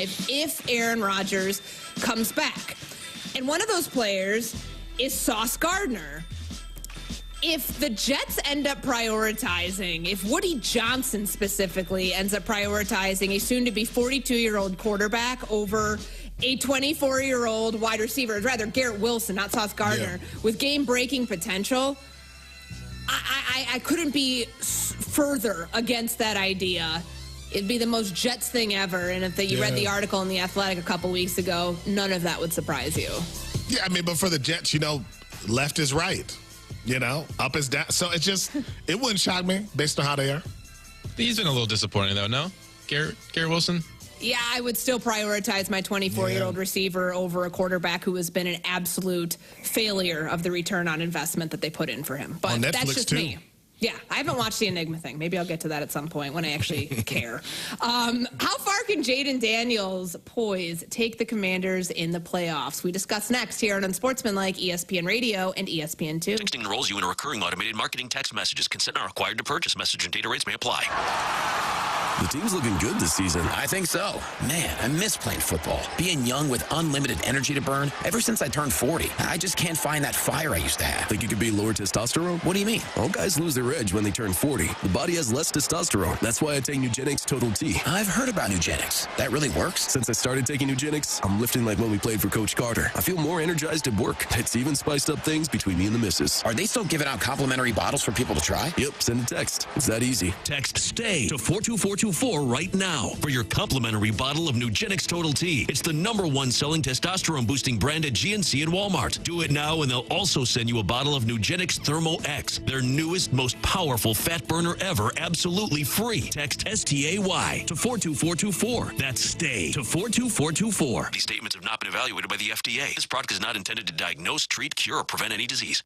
5 if Aaron Rodgers comes back. And one of those players is Sauce Gardner. If the Jets end up prioritizing, if Woody Johnson specifically ends up prioritizing a soon-to-be 42-year-old quarterback over a 24-year-old wide receiver, rather Garrett Wilson, not Sauce Gardner, with game-breaking potential, I couldn't be further against that idea. It'd be the most Jets thing ever, and if you read the article in The Athletic a couple weeks ago, none of that would surprise you. Yeah, I mean, but for the Jets, left is right. Up is down. So it wouldn't shock me based on how they are. He's been a little disappointing, though, no? Garrett Wilson? Yeah, I would still prioritize my 24-year-old receiver over a quarterback who has been an absolute failure of the return on investment that they put in for him. But on Netflix that's just too. me. Yeah, I haven't watched the Enigma thing. Maybe I'll get to that at some point when I actually care. How far can Jaden Daniels' poise take the Commanders in the playoffs? We discuss next here on Unsportsmanlike, ESPN Radio, and ESPN2. Texting enrolls you in a recurring automated marketing text messages. Consent not required to purchase. Message and data rates may apply. The team's looking good this season. I think so. Man, I miss playing football. Being young with unlimited energy to burn. Ever since I turned 40, I just can't find that fire I used to have. Think it could be lower testosterone? What do you mean? All guys lose their edge when they turn 40. The body has less testosterone. That's why I take Nugenix Total T. I've heard about Nugenix. That really works? Since I started taking Nugenix, I'm lifting like when we played for Coach Carter. I feel more energized at work. It's even spiced up things between me and the missus. Are they still giving out complimentary bottles for people to try? Yep, send a text. It's that easy. Text STAY to 42424 right now for your complimentary bottle of Nugenix Total T. It's the #1 selling testosterone-boosting brand at GNC and Walmart. Do it now, and they'll also send you a bottle of Nugenix Thermo X, their newest, most powerful fat burner ever, absolutely free. Text STAY to 42424. That's STAY to 42424. These statements have not been evaluated by the FDA. This product is not intended to diagnose, treat, cure, or prevent any disease.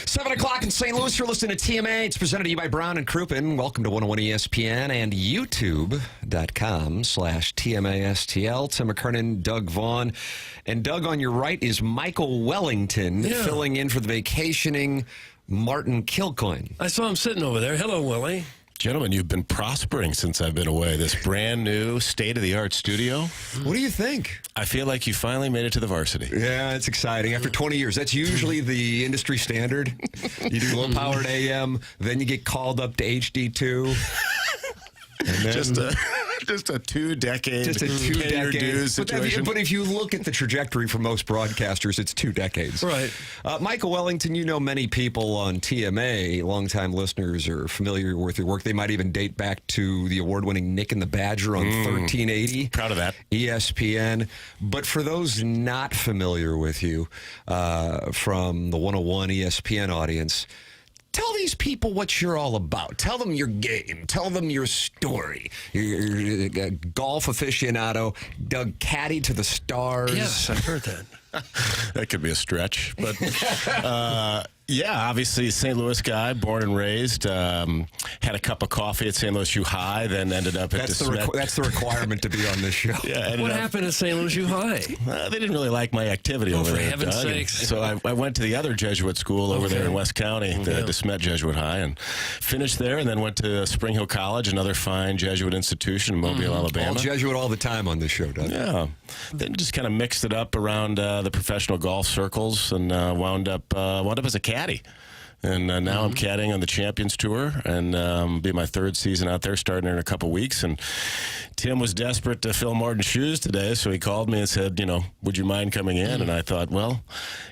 7 o'clock in St. Louis. You're listening to TMA. It's presented to you by Brown and Crouppen. Welcome to 101 ESPN and YouTube.com/TMASTL. Tim McKernan, Doug Vaughn. And Doug, on your right is Michael Wellington filling in for the vacationing Martin Kilcoyne. I saw him sitting over there. Hello, Willie. Gentlemen, you've been prospering since I've been away. This brand new state-of-the-art studio. What do you think? I feel like you finally made it to the varsity. Yeah, it's exciting. After 20 years, that's usually the industry standard. You do low-powered AM, then you get called up to HD2. And then, just a two-decade dues situation. But if you look at the trajectory for most broadcasters, it's 2 decades. Right. Michael Wellington, you know many people on TMA, longtime listeners, are familiar with your work. They might even date back to the award-winning Nick and the Badger on 1380. Proud of that. ESPN. But for those not familiar with you from the 101 ESPN audience, tell these people what you're all about. Tell them your game. Tell them your story. You're a golf aficionado, Doug Caddy to the stars. Yes, I've heard that. That could be a stretch. But, yeah, obviously St. Louis guy, born and raised. Had a cup of coffee at St. Louis U High, then ended up at DeSmet. That's the requirement to be on this show. Yeah, what happened at St. Louis U High? They didn't really like my activity over for there, heaven's Doug. sakes. So I went to the other Jesuit school over there in West County, the DeSmet Jesuit High, and finished there, and then went to Spring Hill College, another fine Jesuit institution in Mobile, Alabama. All Jesuit all the time on this show, Doug. Yeah. Then just kind of mixed it up around the professional golf circles and wound up as a caddy. And now I'm caddying on the Champions Tour, and be my 3rd season out there, starting in a couple weeks. And Tim was desperate to fill Martin's shoes today, so he called me and said, would you mind coming in? And I thought, well,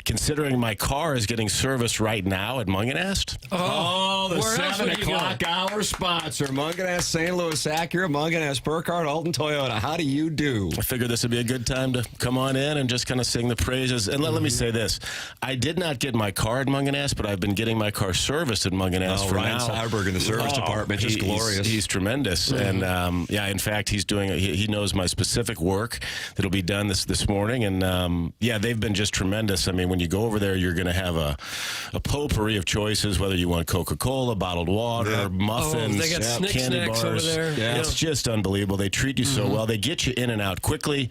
considering my car is getting serviced right now at Munganast. Oh, the where else 7 would you o'clock hour sponsor, Munganast St. Louis Acura, Munganast Burkhardt, Alton Toyota. How do you do? I figured this would be a good time to come on in and just kind of sing the praises. And let me say this. I did not get my car at Munganast, but I've been getting my car serviced at Munganast for Ryan now. Sauerberg in the service department, just glorious. He's tremendous. And, in fact, he's doing, he knows my specific work that'll be done this morning. And, they've been just tremendous. I mean, when you go over there, you're going to have a potpourri of choices, whether you want Coca-Cola, bottled water, muffins, they got candy snacks bars. over there. Yeah. It's just unbelievable. They treat you so well. They get you in and out quickly.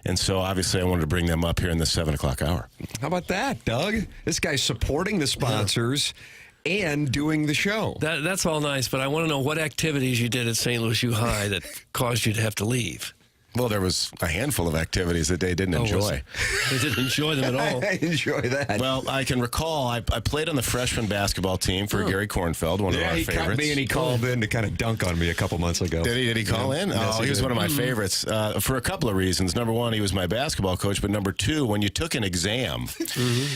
And so, obviously, I wanted to bring them up here in the 7 o'clock hour. How about that, Doug? This guy's supporting the sponsors and doing the show. That's all nice, but I want to know what activities you did at St. Louis U High that caused you to have to leave. Well, there was a handful of activities that they didn't enjoy. They didn't enjoy them at all. I enjoy that. Well, I can recall I played on the freshman basketball team for Gary Kornfeld, one of our favorites. He cut me and he called in to kind of dunk on me a couple months ago. Did he call in? Yes, he was one of my favorites for a couple of reasons. Number one, he was my basketball coach, but number two, when you took an exam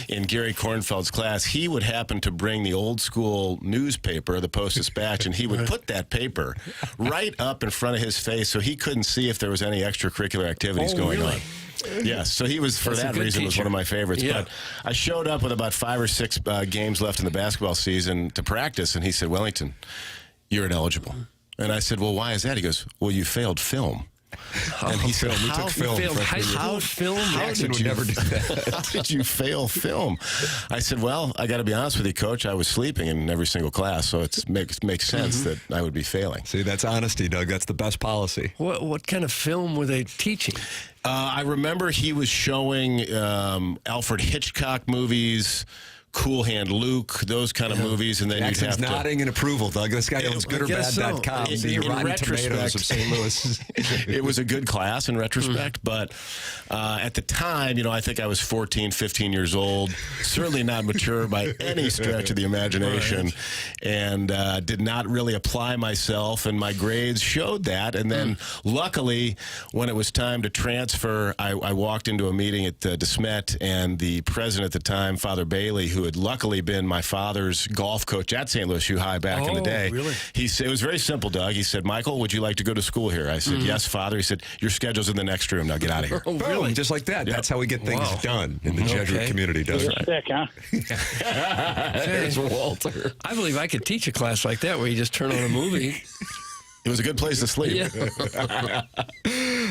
in Gary Kornfeld's class, he would happen to bring the old school newspaper, the Post-Dispatch, and he would put that paper right up in front of his face so he couldn't see if there was any extracurricular activities going on. Yes, so he was, for that reason, was one of my favorites. Yeah. But I showed up with about 5 or 6 games left in the basketball season to practice, and he said, Wellington, you're ineligible. And I said, well, why is that? He goes, well, you failed film. And he said, we took film. High school film? Jackson would never do that. How did you fail film? I said, well, I got to be honest with you, Coach. I was sleeping in every single class, so it makes sense that I would be failing. See, that's honesty, Doug. That's the best policy. What kind of film were they teaching? I remember he was showing Alfred Hitchcock movies, Cool Hand Luke, those kind of movies, and then Jackson's nodding in in approval, Doug. This guy owns goodorbad.com. The Rotten Tomatoes of St. Louis. It was a good class in retrospect, but at the time, I think I was 14, 15 years old, certainly not mature by any stretch of the imagination, and did not really apply myself, and my grades showed that. And then, luckily, when it was time to transfer, I walked into a meeting at DeSmet, and the president at the time, Father Bailey, who had luckily been my father's golf coach at St. Louis U High back in the day. Really? He said, it was very simple, Doug. He said, Michael, would you like to go to school here? I said, yes, Father. He said, your schedule's in the next room. Now get out of here. Oh, really? Just like that. Yep. That's how we get things done in the Jesuit community, Doug. Sick, huh? There's Walter. I believe I could teach a class like that where you just turn on a movie. It was a good place to sleep. Yeah.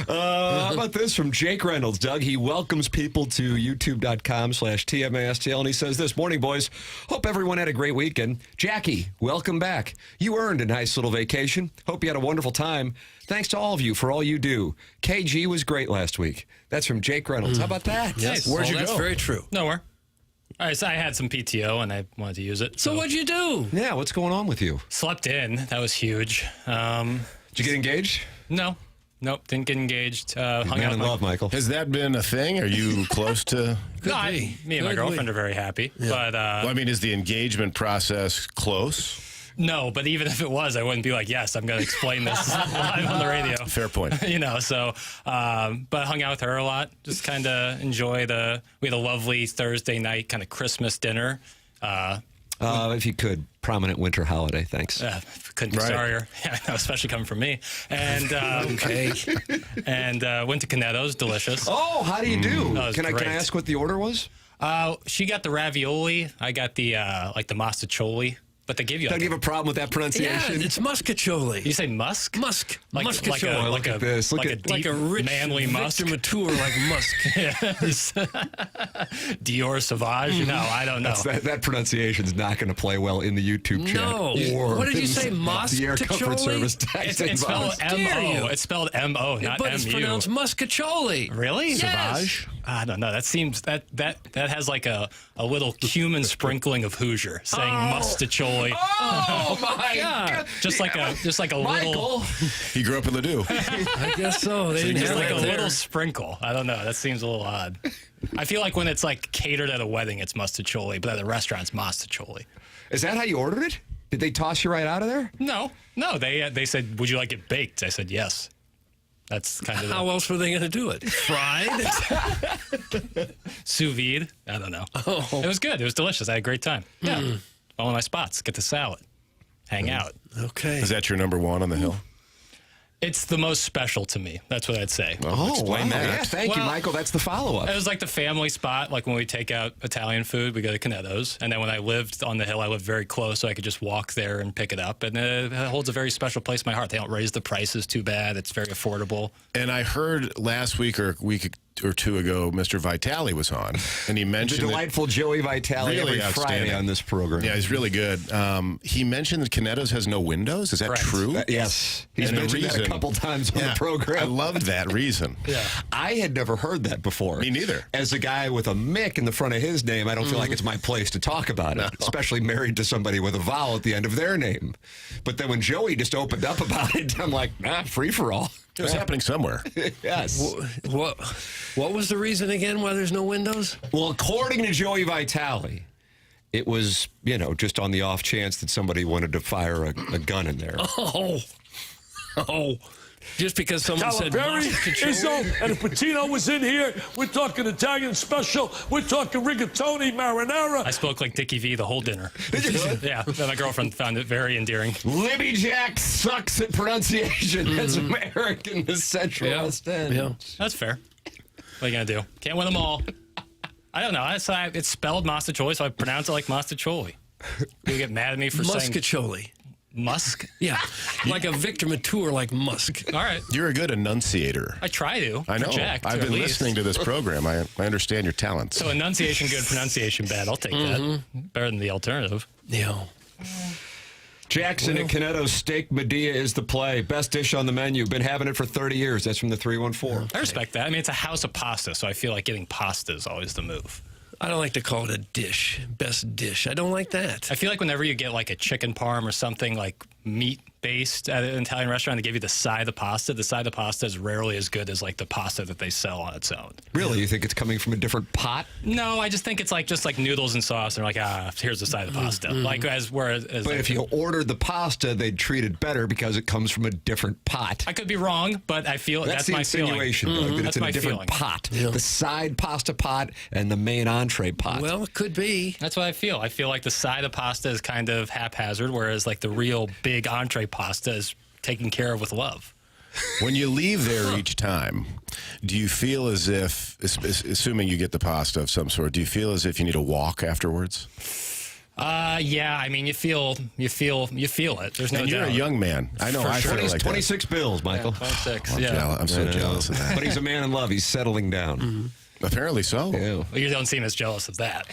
How about this from Jake Reynolds? Doug, he welcomes people to youtube.com/TMASTL, and he says this, morning, boys. Hope everyone had a great weekend. Jackie, welcome back. You earned a nice little vacation. Hope you had a wonderful time. Thanks to all of you for all you do. KG was great last week. That's from Jake Reynolds. How about that? Yes. Where'd you That's go? very true. Nowhere. All right, so I had some PTO and I wanted to use it. So what'd you do? Yeah, what's going on with you? Slept in. That was huge. Did you get engaged? No. Nope, didn't get engaged. Hung Hung man out in with love, Michael. Has that been a thing? Are you close to? me and my girlfriend are very happy. But Well, I mean, is the engagement process close? no, but even if it was, I wouldn't be like, yes, I'm going to explain this live on the radio. Fair point. So, but hung out with her a lot. Just kind of we had a lovely Thursday night kind of Christmas dinner. If you could, prominent winter holiday, thanks. Couldn't be sorrier. Yeah, I know, especially coming from me. And Okay. and went to Canetto's, delicious. Oh, how do you do? That was Can I great. ask what the order was? She got the ravioli. I got the like the mastacholi. But they give you. Don't you have a problem with that Yeah, pronunciation? it's muscacholi. You say musk? Musk. Like Muscacholi. Look at this. Look like at- a deep, like a rich, manly musk. Victor Mature like musk. Yes. Dior Sauvage? No, I don't know. That pronunciation's not going to play well in the YouTube chat. No. Or What did you say, The Air Comfort Muscacholi? Service It's texting spelled box. Dare you. M-O. It's spelled M-O, not But it's M-U. pronounced muscacholi. Really? Yes. I don't know. That seems that has like a little human sprinkling of Hoosier saying mustacholi. Oh my God! Just like a little Michael. He grew up in Ladue. I guess so. They didn't just have like that a there. little sprinkle. I don't know. That seems a little odd. I feel like when it's like catered at a wedding, it's mustacholi, but at the restaurant, it's mastacholi. Is that how you ordered it? Did they toss you right out of there? No. They said, "Would you like it baked?" I said, "Yes." That's kind of How else were they going to do it? Fried? sous vide. I don't know. Oh. It was good. It was delicious. I had a great time. Yeah. All of my spots. Get the salad. Hang out. Okay. Is that your number one on the hill? It's the most special to me. That's what I'd say. Explain that. Yeah, thank you, Well, Michael. That's the follow-up. It was like the family spot. Like when we take out Italian food, we go to Canetto's. And then when I lived on the hill, I lived very close, so I could just walk there and pick it up. And it holds a very special place in my heart. They don't raise the prices too bad. It's very affordable. And I heard last week or a week or two ago, Mr. Vitale was on, and he The mentioned delightful Joey Vitale Really every Friday outstanding. on this program. Yeah, he's really good. He mentioned that Canetto's has no windows. Is that Correct. true? Yes. He's And the mentioned that a reason- couple times on Yeah, the program. I loved that reason. Yeah. I had never heard that before. Me neither. As a guy with a Mick in the front of his name, I don't feel like it's my place to talk about it, especially married to somebody with a vowel at the end of their name. But then when Joey just opened up about it, I'm like, free for all. It was happening somewhere. Yes. What was the reason again why there's no windows? Well, according to Joey Vitale, it was, just on the off chance that somebody wanted to fire a gun in there. Oh. Just because someone said Calipari is on, muscacholi? and Patino was in here. We're talking Italian special. We're talking rigatoni, marinara. I spoke like Dickie V the whole dinner. Yeah. And my girlfriend found it very endearing. Libby Jack sucks at pronunciation as American as Central Yeah. West End. Yeah. That's fair. What are you going to do? Can't win them all. I don't know. It's spelled mastacholi, so I pronounce it like mastacholi. People get mad at me for saying Muscacholi. musk. Yeah. Like a Victor Mature like musk. All right. You're a good enunciator. I try to. I know. Project, I've at been least. listening to this program. I understand your talents. So enunciation good, pronunciation bad. I'll take that. Better than the alternative. Yeah. Jackson at Canetto's Steak Medea is the play. Best dish on the menu. Been having it for 30 years. That's from the 314. I respect that. I mean, it's a house of pasta, so I feel like getting pasta is always the move. I don't like to call it a dish. Best dish. I don't like that. I feel like whenever you get like a chicken parm or something like meat-based at an Italian restaurant, they give you the side of pasta. The side of pasta is rarely as good as like the pasta that they sell on its own. Really? You think it's coming from a different pot? No, I just think it's like just like noodles and sauce. And they're like, here's the side of pasta. Like whereas But if you ordered the pasta, they'd treat it better because it comes from a different pot. I could be wrong, but I feel that's the my insinuation, feeling. Doug, that it's That's in my a different feeling. pot. The side pasta pot and the main entree pot. Well, it could be. That's what I feel. I feel like the side of pasta is kind of haphazard, whereas like the real big entree pasta is taken care of with love. When you leave there each time, do you feel as if, assuming you get the pasta of some sort, do you feel as if you need a walk afterwards? Yeah, I mean, you feel it. There's no And you're doubt. a young man. I know. I feel like 26 bills, Michael. 26. I'm so jealous of that. But he's a man in love. He's settling down. Mm-hmm. Apparently so. Yeah. Well, you don't seem as jealous of that.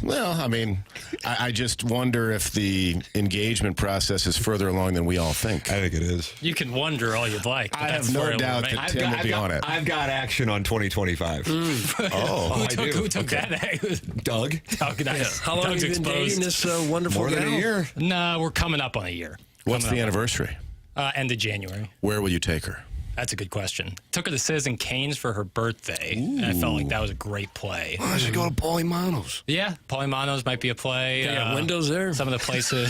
Well, I mean, I just wonder if the engagement process is further along than we all think. I think it is. You can wonder all you'd like. But I that's have no where it'll doubt remain. that Tim will be on it. I've got action on 2025. Who took that? Doug. Doug, nice. How long Doug's have you been dating this wonderful More than gal? a year. No, we're coming up on a year. What's the anniversary? End of January. Where will you take her? That's a good question. Took her to Citizen Kane's for her birthday, and I felt like that was a great play. I should go to Polymanos. Yeah, Polymanos might be a play. They got windows there. Some of the places.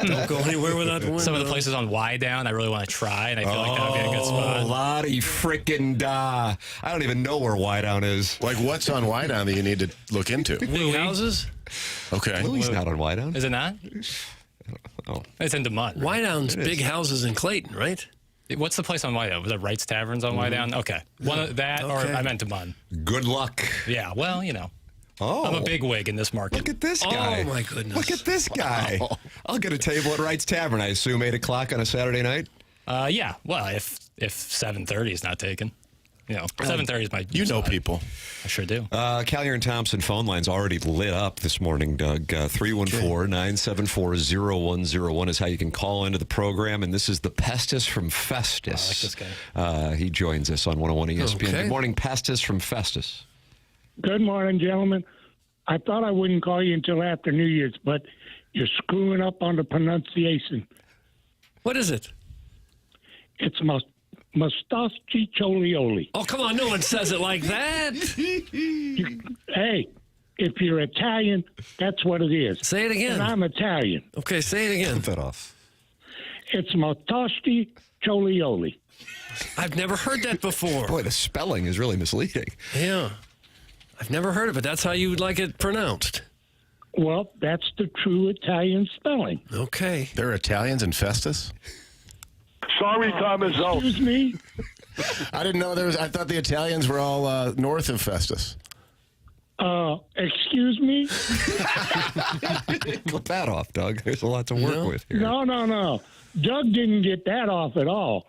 Don't go anywhere without the window. Some of the places on Y Down I really want to try, and I feel like that would be a good spot. Lottie frickin' da. I don't even know where Whitedown is. Like, what's on Whitedown that you need to look into? Big houses? Okay. Louie's not on Whitedown. Is it not? Oh. It's in DeMont. Whitedown's big houses in Clayton, right? What's the place on Whitedown? Was it Wright's Taverns on Whitedown? Okay. One of that, or Okay. I meant DeMont. Good luck. Yeah, well, you know. Oh. I'm a big wig in this market. Look at this guy. Oh, my goodness. Look at this guy. I'll get a table at Wright's Tavern, I assume, 8 o'clock on a Saturday night? Yeah. Well, if 7:30 is not taken. You know, 7:30 is my... You know people. I sure do. Callier and Thompson phone line's already lit up this morning, Doug. 314-974-0101 is how you can call into the program. And this is the Pestis from Festus. I like this guy. He joins us on 101 ESPN. Okay. Good morning, Pestis from Festus. Good morning, gentlemen. I thought I wouldn't call you until after New Year's, but you're screwing up on the pronunciation. What is it? It's Mustachiccioli. Oh, come on. No one says it like that. Hey, if you're Italian, that's what it is. Say it again. And I'm Italian. Okay, say it again. Put that off. It's Mustachiccioli. I've never heard that before. Boy, the spelling is really misleading. Yeah. I've never heard of it. That's how you would like it pronounced. Well, that's the true Italian spelling. Okay. There are Italians in Festus? Sorry, Thomas. Excuse me? I didn't know there was. I thought the Italians were all north of Festus. Excuse me? Put that off, Doug. There's a lot to work with here. No. Doug didn't get that off at all.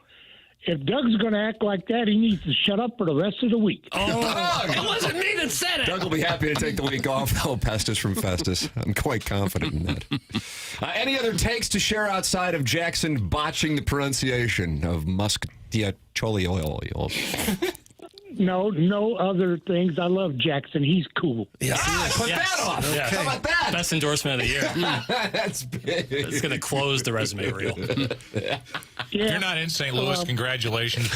If Doug's going to act like that, he needs to shut up for the rest of the week. Oh, it wasn't me that said it. Doug will be happy to take the week off. Oh, Pestis from Festus. I'm quite confident in that. Any other takes to share outside of Jackson botching the pronunciation of Muscatolio? No other things. I love Jackson. He's cool. Yes, Put that off. Yeah. How about that? Best endorsement of the year. That's big. It's going to close the resume reel. Yeah. If you're not in St. Louis, congratulations.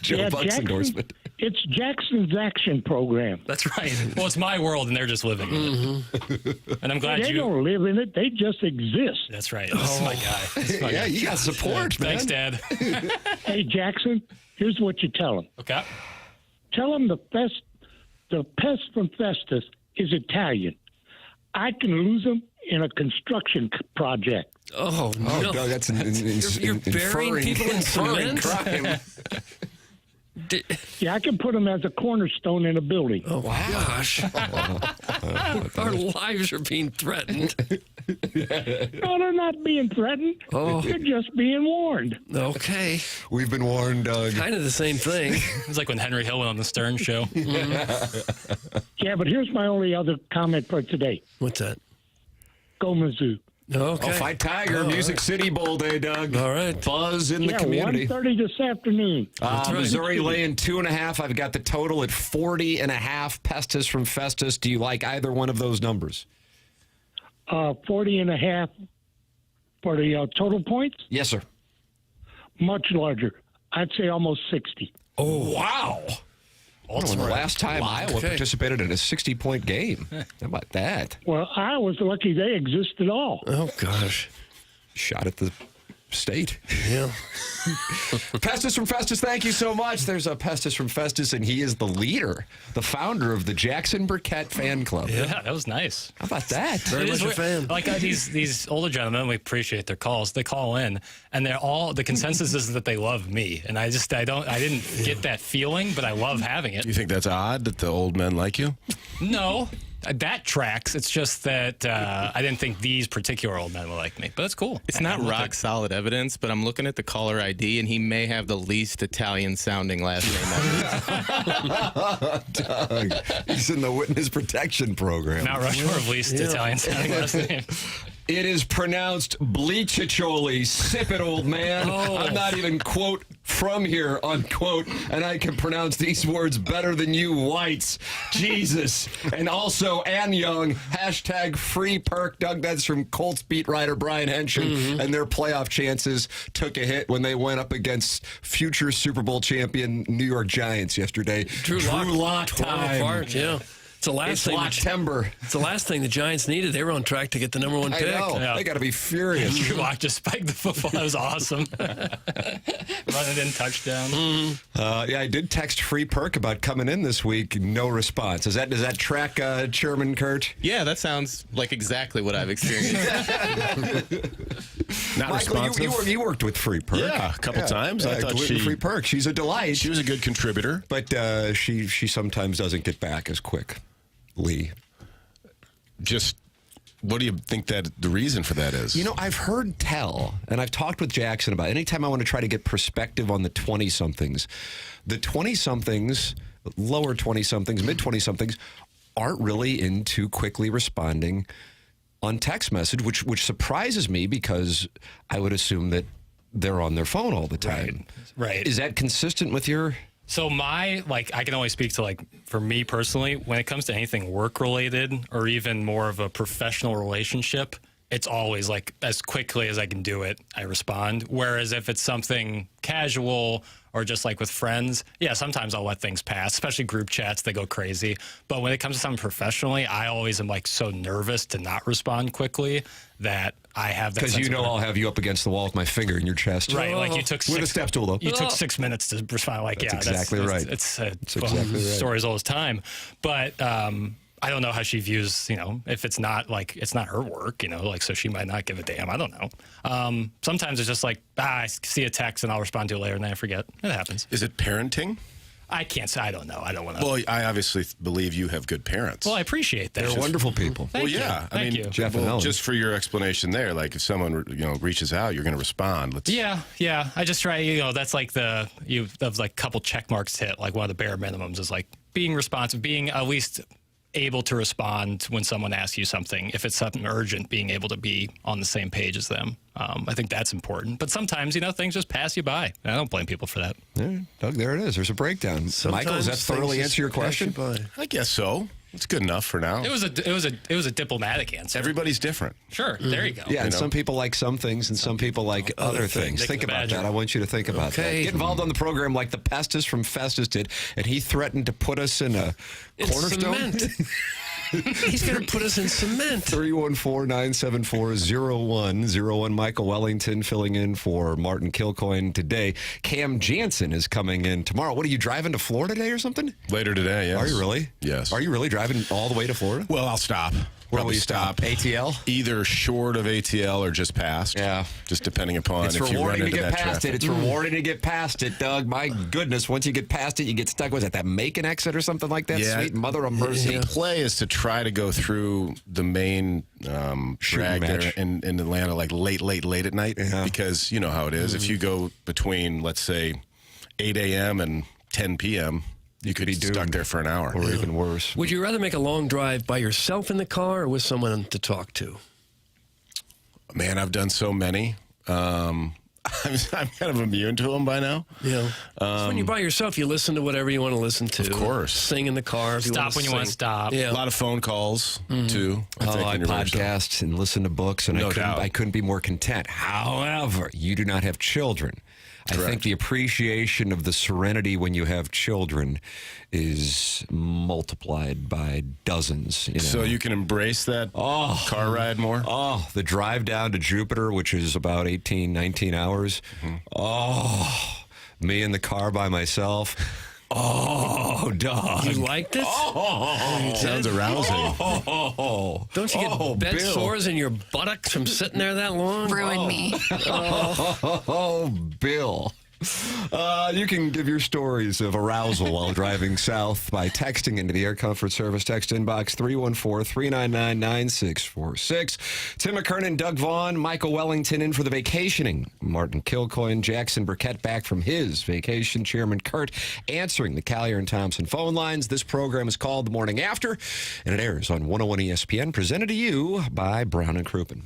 Joe Buck's endorsement. It's Jackson's action program. That's right. Well, it's my world, and they're just living in it. And I'm glad They you... don't live in it. They just exist. That's right. This is my guy. This is my guy. You got support, man. Thanks, Dad. Hey, Jackson, here's what you tell him. Okay. Tell him the pest from Festus is Italian. I can lose him in a construction project. Oh, no. Oh, Doug, that's You're burying people in cement? crime. Yeah, I can put him as a cornerstone in a building. Oh, gosh. Our lives are being threatened. No, they're not being threatened. Oh. They're just being warned. Okay. We've been warned, Doug. Kind of the same thing. It's like when Henry Hill went on the Stern Show. Yeah, but here's my only other comment for today. What's that? Go Mizzou. Okay. Oh, Fight Tiger, Music City Bowl day, Doug. All right. Buzz in the community. 1:30 this afternoon. Right. Missouri laying 2.5. I've got the total at 40.5. Pestis from Festus. Do you like either one of those numbers? 40.5 for the total points. Yes, sir. Much larger. I'd say almost 60. Oh, wow. The last time Iowa participated in a 60-point game. How about that? Well, I was lucky they exist at all. Oh, gosh. Shot at the state. Yeah. Pestis from Festus, thank you so much. There's a Pestis from Festus, and he is the leader, the founder of the Jackson Burkett fan club. Yeah, that was nice. How about that? Very much a fan. Like these older gentlemen, we appreciate their calls. They call in, and they're all the consensus is that they love me, and I didn't get that feeling, but I love having it. Do you think that's odd that the old men like you? No, That tracks. It's just that I didn't think these particular old men would like me, but that's cool. It's not rock solid evidence, but I'm looking at the caller ID, and he may have the least Italian-sounding last name ever. Doug, he's in the witness protection program. Mount Rushmore of least Italian-sounding last name. It is pronounced bleachacholi. Sip it, old man. I'm not even, quote, from here, unquote, and I can pronounce these words better than you whites. Jesus. And also, Ann Young, hashtag free perk. Doug, that's from Colts beat writer Brian Henshin, and their playoff chances took a hit when they went up against future Super Bowl champion New York Giants yesterday. Drew Lock time. Apart, yeah. It's the last thing. It's the last thing the Giants needed. They were on track to get the number 1 pick. I know. Yeah. They got to be furious. Drew Lock just spiked the football. That was awesome. Running in touchdown. Yeah, I did text Free Perk about coming in this week. No response. Does that track Chairman Kurt? Yeah, that sounds like exactly what I've experienced. Not Michael, responsive. you worked with Free Perk. Yeah, a couple times. I thought Free Perk. She's a delight. She was a good contributor. But she sometimes doesn't get back as quick. Lee. Just what do you think that the reason for that is? You know, I've heard tell, and I've talked with Jackson about it. Anytime I want to try to get perspective on the 20-somethings, the 20-somethings, lower 20-somethings, mid-20-somethings aren't really into quickly responding on text message, which surprises me because I would assume that they're on their phone all the time. Right. Is that consistent with your... So I can only speak to for me personally, when it comes to anything work related or even more of a professional relationship, it's always as quickly as I can do it, I respond. Whereas if it's something casual or just with friends, yeah, sometimes I'll let things pass, especially group chats, they go crazy. But when it comes to something professionally, I always am so nervous to not respond quickly that I have that. Because I'll have you up against the wall with my finger in your chest. Right, you took with a step stool though. You took 6 minutes to respond. That's exactly right. It's exactly right. Stories all the time, but I don't know how she views. If it's not it's not her work. So she might not give a damn. I don't know. Sometimes it's just I see a text and I'll respond to it later and then I forget. It happens. Is it parenting? I can't say. I don't know. I don't want to. Well, I obviously believe you have good parents. Well, I appreciate that. They're wonderful people. Thank you. I mean, Jeff and Ellen. just for your explanation there, if someone reaches out, you're going to respond. Yeah. I just try. That's that couple check marks to hit. One of the bare minimums is being responsive, being at least able to respond when someone asks you something. If it's something urgent, being able to be on the same page as them. I think that's important. But sometimes, things just pass you by. I don't blame people for that. Yeah, Doug, there it is. There's a breakdown. Sometimes Michael, does that thoroughly answer your question? I guess so. It's good enough for now. It was a diplomatic answer. Everybody's different. Sure, there you go. Yeah, and some people like some things, and some people like other things. Think about that. I want you to think about that. Get involved on the program like the Pestis from Festus did, and he threatened to put us in a cornerstone. Cement. He's going to put us in cement. 314-974-0101. Michael Wellington filling in for Martin Kilcoyne today. Cam Jansen is coming in tomorrow. What, are you driving to Florida today or something? Later today, yes. Are you really? Yes. Are you really driving all the way to Florida? Well, I'll stop. Where will you stop? ATL? Either short of ATL or just past. Yeah. Just depending upon if you run into that traffic. It's rewarding to get past it. It's rewarding to get past it, Doug. My goodness. Once you get past it, you get stuck. Was that Macon exit or something like that? Yeah. Sweet mother of mercy. The play is to try to go through the main drag there in Atlanta late at night. Yeah. Because you know how it is. If you go between, let's say, 8 a.m. and 10 p.m., you could be stuck there for an hour. Or even worse. Would you rather make a long drive by yourself in the car or with someone to talk to? Man, I've done so many. I'm kind of immune to them by now. Yeah. So when you're by yourself, you listen to whatever you want to listen to. Of course. Sing in the car. Stop when you want to stop. Yeah. A lot of phone calls, too. I podcast and listen to books, and I couldn't be more content. However, you do not have children. Correct. I think the appreciation of the serenity when you have children is multiplied by dozens. So you can embrace that car ride more? Oh, the drive down to Jupiter, which is about 18, 19 hours. Mm-hmm. Oh, me in the car by myself. Oh, dog. You liked it? Sounds arousing. Don't you get bed sores in your buttocks from sitting there that long? Ruined me. Oh, Bill. You can give your stories of arousal while driving south by texting into the Air Comfort Service text inbox 314-399-9646. Tim McKernan, Doug Vaughn, Michael Wellington in for the vacationing. Martin Kilcoyne, Jackson Burkett back from his vacation. Chairman Kurt answering the Collier and Thompson phone lines. This program is called The Morning After, and it airs on 101 ESPN, presented to you by Brown and Crouppen.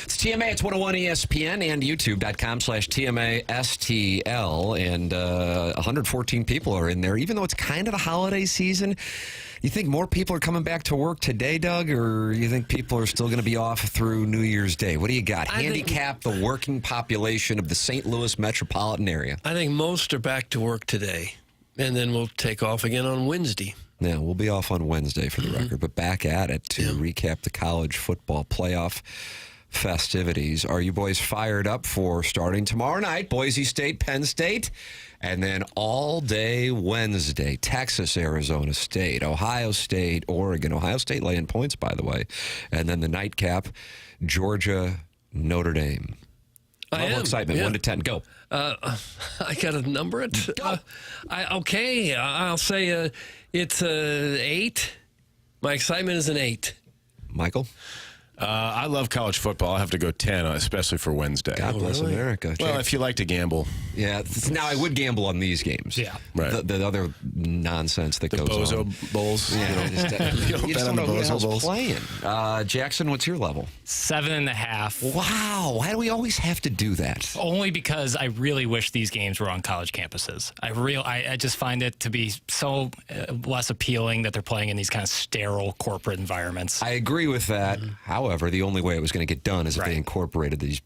It's TMA. It's 101 ESPN and YouTube.com/TMA-STL. And 114 people are in there. Even though it's kind of the holiday season, you think more people are coming back to work today, Doug, or you think people are still going to be off through New Year's Day? What do you got? Handicap the working population of the St. Louis metropolitan area. I think most are back to work today, and then we'll take off again on Wednesday. Yeah, we'll be off on Wednesday for the record, but back at it to recap the college football playoff festivities. Are you boys fired up for starting tomorrow night? Boise State, Penn State, and then all day Wednesday, Texas, Arizona State, Ohio State, Oregon. Ohio State laying points, by the way. And then the nightcap, Georgia, Notre Dame. Level excitement, 1 to 10. Go. I got to number it. Go. I'll say it's 8. My excitement is an 8. Michael? I love college football. I have to go 10, especially for Wednesday. God bless America. Well, if you like to gamble. Yeah. Now, I would gamble on these games. Yeah. Right. The other nonsense that goes Bozo on. Bowls. Yeah. You don't bet on the Bozo Bowls. Playing. Jackson, what's your level? 7.5. Wow. Why do we always have to do that? Only because I really wish these games were on college campuses. I just find it to be so less appealing that they're playing in these kind of sterile corporate environments. I agree with that. However, the only way it was going to get done is if they incorporated these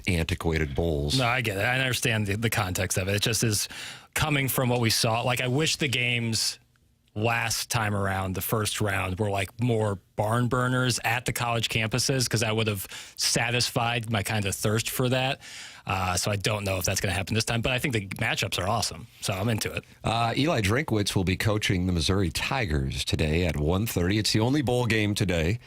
antiquated bowls. No, I get it. I understand the context of it. It just is coming from what we saw. Like, I wish the games last time around, the first round, were like more barn burners at the college campuses, because that would have satisfied my kind of thirst for that. So I don't know if that's going to happen this time, but I think the matchups are awesome, so I'm into it. Eli Drinkwitz will be coaching the Missouri Tigers today at 1:30. It's the only bowl game today.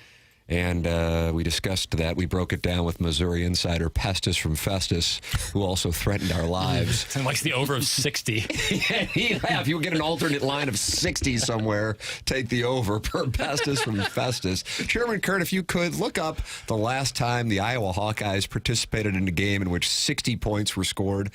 And we discussed that. We broke it down with Missouri insider Pestis from Festus, who also threatened our lives. And likes the over of 60. Yeah, if you get an alternate line of 60 somewhere, take the over per Pestis from Festus. Chairman Kurt, if you could, look up the last time the Iowa Hawkeyes participated in a game in which 60 points were scored.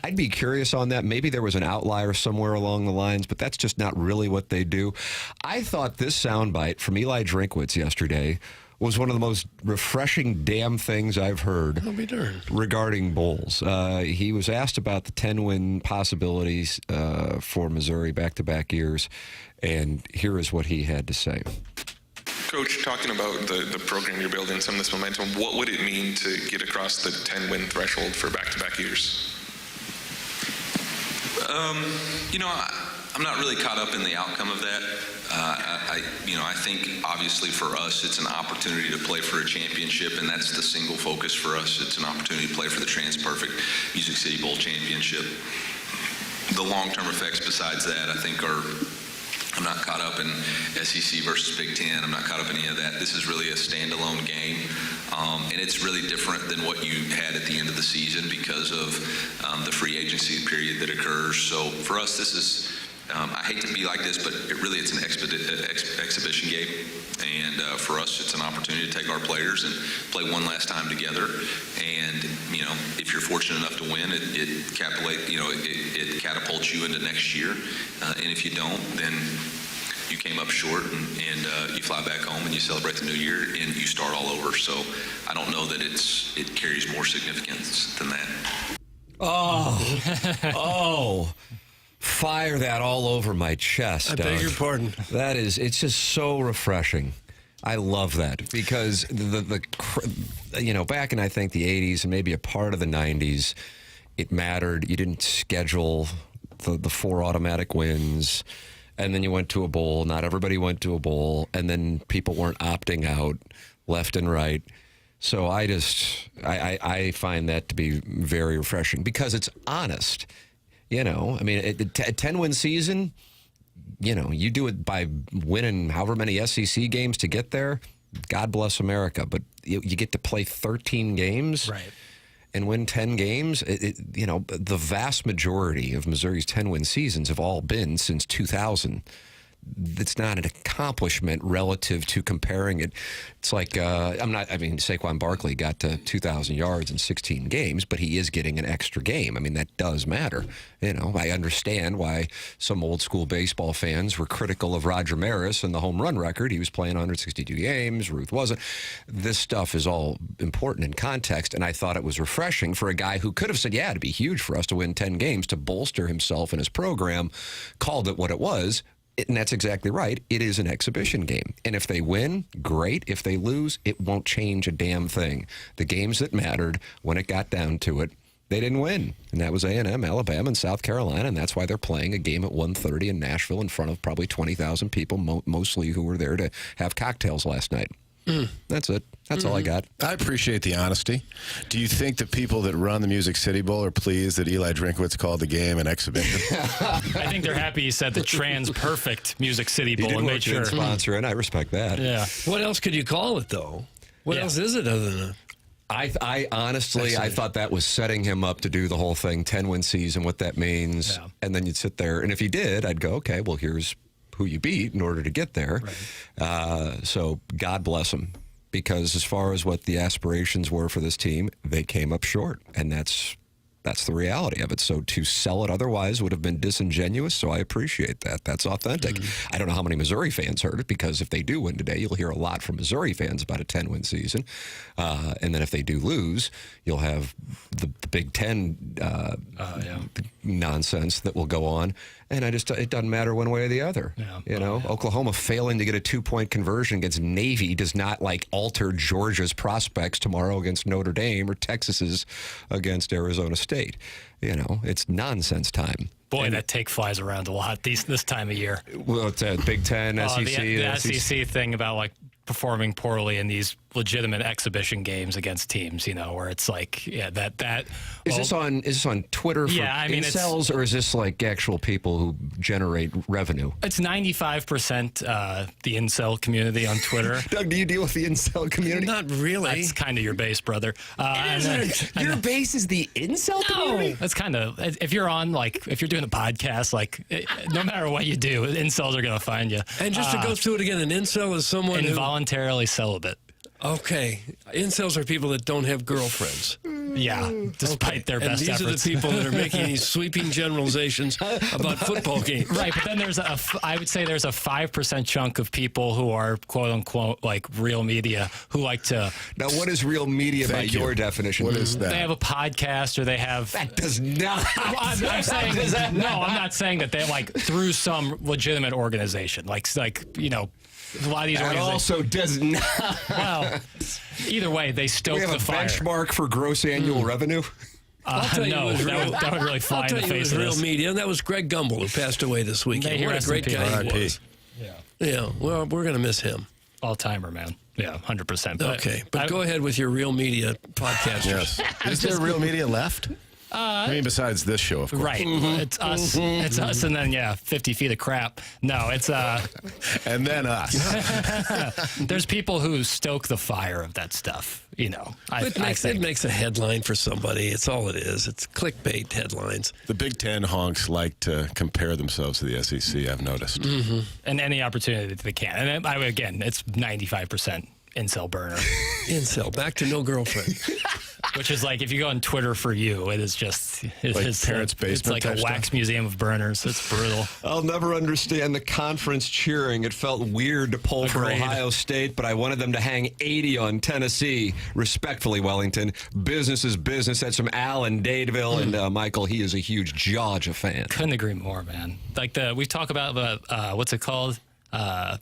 I'd be curious on that. Maybe there was an outlier somewhere along the lines, but that's just not really what they do. I thought this soundbite from Eli Drinkwitz yesterday was one of the most refreshing damn things I've heard regarding bowls. He was asked about the 10-win possibilities for Missouri back-to-back years, and here is what he had to say. Coach, talking about the program you're building, some of this momentum, what would it mean to get across the 10-win threshold for back-to-back years? I'm not really caught up in the outcome of that. I think obviously for us, it's an opportunity to play for a championship, and that's the single focus for us. It's an opportunity to play for the TransPerfect Music City Bowl championship. The long-term effects besides that, I think, I'm not caught up in SEC versus Big Ten. I'm not caught up in any of that. This is really a standalone game, and it's really different than what you had at the end of the season because of the free agency period that occurs. So for us, this is, I hate to be like this, but it's an exhibition game. And for us, it's an opportunity to take our players and play one last time together. And, if you're fortunate enough to win, it catapults you into next year. And if you don't, then you came up short and you fly back home and you celebrate the new year and you start all over. So I don't know that it carries more significance than that. Oh. Fire that all over my chest. I beg your pardon. It's just so refreshing. I love that because back in, I think, the 80s and maybe a part of the 90s, it mattered. You didn't schedule the 4 automatic wins, and then you went to a bowl. Not everybody went to a bowl, and then people weren't opting out left and right. So I find that to be very refreshing because it's honest. A 10-win season, you do it by winning however many SEC games to get there. God bless America. But you get to play 13 games and win 10 games. The vast majority of Missouri's 10-win seasons have all been since 2000. It's not an accomplishment relative to comparing it. It's like, Saquon Barkley got to 2,000 yards in 16 games, but he is getting an extra game. I mean, that does matter. I understand why some old school baseball fans were critical of Roger Maris and the home run record. He was playing 162 games. Ruth wasn't. This stuff is all important in context, and I thought it was refreshing for a guy who could have said, yeah, it'd be huge for us to win 10 games to bolster himself and his program, called it what it was. And that's exactly right. It is an exhibition game. And if they win, great. If they lose, it won't change a damn thing. The games that mattered, when it got down to it, they didn't win. And that was A&M, Alabama, and South Carolina. And that's why they're playing a game at 1:30 in Nashville in front of probably 20,000 people, mostly who were there to have cocktails last night. That's it. That's all I got. I appreciate the honesty. Do you think the people that run the Music City Bowl are pleased that Eli Drinkwitz called the game an exhibition? I think they're happy he said the TransPerfect Music City Bowl and made sure. Sponsor, and I respect that. Yeah. What else could you call it, though? What else is it other than I honestly, I thought that was setting him up to do the whole thing, 10-win season, what that means. Yeah. And then you'd sit there. And if he did, I'd go, okay, well, here's who you beat in order to get there. Right. So God bless him. because as far as what the aspirations were for this team, they came up short, and that's the reality of it. So to sell it otherwise would have been disingenuous, so I appreciate that. That's authentic. I don't know how many Missouri fans heard it, because if they do win today, you'll hear a lot from Missouri fans about a 10-win season. And then if they do lose, you'll have the Big Ten nonsense that will go on. And it doesn't matter one way or the other. Oklahoma failing to get a 2-point conversion against Navy does not alter Georgia's prospects tomorrow against Notre Dame or Texas's against Arizona State. It's nonsense time. Boy, that take flies around a lot this time of year. Well, it's a Big Ten, SEC. The SEC thing about performing poorly in these legitimate exhibition games against teams, where it's Is this on Twitter for incels, or is this actual people who generate revenue? It's 95% the incel community on Twitter. Doug, do you deal with the incel community? Not really. That's kind of your base, brother. Your base is the incel community? That's kind of, if you're on, if you're doing a podcast, no matter what you do, incels are going to find you. And just to go through it again, an incel is someone involuntarily celibate. Okay. Incels are people that don't have girlfriends. Yeah, despite their best efforts. And these are the people that are making these sweeping generalizations about football games. Right, but then I would say there's a 5% chunk of people who are quote unquote real media who like to. Now, what is real media by your definition? What is that? They have a podcast, or they have. That does not. I'm saying I'm not saying that they through some legitimate organization, a lot of these that also does not. Well, either way, they stoke the fire. We have a benchmark for gross annual revenue? No, that would really fly in the face of real this. media, and that was Greg Gumbel, who passed away this weekend. What a great guy he was. Yeah, well, we're going to miss him. All-timer, man. Yeah, 100%. Okay, but go ahead with your real media podcast. Yes. Is there real media left? Besides this show, of course. Right. It's us. It's us, and then 50 feet of crap. No, it's and then us. There's people who stoke the fire of that stuff. It makes a headline for somebody. It's all it is. It's clickbait headlines. The Big Ten honks like to compare themselves to the SEC, I've noticed. And any opportunity that they can. And again, it's 95% incel burner. Incel. Back to no girlfriend. Which is if you go on Twitter for you, it is just parents' basement. It's like a wax museum of burners. It's brutal. I'll never understand the conference cheering. It felt weird to pull for Ohio State, but I wanted them to hang 80 on Tennessee. Respectfully, Wellington, business is business. That's from Al in Dadeville, and Michael, he is a huge Georgia fan. Couldn't agree more, man. We talk about what's it called?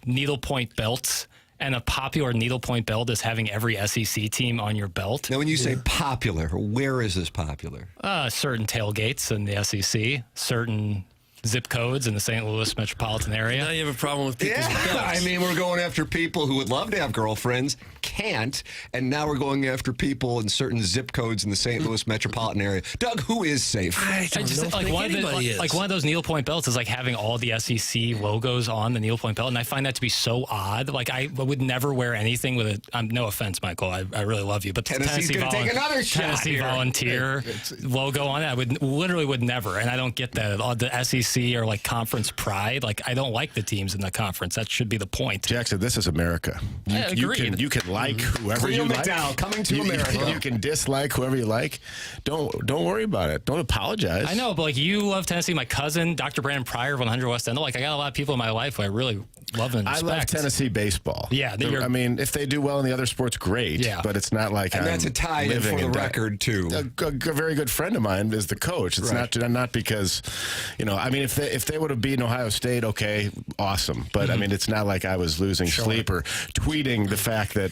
Needlepoint belts. And a popular needlepoint belt is having every SEC team on your belt. Now, when you say popular, where is this popular? Certain tailgates in the SEC, certain zip codes in the St. Louis metropolitan area. Now you have a problem with people's belts. We're going after people who would love to have girlfriends, can't, and now we're going after people in certain zip codes in the St. Louis metropolitan area. Doug, who is safe? I don't think anybody is. One of those needlepoint belts is having all the SEC logos on the needlepoint belt, and I find that to be so odd. I would never wear anything with it. No offense, Michael, I really love you, but Tennessee's going to take another shot Tennessee here. Volunteer logo on it, I would never, and I don't get that at all. The SEC or conference pride, I don't like the teams in the conference. That should be the point. Jackson, this is America. You can like whoever you like. McDowell, coming to America. You can dislike whoever you like. Don't worry about it. Don't apologize. I know, but you love Tennessee. My cousin, Dr. Brandon Pryor of 100 West End. I got a lot of people in my life who I really love and respect. I love Tennessee baseball. Yeah. If they do well in the other sports, great. Yeah. But it's not like and that's a tie-in for the record, too. A very good friend of mine is the coach. It's not because, if they would have beaten Ohio State, okay, awesome. But, it's not like I was losing sleep or tweeting the fact that,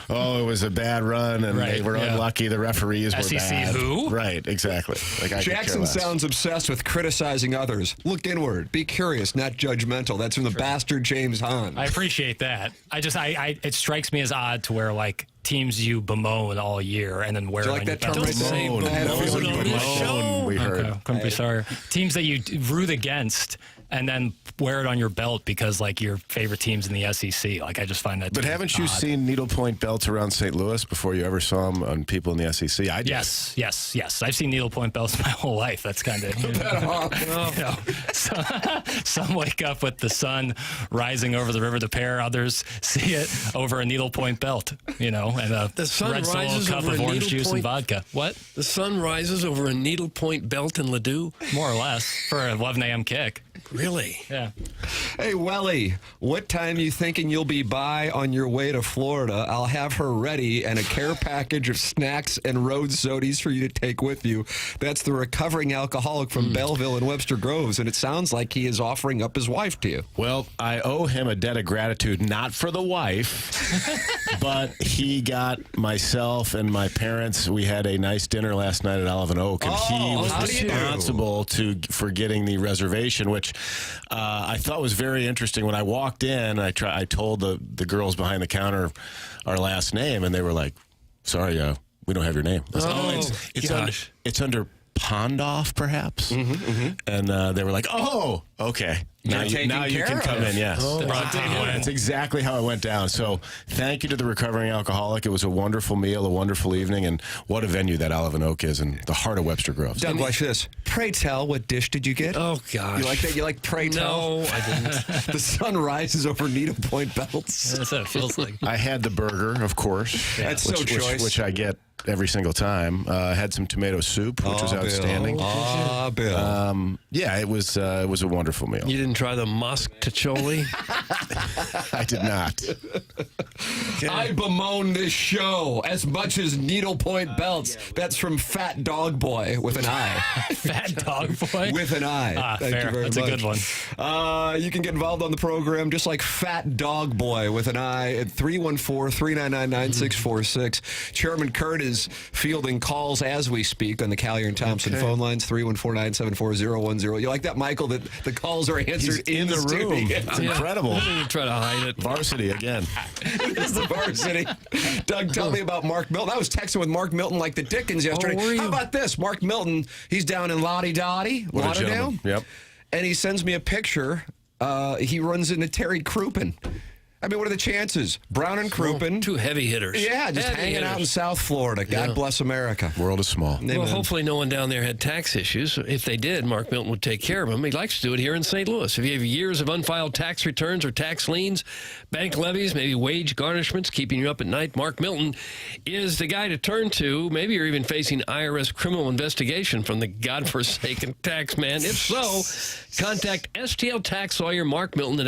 it was a bad run and they were unlucky. The referees were SEC bad. who? Right, exactly. Jackson sounds obsessed with criticizing others. Look inward. Be curious, not judgmental. That's from the bastard James Hahn. I appreciate that. It strikes me as odd to wear teams you bemoan all year and then wear on your belt. Don't say bemoan on this show. We heard. Couldn't be sorry. Teams that you root against and then wear it on your belt because like your favorite team's in the SEC. Like I just find that. But haven't you seen needlepoint belts around St. Louis before you ever saw them on people in the SEC? I did. Yes. I've seen needlepoint belts my whole life. That's kind of. Some wake up with the sun rising over the river to Pear. Others see it over a needlepoint belt. And a the sun red Solo rises cup over of a orange juice and needlepoint- vodka. What? The sun rises over a needlepoint belt in Ladue? More or less for an 11 a.m. kick. Really? Yeah. Hey, Welly, what time you thinking you'll be by on your way to Florida? I'll have her ready and a care package of snacks and road sodies for you to take with you. That's the recovering alcoholic from Belleville and Webster Groves, and it sounds like he is offering up his wife to you. Well, I owe him a debt of gratitude, not for the wife, but he got myself and my parents. We had a nice dinner last night at Olive and Oak, and he was responsible for getting the reservation, which I thought was very interesting. When I walked in, I told the girls behind the counter our last name, and they were like, "Sorry, we don't have your name." I said, it's under Pondoff, perhaps. And they were like, "Oh, okay. Now you can come in." Yes. That's exactly how it went down. So thank you to the recovering alcoholic. It was a wonderful meal, a wonderful evening, and what a venue that Olive and Oak is in the heart of Webster Groves. Doug, watch this. Pray tell, what dish did you get? Oh, gosh. You like that? You like pray tell? No, I didn't. The sun rises over needlepoint belts. That's what it feels like. I had the burger, of course. That's so choice. Which I get every single time. I had some tomato soup, which was outstanding. Bill. Yeah, it was a wonderful meal. You didn't try the muscatcholi? I did not. I bemoan this show as much as needlepoint belts. That's from Fat Dog Boy with an I. Fat Dog Boy? With an I. Thank fair. you very That's much. a good one. You can get involved on the program just like Fat Dog Boy with an I at 314-399-9646. Chairman Kurt is fielding calls as we speak on the Callier and Thompson phone lines, 314-974-010. You like that, Michael, that the calls are answered in the room. It's incredible. Try to hide it. Varsity again. It's the varsity. Doug, tell me about Mark Milton. I was texting with Mark Milton like the Dickens yesterday. were you? How about this? Mark Milton, he's down in Lottie-Dottie, What a Lauderdale. gentleman. Yep. And he sends me a picture. He runs into Terry Crouppen. I mean, what are the chances? Brown and Crouppen. Two heavy hitters. Yeah, just Heavy hanging hitters. out in South Florida. God bless America. World is small. Well, hopefully no one down there had tax issues. If they did, Mark Milton would take care of them. He likes to do it here in St. Louis. If you have years of unfiled tax returns or tax liens, bank levies, maybe wage garnishments keeping you up at night, Mark Milton is the guy to turn to. Maybe you're even facing IRS criminal investigation from the godforsaken tax man. If so, contact STL Tax Lawyer Mark Milton at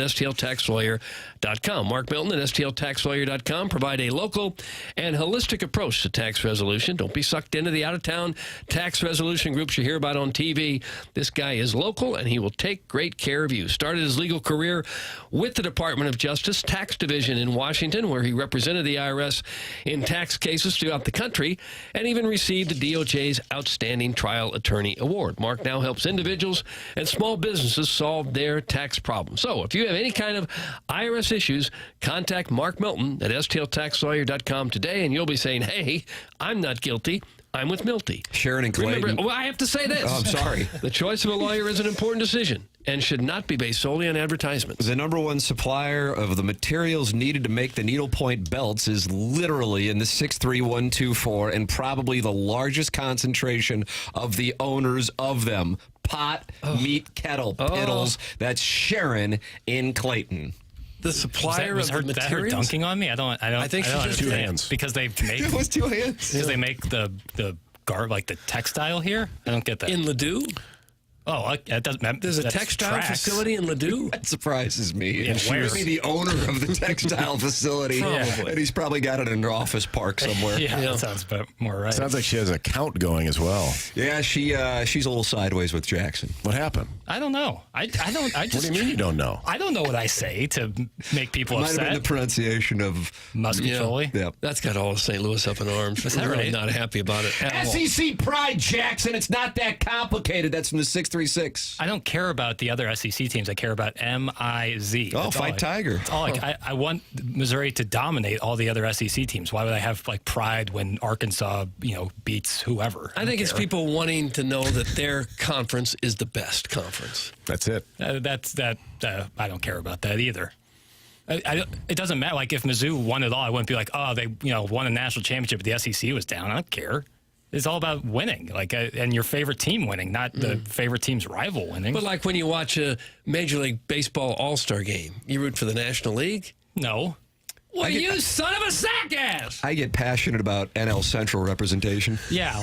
stltaxlawyer.com. Mark Milton at stltaxlawyer.com provide a local and holistic approach to tax resolution. Don't be sucked into the out-of-town tax resolution groups you hear about on TV. This guy is local, and he will take great care of you. Started his legal career with the Department of Justice Tax Division in Washington, where he represented the IRS in tax cases throughout the country, and even received the DOJ's Outstanding Trial Attorney Award. Mark now helps individuals and small businesses solve their tax problems. So if you have any kind of IRS issues, contact Mark Milton at stltaxlawyer.com today, and you'll be saying, hey, I'm not guilty. I'm with Milty. Sharon and Clayton. Remember, well, I have to say this. Oh, I'm sorry. The choice of a lawyer is an important decision and should not be based solely on advertisements. The number one supplier of the materials needed to make the needlepoint belts is literally in the 63124, and probably the largest concentration of the owners of them. Pot, meat, kettle, piddles. That's Sharon in Clayton. The supplier was of the her materials? dunking on me? I think she just two understand. hands. Because they make It was two hands. because they make the like the textile here. I don't get that. In Ladue? Oh, that doesn't. There's a that's textile tracks. facility in Ladue? That surprises me. Yeah, And she where? was the owner of the textile facility. Probably. And he's probably got it in an office park somewhere. Yeah, that sounds about more right. Sounds like she has a count going as well. Yeah, she's a little sideways with Jackson. What happened? I don't know. I don't. I just. What do you mean you don't know? I don't know what I say to make people Might have been upset. the pronunciation of Muscatoli. Yeah. That's got all of St. Louis up in arms. Is that We're really right? not happy about it at all. SEC pride, Jackson. It's not that complicated. That's from the 6 636. I don't care about the other SEC teams. I care about MIZ. Oh, That's fight Tiger. That's all I want Missouri to dominate all the other SEC teams. Why would I have like pride when Arkansas, beats whoever? I think it's people wanting to know that their conference is the best conference. That's it. I don't care about that either. It doesn't matter. Like if Mizzou won it all, I wouldn't be like, oh, they won a national championship, but the SEC was down. I don't care. It's all about winning, and your favorite team winning, not the favorite team's rival winning. But like when you watch a Major League Baseball All-Star game, you root for the National League? No. Well, you son of a sack ass! I get passionate about NL Central representation. Yeah,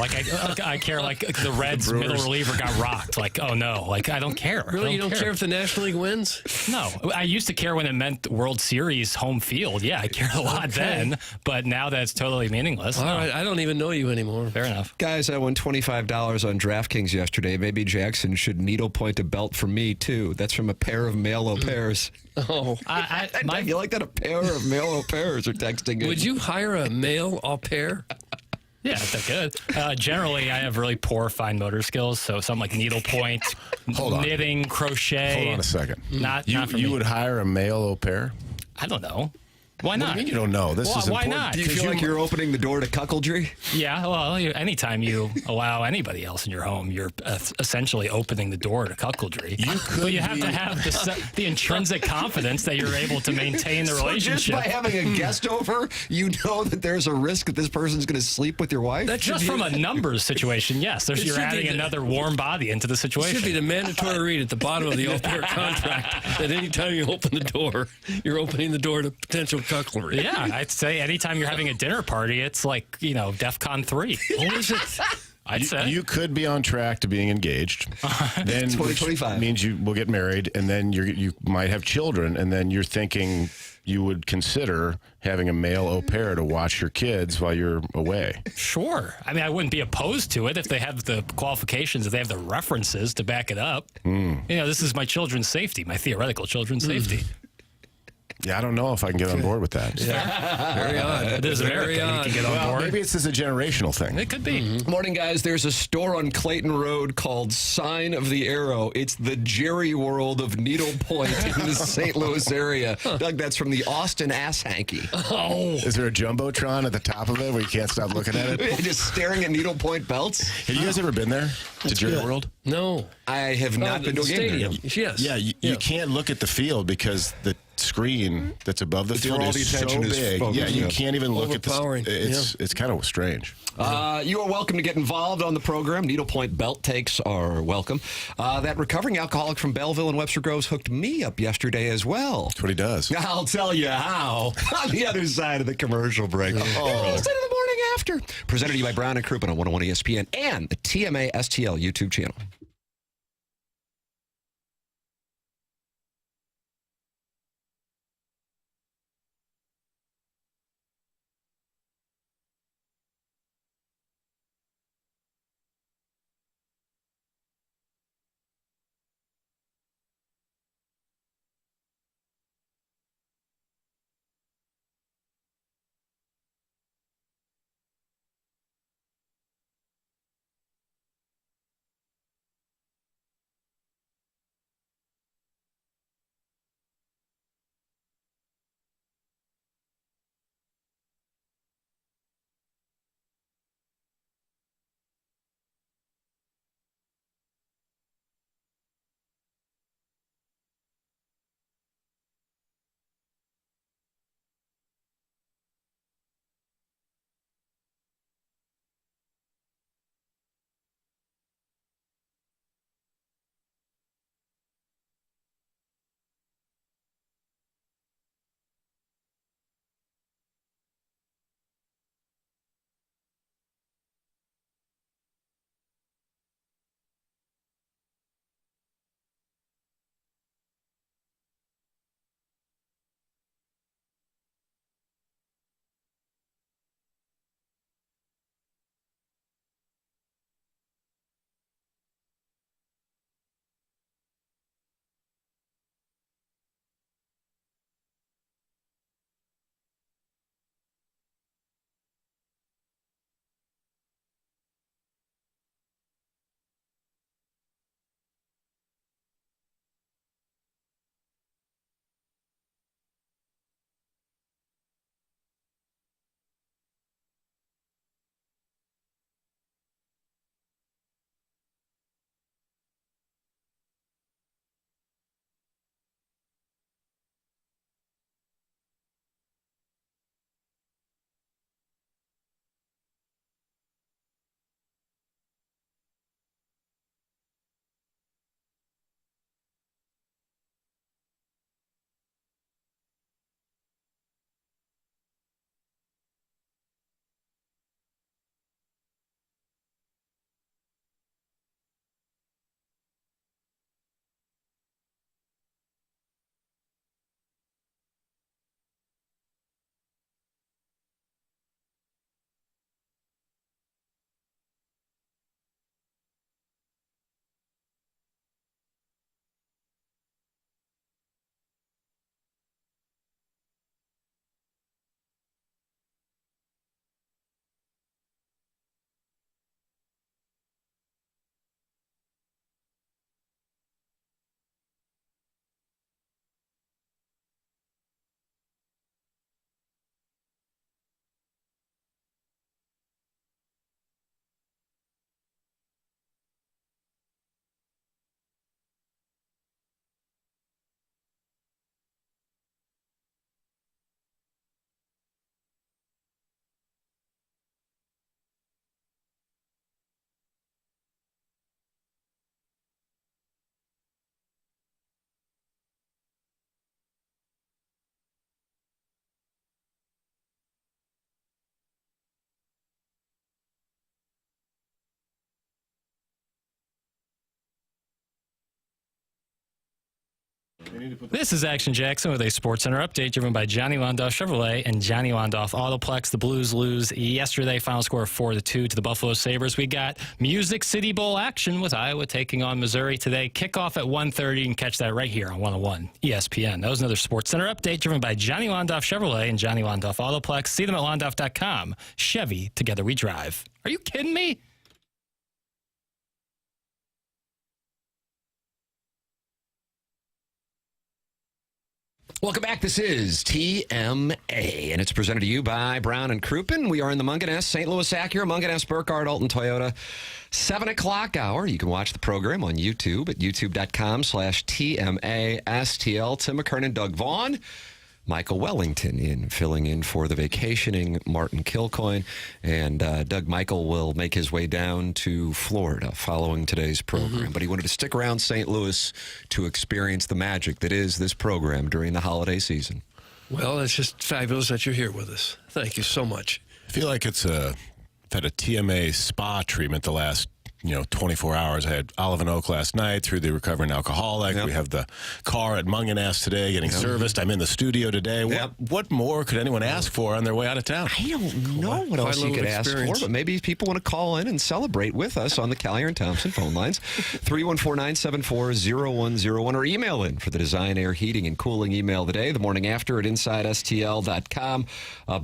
I care. Like the Reds' middle reliever got rocked. Like, oh no, I don't care. Really, you don't care if the National League wins? No, I used to care when it meant World Series home field. Yeah, I cared a lot then, but now that's totally meaningless. All right, I don't even know you anymore. Fair enough. Guys, I won $25 on DraftKings yesterday. Maybe Jackson should needlepoint a belt for me, too. That's from a pair of male au pairs. Oh. You like that? A pair of male au pairs are texting in. Would you hire a male au pair? Yeah, that's good. Generally, I have really poor fine motor skills, so something like needlepoint, knitting, crochet. Hold on a second. Not for me. You would hire a male au pair? I don't know. Why not? What do you mean you don't know? This is why important. not? Do you feel like you're opening the door to cuckoldry? Yeah, well, anytime you allow anybody else in your home, you're essentially opening the door to cuckoldry. But you have to have the intrinsic confidence that you're able to maintain the relationship. Just by having a guest over, you know that there's a risk that this person's going to sleep with your wife? That's just from a numbers situation, yes. You're adding another warm body into the situation. It should be the mandatory read at the bottom of the au pair contract that anytime you open the door, you're opening the door to potential cuckoldry. Yeah, I'd say anytime you're having a dinner party, it's like, DEFCON 3. What is it? I'd say. You could be on track to being engaged. Then 2025 means you will get married, and then you might have children, and then you're thinking you would consider having a male au pair to watch your kids while you're away. Sure. I mean, I wouldn't be opposed to it if they have the qualifications, if they have the references to back it up. This is my children's safety, my theoretical children's safety. Yeah, I don't know if I can get on board with that. Yeah. Very odd. It is very odd. You can get on board. Maybe it's just a generational thing. It could be. Morning, guys. There's a store on Clayton Road called Sign of the Arrow. It's the Jerry World of needlepoint in the St. Louis area. Doug, that's from the Austin Ass Hanky. Oh. Is there a Jumbotron at the top of it where you can't stop looking at it? Just staring at needlepoint belts? Have you guys ever been there to Jerry World? No. I have not been to a game there. Yes. Yeah, you can't look at the field because the screen that's above the field all the is so attention is big. focused. You can't even look at Overpowering. It's kind of strange. You are welcome to get involved on the program. Needlepoint belt takes are welcome. That recovering alcoholic from Belleville and Webster Groves hooked me up yesterday as well. That's what he does. I'll tell you how on the other side of the commercial break. Instead of the morning after. Presented to you by Brown and Crouppen on 101 ESPN and the TMA STL YouTube channel. This is Action Jackson with a SportsCenter update driven by Johnny Londoff Chevrolet and Johnny Londoff Autoplex. The Blues lose yesterday, final score of 4-2 to the Buffalo Sabres. We got Music City Bowl action with Iowa taking on Missouri today. Kickoff at 1:30. You can catch that right here on 101 ESPN. That was another SportsCenter update driven by Johnny Londoff Chevrolet and Johnny Londoff Autoplex. See them at londoff.com. Chevy, together we drive. Are you kidding me? Welcome back. This is TMA, and it's presented to you by Brown and Crouppen. We are in the Munganess, St. Louis Acura, Munganess, Burkhardt, Alton Toyota. 7 o'clock hour. You can watch the program on YouTube at youtube.com/TMASTL. Tim McKernan, Doug Vaughn. Michael Wellington filling in for the vacationing Martin Kilcoyne. And Doug Michael will make his way down to Florida following today's program. But he wanted to stick around St. Louis to experience the magic that is this program during the holiday season. Well, it's just fabulous that you're here with us. Thank you so much. I feel like it's had a TMA spa treatment the last 24 hours. I had Olive and Oak last night through the Recovering Alcoholic. Yep. We have the car at Munganess today getting serviced. I'm in the studio today. Yep. What more could anyone ask for on their way out of town? I don't know what else you could ask for, but maybe people want to call in and celebrate with us on the Callier and Thompson phone lines. 314-974-0101 or email in for the Design, Air, Heating, and Cooling email today. The morning after at InsideSTL.com.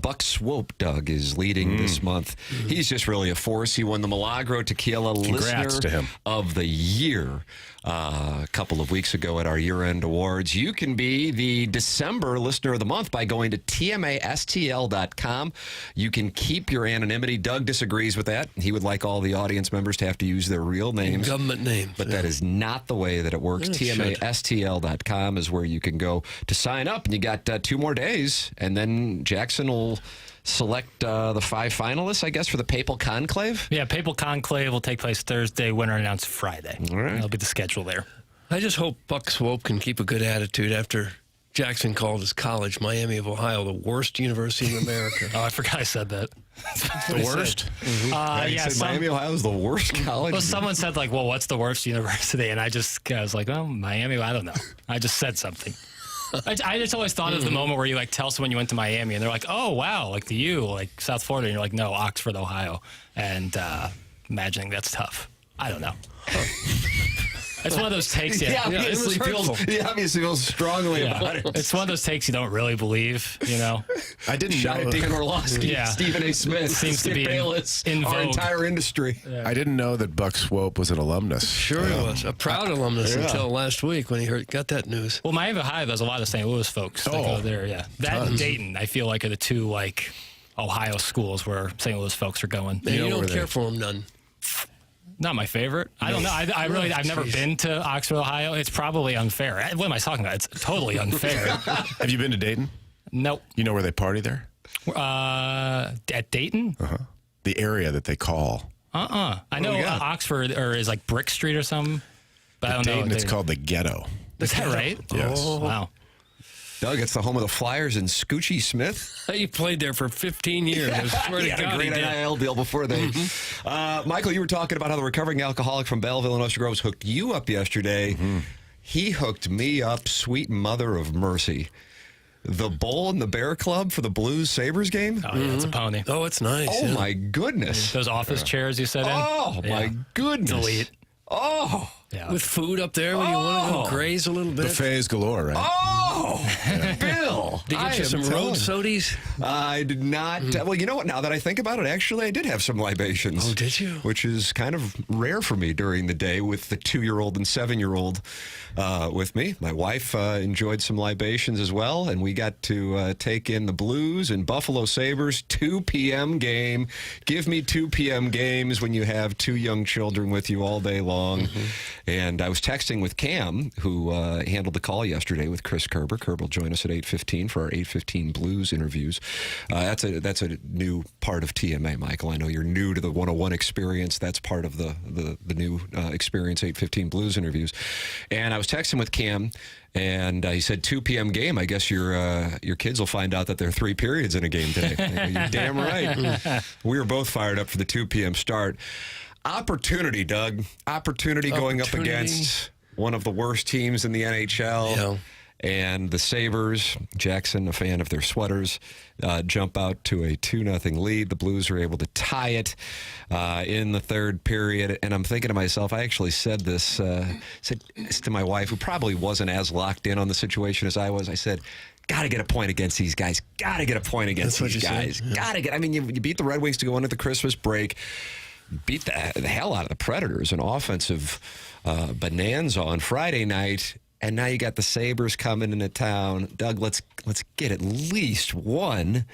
Buck Swope, Doug, is leading this month. He's just really a force. He won the Milagro Tequila Listener to him. of the Year a couple of weeks ago at our year-end awards. You can be the December Listener of the Month by going to TMASTL.com. You can keep your anonymity. Doug disagrees with that. He would like all the audience members to have to use their real names. Government names. But that is not the way that it works. TMASTL.com is where you can go to sign up. And you got 2 more days, and then Jackson will select the 5 finalists, I guess, for the Papal Conclave? Yeah, Papal Conclave will take place Thursday. Winner announced Friday. All right. That'll be the schedule there. I just hope Buck Swope can keep a good attitude after Jackson called his college, Miami of Ohio, the worst university in America. Oh, I forgot I said that. The worst? Miami, Ohio is the worst college. Well, someone said, what's the worst university? And I was like, Miami, I don't know. I just said something. I just always thought of the moment where you tell someone you went to Miami and they're like, oh, wow, the U, South Florida. And you're like, no, Oxford, Ohio. And imagining that's tough. I don't know. It's one of those takes. He obviously feels strongly about it. It's one of those takes you don't really believe, I didn't know. Dan Orlovsky, Stephen A. Smith, seems to be Bayless, in our vogue. entire industry. I didn't know that Buck Swope was an alumnus. Sure he was. A proud alumnus until last week when he got that news. Well, Miami of Ohio, there's a lot of St. Louis folks that go there, That and Dayton, I feel like, are the two, Ohio schools where St. Louis folks are going. Man, you don't care for them none. Not my favorite. I don't know. I've never been to Oxford, Ohio. It's probably unfair. What am I talking about? It's totally unfair. Have you been to Dayton? Nope. You know where they party there? At Dayton? Uh-huh. The area that they call. I know Oxford is Brick Street or something. But I don't Dayton, know. it's called the Ghetto. Is that right? Yes. Oh, wow. Doug, it's the home of the Flyers and Scoochie Smith. He played there for 15 years. I swear he to had God, a great NIL deal before they. Michael, you were talking about how the recovering alcoholic from Belleville and Oyster Groves hooked you up yesterday. He hooked me up, sweet mother of mercy. The Bull and the Bear Club for the Blues Sabres game? Oh, yeah, it's a pony. Oh, it's nice. Oh, my goodness. Those office chairs you said in? Oh, my goodness. Delete. Oh. Yeah. With food up there when you want to go graze a little bit. Buffets galore, right? Oh, Bill. Did you get you some road sodies? I did not. Well, you know what? Now that I think about it, actually, I did have some libations. Oh, did you? Which is kind of rare for me during the day with the 2-year-old and 7-year-old with me. My wife enjoyed some libations as well, and we got to take in the Blues and Buffalo Sabres 2 p.m. game. Give me 2 p.m. games when you have 2 young children with you all day long. And I was texting with Cam, who handled the call yesterday with Chris Kerber. Kerber will join us at 8:15 for our 8:15 Blues interviews. That's a new part of TMA, Michael. I know you're new to the 101 experience. That's part of the new experience, 8:15 Blues interviews. And I was texting with Cam, and he said 2 p.m. game. I guess your kids will find out that there are 3 periods in a game today. You're damn right. We were both fired up for the 2 p.m. start. Opportunity, Doug. Opportunity going up against one of the worst teams in the NHL. And the Sabres, Jackson, a fan of their sweaters, jump out to a 2-0 lead. The Blues are able to tie it in the third period. And I'm thinking to myself, I actually said this to my wife, who probably wasn't as locked in on the situation as I was. I said, got to get a point against these guys. Got to get a point against these guys. Yeah. Got to get. I mean, you beat the Red Wings to go into the Christmas break. Beat the hell out of the Predators, an offensive bonanza on Friday night. And now you got the Sabres coming into town. Doug, let's get at least one.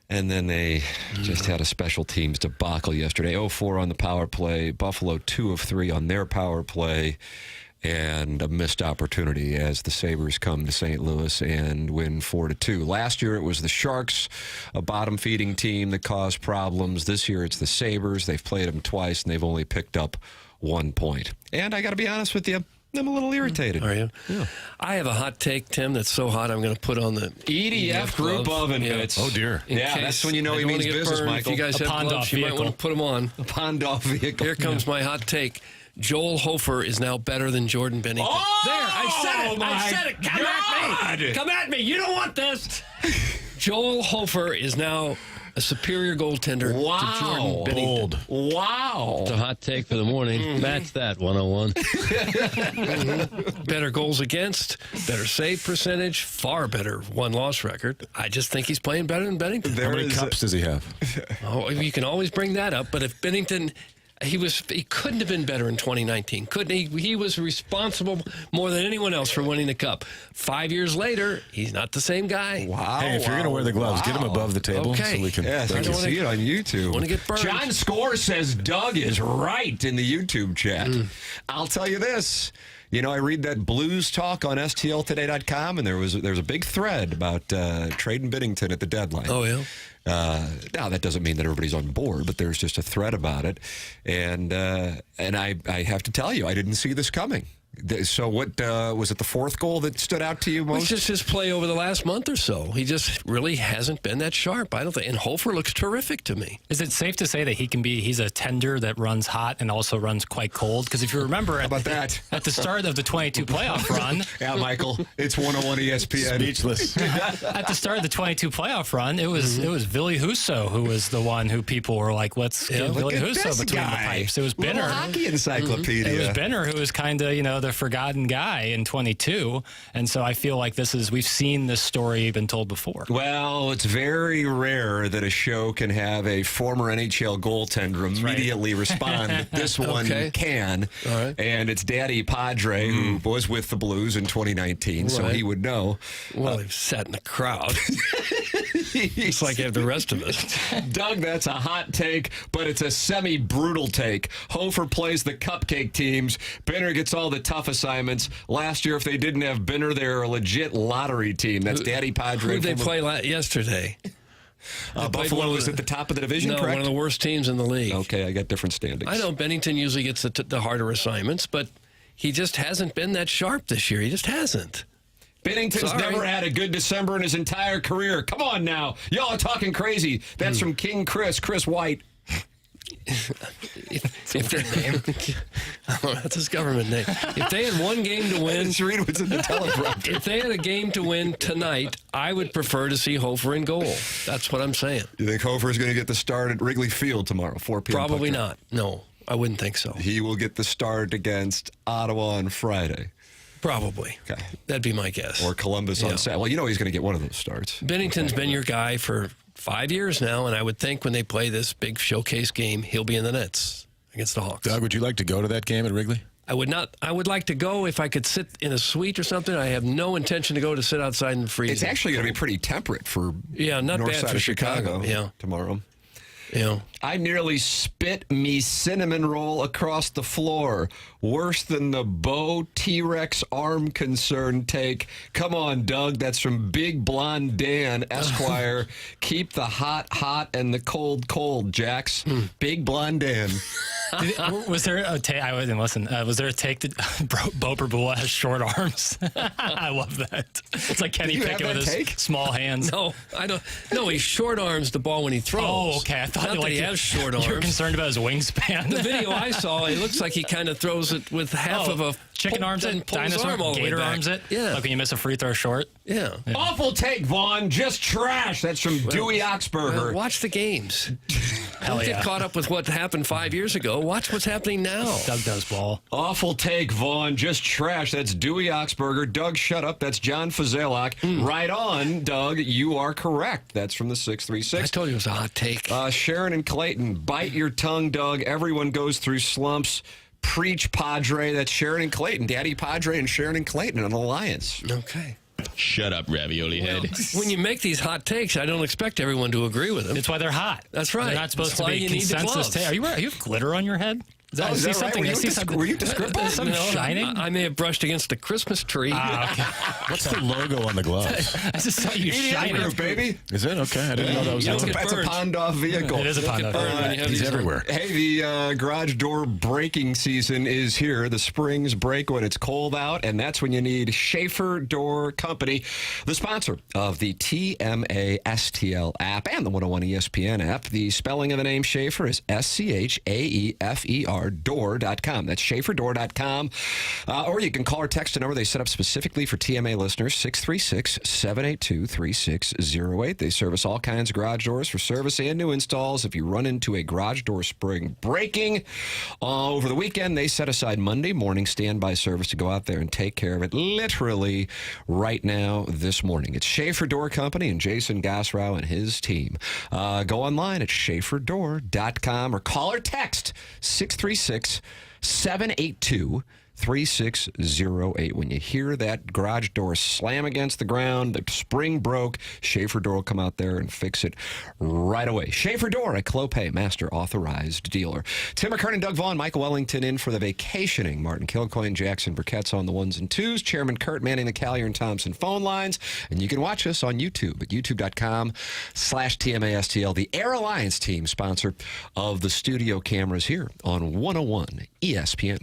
And then they just had a special teams debacle yesterday. 0-4 on the power play. Buffalo 2 of 3 on their power play. And a missed opportunity as the Sabres come to St. Louis and win 4-2. Last year it was the Sharks, a bottom-feeding team that caused problems. This year it's the Sabres. They've played them twice, and they've only picked up 1 point. And I got to be honest with you, I'm a little irritated. Are you? Yeah. I have a hot take, Tim, that's so hot I'm going to put on the EDF group oven mitts. Oh, dear. Yeah, that's when you know he means business, Michael. If you guys have gloves, you might want to put them on. A Pond-off vehicle. Here comes my hot take. Joel Hofer is now better than Jordan Bennington. Oh, there, I said it. Come at me. Come at me. You don't want this. Joel Hofer is now a superior goaltender to Jordan Bennington. Wow. It's a hot take for the morning. Match that, 101. Better goals against, better save percentage, far better won-loss record. I just think he's playing better than Bennington. How many cups does he have? Oh, you can always bring that up, but if Bennington... He couldn't have been better in 2019. Couldn't he? He was responsible more than anyone else for winning the cup. 5 years later, he's not the same guy. Wow. Hey, if you're going to wear the gloves, get him above the table so we can. Yes, I can see it on YouTube. Want to get burned. John Score says Doug is right in the YouTube chat. I'll tell you this. You know, I read that Blues talk on STLtoday.com, and there's a big thread about trading Binnington at the deadline. Oh, yeah? Now, that doesn't mean that everybody's on board, but there's just a thread about it. And I have to tell you, I didn't see this coming. So what was it the fourth goal that stood out to you most? It's just his play over the last month or so. He just really hasn't been that sharp, I don't think. And Hofer looks terrific to me. Is it safe to say that he's a tender that runs hot and also runs quite cold? Because if you remember at the start of the 22 playoff run. Yeah, Michael, it's 101 ESPN. Speechless. At the start of the 22 playoff run, it was Ville Husso who was the one who people were like, let's get Ville Husso between the pipes. It was Benner. Hockey encyclopedia. It was Benner who was kind of, the forgotten guy in 22. And so I feel like we've seen this story been told before. Well, it's very rare that a show can have a former NHL goaltender immediately respond. This one can. All right. And it's Daddy Padre, who was with the Blues in 2019, so he would know. Well, he sat in the crowd. Just like the rest of us. Doug, that's a hot take, but it's a semi-brutal take. Hofer plays the cupcake teams. Benner gets all the tough assignments. Last year, if they didn't have Benner, they're a legit lottery team. That's Daddy Padre. Who did they play yesterday? Buffalo was at the top of the division, correct? One of the worst teams in the league. Okay, I got different standings. I know Bennington usually gets the harder assignments, but he just hasn't been that sharp this year. He just hasn't. Bennington's never had a good December in his entire career. Come on now. Y'all are talking crazy. That's from King Chris White. That's his government name. If they had one game to win, read what's in the teleprompter. If they had a game to win tonight, I would prefer to see Hofer in goal. That's what I'm saying. You think Hofer is going to get the start at Wrigley Field tomorrow, 4 p.m.? Probably not. No, I wouldn't think so. He will get the start against Ottawa on Friday. Probably. Okay. That'd be my guess. Or Columbus on Saturday. Well, you know he's going to get one of those starts. Bennington's been your guy for 5 years now, and I would think when they play this big showcase game, he'll be in the nets against the Hawks. Doug, would you like to go to that game at Wrigley? I would not. I would like to go if I could sit in a suite or something. I have no intention to go to sit outside in the freezing. It's actually going to be pretty temperate for not north bad side for of Chicago tomorrow. I nearly spit me cinnamon roll across the floor. Worse than the Bo T-Rex arm concern take. Come on, Doug. That's from Big Blonde Dan, Esquire. Keep the hot hot and the cold cold, Jax. Big Blonde Dan. Was there a take? I didn't listen. Was there a take that Bo Perbula has short arms? I love that. It's like Kenny Pickett with his small hands. No, I don't. No, he short arms the ball when he throws. Oh, okay. I thought he has short arms. You're concerned about his wingspan. The video I saw, it looks like he kind of throws it with half of a chicken arms it, dinosaur arm all the way gator back. arms it. Yeah. Like when you miss a free throw short. Yeah. Awful take, Vaughn. Just trash. That's from Dewey Oxberger. Well, watch the games. Hell Don't yeah. get caught up with what happened 5 years ago. Watch what's happening now. Doug does ball. Awful take, Vaughn. Just trash. That's Dewey Oxberger. Doug, shut up. That's John Fazalak. Right on, Doug. You are correct. That's from the 636. I told you it was a hot take. Sharon and Clayton, bite your tongue, Doug. Everyone goes through slumps. Preach, Padre. That's Sharon and Clayton. Daddy Padre and Sharon and Clayton, an alliance. Okay. Shut up, ravioli head. When you make these hot takes, I don't expect everyone to agree with them. It's why they're hot. That's right. They're not supposed That's to why be you need the consensus gloves. take. Are you have glitter on your head? Is that, Oh, is I that see right? something. Were I you see something. were you descriptive? Something shining? I may have brushed against the Christmas tree. Okay. What's the logo on the gloves? I just saw you EDM shining. group, baby. Is it? Okay, I didn't know that was You on. don't get That's a burned. Pond-off vehicle. It is a Pond-off vehicle. He's everywhere. Hey, the garage door breaking season is here. The springs break when it's cold out, and that's when you need Schaefer Door Company, the sponsor of the TMA STL app and the 101 ESPN app. The spelling of the name Schaefer is SCHAEFER door.com. That's SchaeferDoor.com. Or you can call or text a number they set up specifically for TMA listeners, 636-782-3608. They service all kinds of garage doors for service and new installs. If you run into a garage door spring breaking over the weekend, they set aside Monday morning standby service to go out there and take care of it literally right now this morning. It's Schaefer Door Company and Jason Gossrow and his team. Go online at SchaeferDoor.com or call or text 636-782-3608. When you hear that garage door slam against the ground, the spring broke, Schaefer Door will come out there and fix it right away. Schaefer Door, a Clopay Master Authorized Dealer. Tim McKernan, Doug Vaughn, Michael Wellington in for the vacationing. Martin Kilcoyne, Jackson Burkett's on the ones and twos. Chairman Kurt manning the Callier and Thompson phone lines. And you can watch us on YouTube at youtube.com/TMASTL. The Air Alliance team, sponsor of the studio cameras here on 101 ESPN.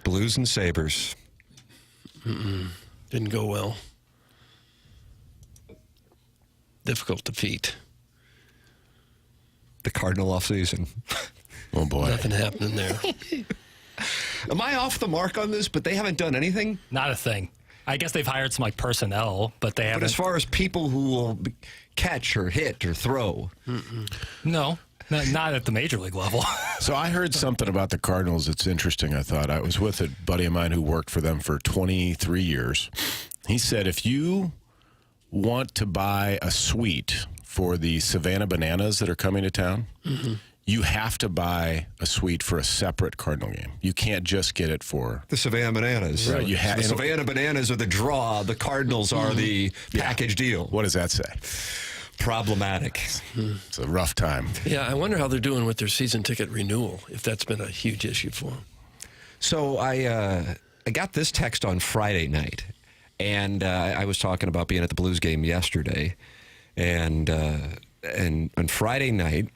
Blues and Sabres. Didn't go well. Difficult defeat. The Cardinal offseason. Oh, boy. Nothing happening there. Am I off the mark on this? But they haven't done anything? Not a thing. I guess they've hired some personnel, but they haven't. But as far as people who will catch or hit or throw. No, not at the major league level. So I heard something about the Cardinals that's interesting, I thought. I was with a buddy of mine who worked for them for 23 years. He said if you want to buy a suite for the Savannah Bananas that are coming to town, you have to buy a suite for a separate Cardinal game. You can't just get it for the Savannah Bananas. Right, you have the Savannah Bananas are the draw. The Cardinals are the package deal. What does that say? Problematic. It's a rough time. Yeah, I wonder how they're doing with their season ticket renewal, if that's been a huge issue for them. So I got this text on Friday night, and I was talking about being at the Blues game yesterday, and on Friday night,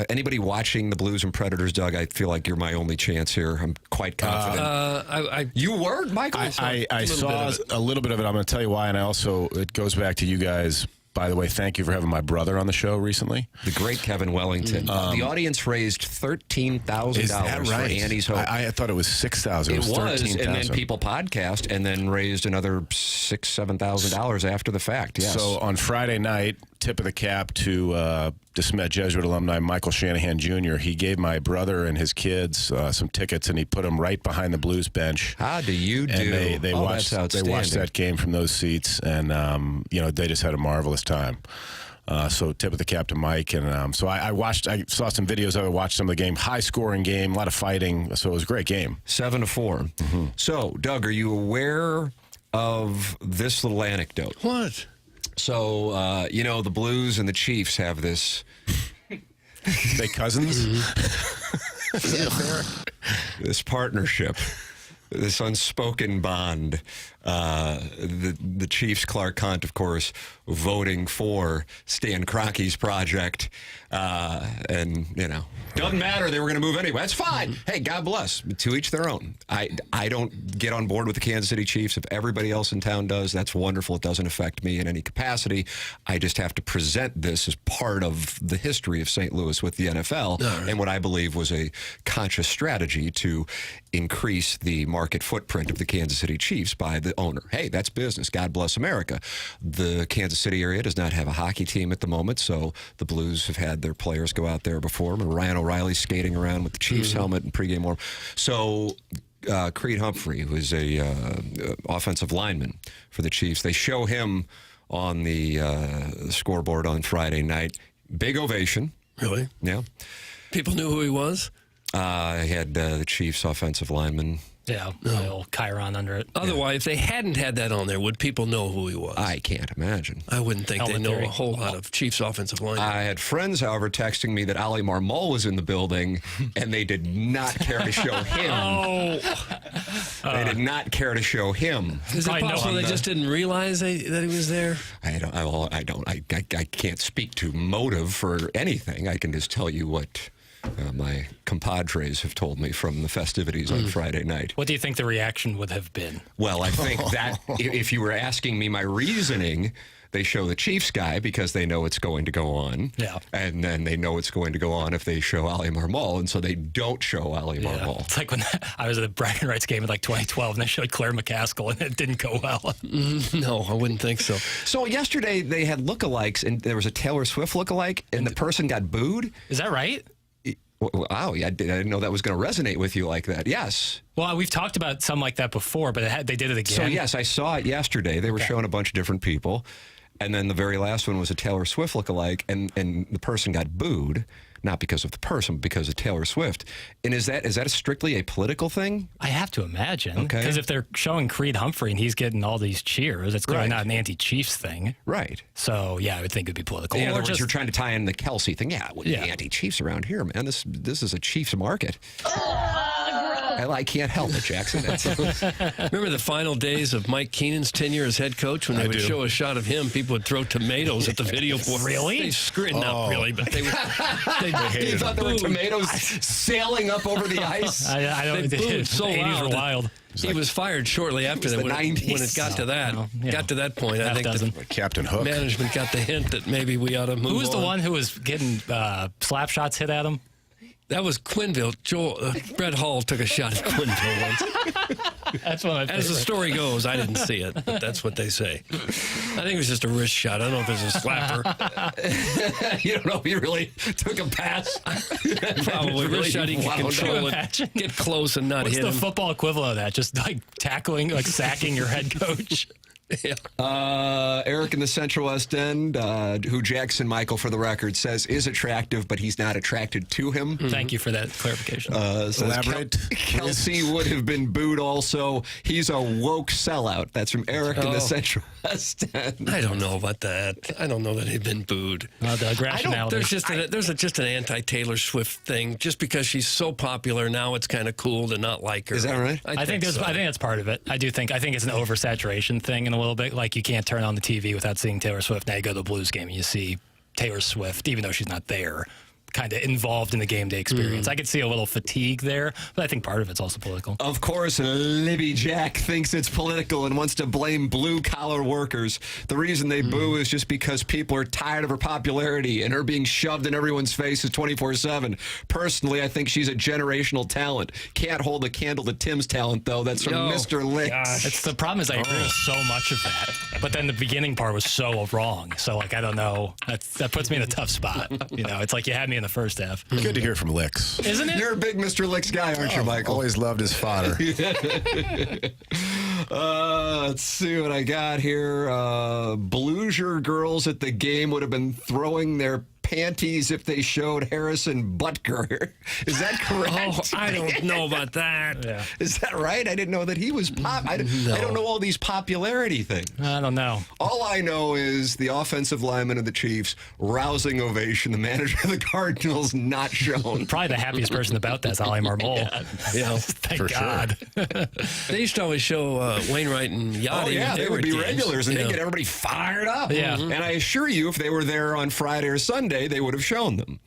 anybody watching the Blues and Predators, Doug, I feel like you're my only chance here. I'm quite confident. You were, Michael? I saw a little bit of it. I'm going to tell you why, and it goes back to you guys. By the way, thank you for having my brother on the show recently. The great Kevin Wellington. The audience raised $13,000 for Annie's Hope. I thought it was $6,000. It was $13,000. And then people podcast and then raised another $6,000, $7,000 after the fact. Yes. So on Friday night, tip of the cap to DeSmet Jesuit alumni Michael Shanahan Jr. He gave my brother and his kids some tickets, and he put them right behind the Blues bench. How do you do? And they watched that game from those seats, and they just had a marvelous time. So tip of the cap to Mike, and so I saw some videos. I watched some of the game. High scoring game, a lot of fighting. So it was a great game. 7-4. So Doug, are you aware of this little anecdote? What? So, the Blues and the Chiefs have this. They cousins? Is that fair? This partnership, this unspoken bond. The Chiefs, Clark Hunt, of course, voting for Stan Kroenke's project. Doesn't matter. They were going to move anyway. That's fine. Hey, God bless. To each their own. I don't get on board with the Kansas City Chiefs. If everybody else in town does, that's wonderful. It doesn't affect me in any capacity. I just have to present this as part of the history of St. Louis with the NFL and what I believe was a conscious strategy to increase the market footprint of the Kansas City Chiefs by the owner. Hey, that's business. God bless America. The Kansas City area does not have a hockey team at the moment, so the Blues have had their players go out there before. Ryan O'Reilly skating around with the Chiefs helmet and pregame warm. So Creed Humphrey, who is a offensive lineman for the Chiefs, they show him on the scoreboard on Friday night. Big ovation. Really? Yeah. People knew who he was? I had the Chiefs offensive lineman. Yeah, the old Chiron under it. Otherwise, if they hadn't had that on there, would people know who he was? I can't imagine. I wouldn't think they know a whole lot of Chiefs offensive linemen. I had friends, however, texting me that Ali Marmol was in the building, and they did not care to show him. They did not care to show him. Is it possible they just didn't realize that he was there? I can't speak to motive for anything. I can just tell you what my compadres have told me from the festivities on Friday night. What do you think the reaction would have been? Well, I think that if you were asking me my reasoning, they show the Chiefs guy because they know it's going to go on. Yeah. And then they know it's going to go on if they show Ali Marmol, and so they don't show Ali Marmol. It's like when I was at the Bragging Rights game in 2012, and they showed Claire McCaskill, and it didn't go well. No, I wouldn't think so. So yesterday they had lookalikes, and there was a Taylor Swift lookalike, and the person got booed. Is that right? Wow, I didn't know that was going to resonate with you like that. Yes. Well, we've talked about something like that before, but they did it again. So, yes, I saw it yesterday. They were showing a bunch of different people. And then the very last one was a Taylor Swift lookalike, and the person got booed, not because of the person, but because of Taylor Swift. And is that strictly a political thing? I have to imagine. Okay. Because if they're showing Creed Humphrey and he's getting all these cheers, it's clearly not an anti-Chiefs thing. Right. So, yeah, I would think it'd be political. In other words, you're trying to tie in the Kelsey thing. Yeah, it wouldn't be anti-Chiefs around here, man. This is a Chiefs market. I can't help it, Jackson. Remember the final days of Mike Keenan's tenure as head coach when they would show a shot of him, people would throw tomatoes at the video board. Really? Not really, but they would. You thought there were tomatoes sailing up over the ice? I don't. They booed so the 80s loud were that wild. He was fired shortly after that. the When 90s. it got to that point, I think Captain Hook. management got the hint that maybe we ought to move on. Who was the one who was getting slap shots hit at him? That was Quinville. Brett Hall took a shot at Quinville once. That's one of my As the favorite. story goes, I didn't see it, but that's what they say. I think it was just a wrist shot. I don't know if it was a slapper. You don't know if he really took a pass? Probably wrist shot. He can control it, get close and not What's hit the him. football equivalent of that? Just like tackling, like sacking your head coach. Yeah. Eric in the Central West End, who Jackson Michael, for the record, says is attractive, but he's not attracted to him. Thank you for that clarification. Says Elaborate. Kelsey would have been booed also. He's a woke sellout. That's from Eric in the Central West End. I don't know about that. I don't know that he'd been booed. The rationality. There's just an anti-Taylor Swift thing. Just because she's so popular now, it's kind of cool to not like her. Is that right? I think that's part of it. I think it's an oversaturation thing in a little bit. Like you can't turn on the TV without seeing Taylor Swift. Now you go to the Blues game and you see Taylor Swift, even though she's not there, kind of involved in the game day experience. I could see a little fatigue there, but I think part of it's also political. Of course, Libby Jack thinks it's political and wants to blame blue-collar workers. The reason they boo is just because people are tired of her popularity and her being shoved in everyone's faces 24/7. Personally, I think she's a generational talent. Can't hold a candle to Tim's talent, though. That's from Mr. Licks. It's the problem is I agree with so much of that, but then the beginning part was so wrong. So like I don't know. That puts me in a tough spot. You know, it's like you had me in the first half. Good to hear from Licks. Isn't it? You're a big Mr. Licks guy, aren't you, Michael? Always loved his fodder. Let's see what I got here. Bluesier girls at the game would have been throwing their panties if they showed Harrison Butker. Is that correct? I don't know about that. Yeah. Is that right? I didn't know that he was I don't know all these popularity things. I don't know. All I know is the offensive lineman of the Chiefs, rousing ovation. The manager of the Cardinals, not shown. Probably the happiest person about that is Ali Marmol. Yeah, Thank God. They used to always show Wainwright and Yachty. Oh, yeah, they would be games. regulars, and they get everybody fired up. Yeah. And I assure you, if they were there on Friday or Sunday, they would have shown them.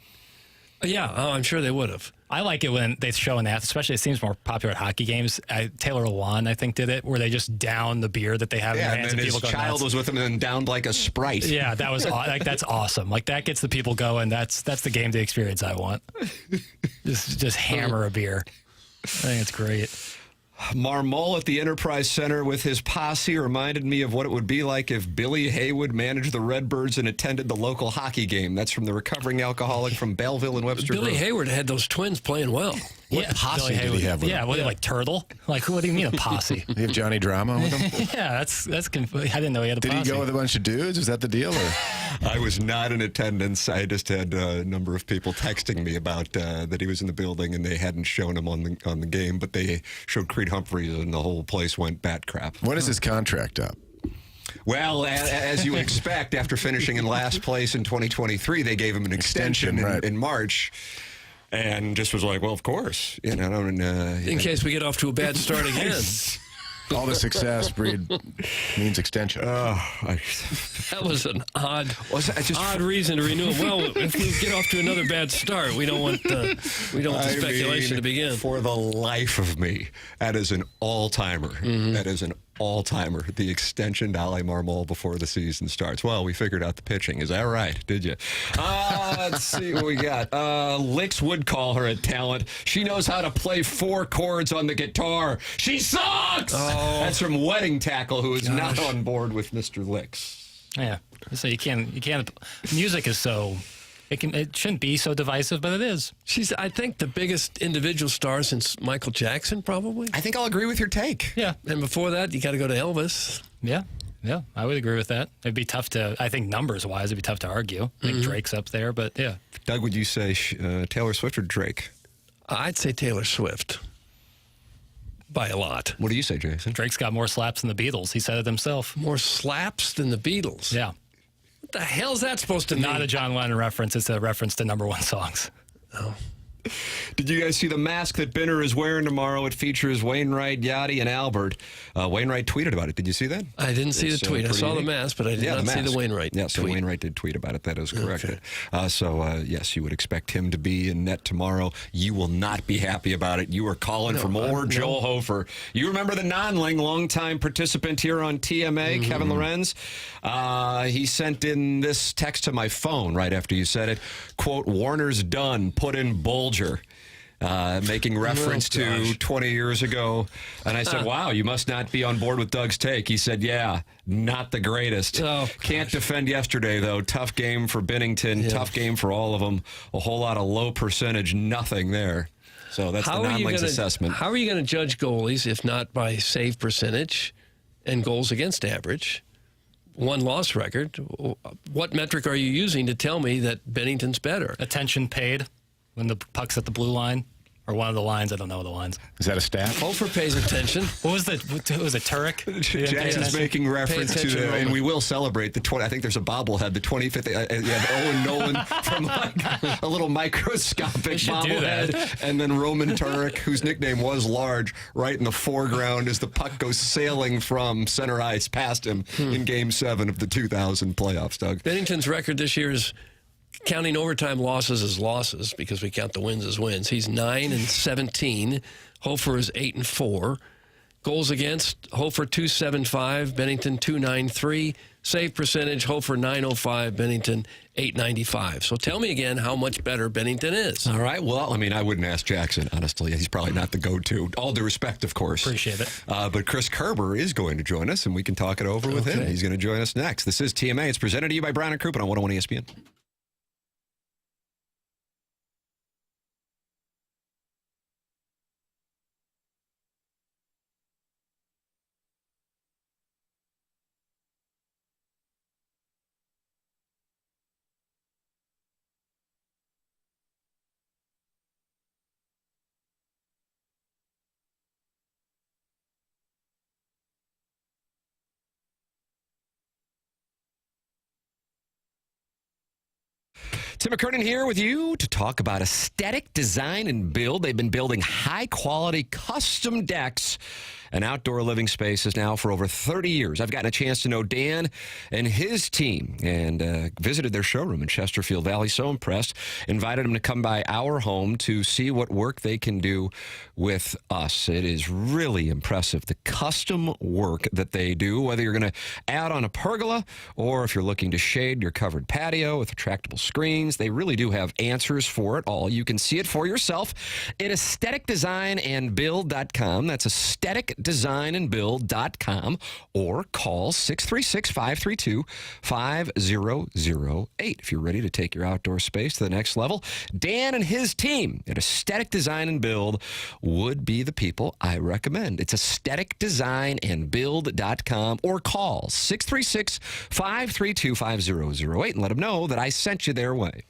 Yeah, I'm sure they would have. I like it when they show in that, especially it seems more popular at hockey games. Taylor Lewan, I think, did it, where they just down the beer that they have in their hands. And and his people go child nuts. was with him and downed like a Sprite. Yeah, that was like that's awesome. Like that gets the people going. That's the game day experience I want. Just hammer a beer. I think it's great. Marmol at the Enterprise Center with his posse reminded me of what it would be like if Billy Haywood managed the Redbirds and attended the local hockey game. That's from the recovering alcoholic from Belleville and Webster Billy Grove. Hayward had those twins playing well. What posse did he have with him? What, like Turtle? Like, what do you mean a posse? Did he have Johnny Drama with him? Yeah, that's I didn't know he had a Did posse. he go with a bunch of dudes? Was that the deal? Or? I was not in attendance. I just had a number of people texting me about that he was in the building and they hadn't shown him on the game, but they showed Creed Humphreys and the whole place went bat crap. When is his contract up? Well, as you expect, after finishing in last place in 2023, they gave him an extension right. in March. And just was like, well, of course. You know, in case we get off to a bad start again. All the success means extension. That was an odd reason to renew him. Well, if we get off to another bad start, we don't want the speculation to begin. For the life of me, that is an all-timer. That is an all-timer. The extension to Ali Marmol before the season starts. Well, we figured out the pitching. Is that right? Did you? Let's see what we got. Licks would call her a talent. She knows how to play 4 chords on the guitar. She sucks! That's from Wedding Tackle, who is not on board with Mr. Licks. Yeah. So you can't. Music is so. It shouldn't be so divisive, but it is. She's, I think, the biggest individual star since Michael Jackson, probably. I think I'll agree with your take. Yeah. And before that, you got to go to Elvis. Yeah. Yeah, I would agree with that. It'd be tough to, I think numbers-wise, it'd be tough to argue. I think Drake's up there, but yeah. Doug, would you say Taylor Swift or Drake? I'd say Taylor Swift. By a lot. What do you say, Jason? Drake's got more slaps than the Beatles. He said it himself. More slaps than the Beatles? Yeah. What the hell's that supposed to mean? Not a John Lennon reference. It's a reference to #1 songs. Oh. Did you guys see the mask that Binner is wearing tomorrow? It features Wainwright, Yachty, and Albert. Wainwright tweeted about it. Did you see that? I didn't see the tweet. I saw the mask, but I did not see the Wainwright Yeah, so tweet. Wainwright did tweet about it. That is correct. Okay. Yes, you would expect him to be in net tomorrow. You will not be happy about it. You are calling for more Joel Hofer. You remember the non-ling, longtime participant here on TMA, Kevin Lorenz? He sent in this text to my phone right after you said it. Quote, Warner's done. Put in Bulger. Making reference to 20 years ago. And I said, wow, you must not be on board with Doug's take. He said, yeah, not the greatest. Can't defend yesterday, though. Tough game for Bennington. Tough game for all of them. A whole lot of low percentage. Nothing there. So that's the non-links assessment. How are you going to judge goalies if not by save percentage and goals against average? One-loss record. What metric are you using to tell me that Bennington's better? Attention paid when the puck's at the blue line, or one of the lines. I don't know the lines. Is that a stat? Hofer pays attention. What was it Turek? Jackson's making reference to the, and we will celebrate the 20. I think there's a bobblehead, the 25th. You have Owen Nolan from like a little microscopic bobblehead, and then Roman Turek, whose nickname was Large, right in the foreground as the puck goes sailing from center ice past him in Game 7 of the 2000 playoffs. Doug, Bennington's record this year is, counting overtime losses as losses because we count the wins as wins, he's 9-17. Hofer is 8-4. Goals against, Hofer 275, Bennington 293. Save percentage, Hofer 905, Bennington 895. So tell me again how much better Bennington is. All right. Well, I mean, I wouldn't ask Jackson, honestly. He's probably not the go-to. All due respect, of course. Appreciate it. But Chris Kerber is going to join us, and we can talk it over with him. He's going to join us next. This is TMA. It's presented to you by Brown & Crouppen on 101 ESPN. Tim McKernan here with you to talk about aesthetic design and build. They've been building high-quality custom decks and outdoor living spaces now for over 30 years. I've gotten a chance to know Dan and his team and visited their showroom in Chesterfield Valley. So impressed. Invited them to come by our home to see what work they can do with us. It is really impressive, the custom work that they do, whether you're going to add on a pergola or if you're looking to shade your covered patio with retractable screens. They really do have answers for it all. You can see it for yourself at aestheticdesignandbuild.com. That's aestheticdesignandbuild.com, or call 636-532-5008 if you're ready to take your outdoor space to the next level. Dan and his team at Aesthetic Design and Build would be the people I recommend. It's aestheticdesignandbuild.com, or call 636-532-5008 and let them know that I sent you their way.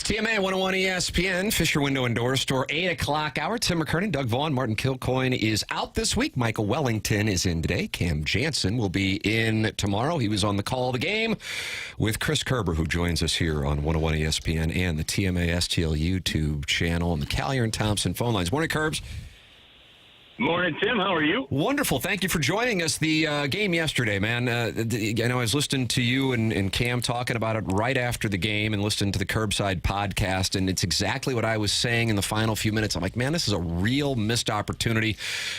TMA 101 ESPN, Fisher Window and Door Store, 8 o'clock hour. Tim McKernan, Doug Vaughn, Martin Kilcoyne is out this week. Michael Wellington is in today. Cam Jansen will be in tomorrow. He was on the call of the game with Chris Kerber, who joins us here on 101 ESPN and the TMA STL YouTube channel and the Callier and Thompson phone lines. Morning, Kerbs. Morning, Tim. How are you? Wonderful. Thank you for joining us. The game yesterday, man. I know I was listening to you and Cam talking about it right after the game and listening to the Curbside podcast, and it's exactly what I was saying in the final few minutes. I'm like, man, this is a real missed opportunity,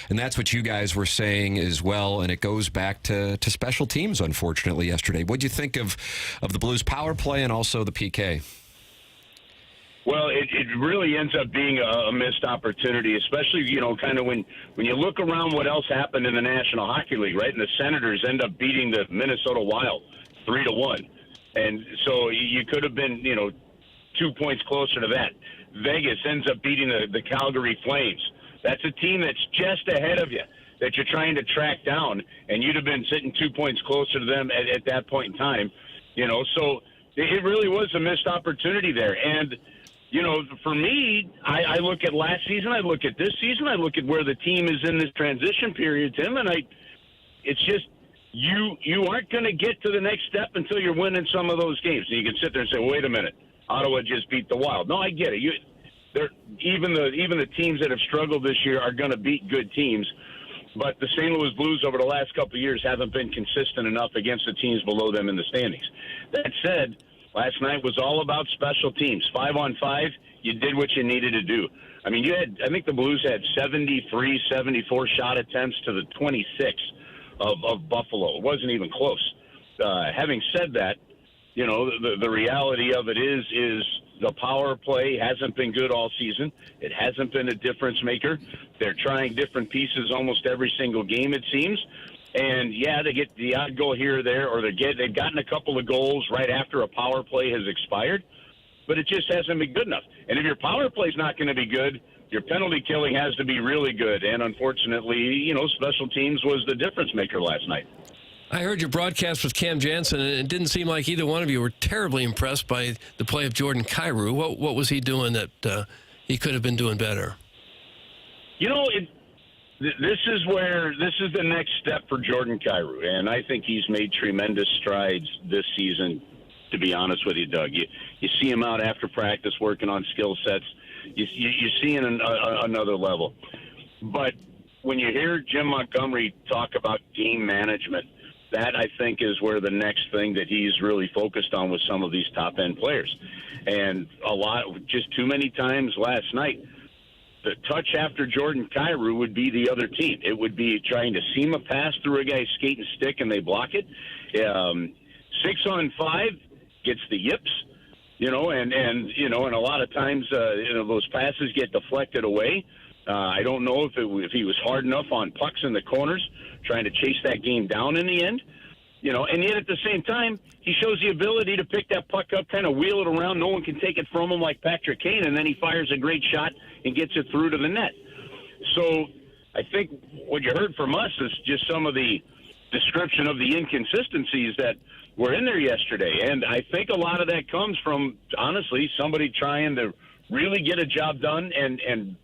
and that's what you guys were saying as well, and it goes back to special teams, unfortunately, yesterday. What'd you think of the Blues power play and also the PK? Well, it really ends up being a missed opportunity, especially, kind of when you look around what else happened in the National Hockey League, right? And the Senators end up beating the Minnesota Wild 3-1. And so you could have been, 2 points closer to that. Vegas ends up beating the Calgary Flames. That's a team that's just ahead of you that you're trying to track down, and you'd have been sitting 2 points closer to them at that point in time. So it really was a missed opportunity there. And for me, I look at last season, I look at this season, I look at where the team is in this transition period, Tim, and it's just you aren't going to get to the next step until you're winning some of those games. And you can sit there and say, wait a minute, Ottawa just beat the Wild. No, I get it. Even the teams that have struggled this year are going to beat good teams, but the St. Louis Blues over the last couple of years haven't been consistent enough against the teams below them in the standings. That said, last night was all about special teams. 5-on-5, you did what you needed to do. I mean, I think the Blues had 73, 74 shot attempts to the 26 of Buffalo. It wasn't even close. Having said that, the reality of it is the power play hasn't been good all season. It hasn't been a difference maker. They're trying different pieces almost every single game, it seems. And, yeah, they get the odd goal here or there, or they've gotten a couple of goals right after a power play has expired, but it just hasn't been good enough. And if your power play is not going to be good, your penalty killing has to be really good. And, unfortunately, special teams was the difference maker last night. I heard your broadcast with Cam Jansen, and it didn't seem like either one of you were terribly impressed by the play of Jordan Kyrou. What was he doing that he could have been doing better? This is the next step for Jordan Kyrou, and I think he's made tremendous strides this season, to be honest with you, Doug. You see him out after practice working on skill sets. You see him another level. But when you hear Jim Montgomery talk about game management, that I think is where the next thing that he's really focused on with some of these top-end players. And just too many times last night, the touch after Jordan Kyrou would be the other team. It would be trying to seam a pass through a guy's skating stick and they block it. 6-on-5 gets the yips, and a lot of times, those passes get deflected away. I don't know if he was hard enough on pucks in the corners, trying to chase that game down in the end. And yet at the same time, he shows the ability to pick that puck up, kind of wheel it around. No one can take it from him like Patrick Kane, and then he fires a great shot and gets it through to the net. So I think what you heard from us is just some of the description of the inconsistencies that were in there yesterday. And I think a lot of that comes from, honestly, somebody trying to really get a job done and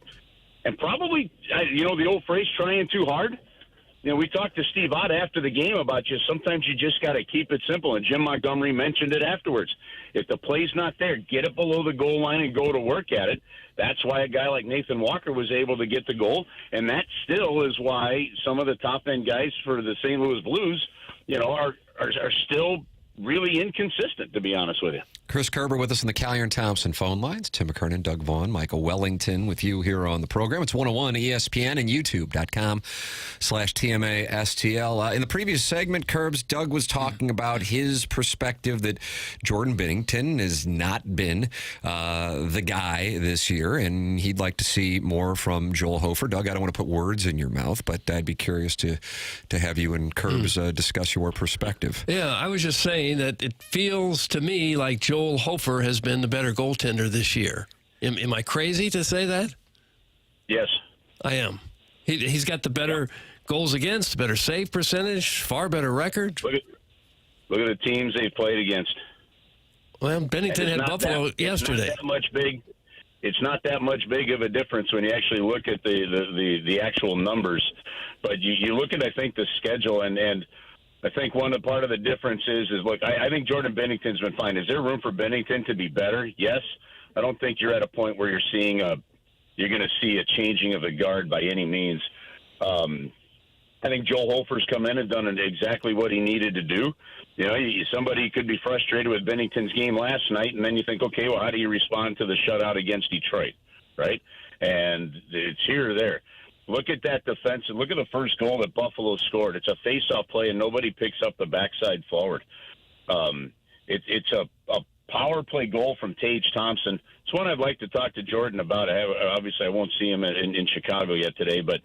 probably, the old phrase, trying too hard. We talked to Steve Ott after the game about sometimes you just got to keep it simple, and Jim Montgomery mentioned it afterwards. If the play's not there, get it below the goal line and go to work at it. That's why a guy like Nathan Walker was able to get the goal, and that still is why some of the top-end guys for the St. Louis Blues, are still really inconsistent, to be honest with you. Chris Kerber with us on the Callier and Thompson phone lines. Tim McKernan, Doug Vaughn, Michael Wellington with you here on the program. It's 101 ESPN and YouTube.com/TMA STL. In the previous segment, Kerbs, Doug was talking about his perspective that Jordan Binnington has not been the guy this year, and he'd like to see more from Joel Hofer. Doug, I don't want to put words in your mouth, but I'd be curious to have you and Kerbs discuss your perspective. Yeah, I was just saying that it feels to me like Joel Hofer has been the better goaltender this year. Am I crazy to say that? Yes. I am. He's got the better goals against, better save percentage, far better record. Look at the teams they've played against. Well, Bennington had Buffalo yesterday. It's not that much big of a difference when you actually look at the actual numbers. But you look at, I think, the schedule, and I think part of the difference is look, I think Jordan Bennington's been fine. Is there room for Bennington to be better? Yes. I don't think you're at a point where you're going to see a changing of the guard by any means. I think Joel Hofer's come in and done exactly what he needed to do. You know, somebody could be frustrated with Bennington's game last night, and then you think, okay, well, how do you respond to the shutout against Detroit, right? And it's here or there. Look at that defense, and look at the first goal that Buffalo scored. It's a face-off play, and nobody picks up the backside forward. It's a power play goal from Tage Thompson. It's one I'd like to talk to Jordan about. Obviously, I won't see him in Chicago yet today, but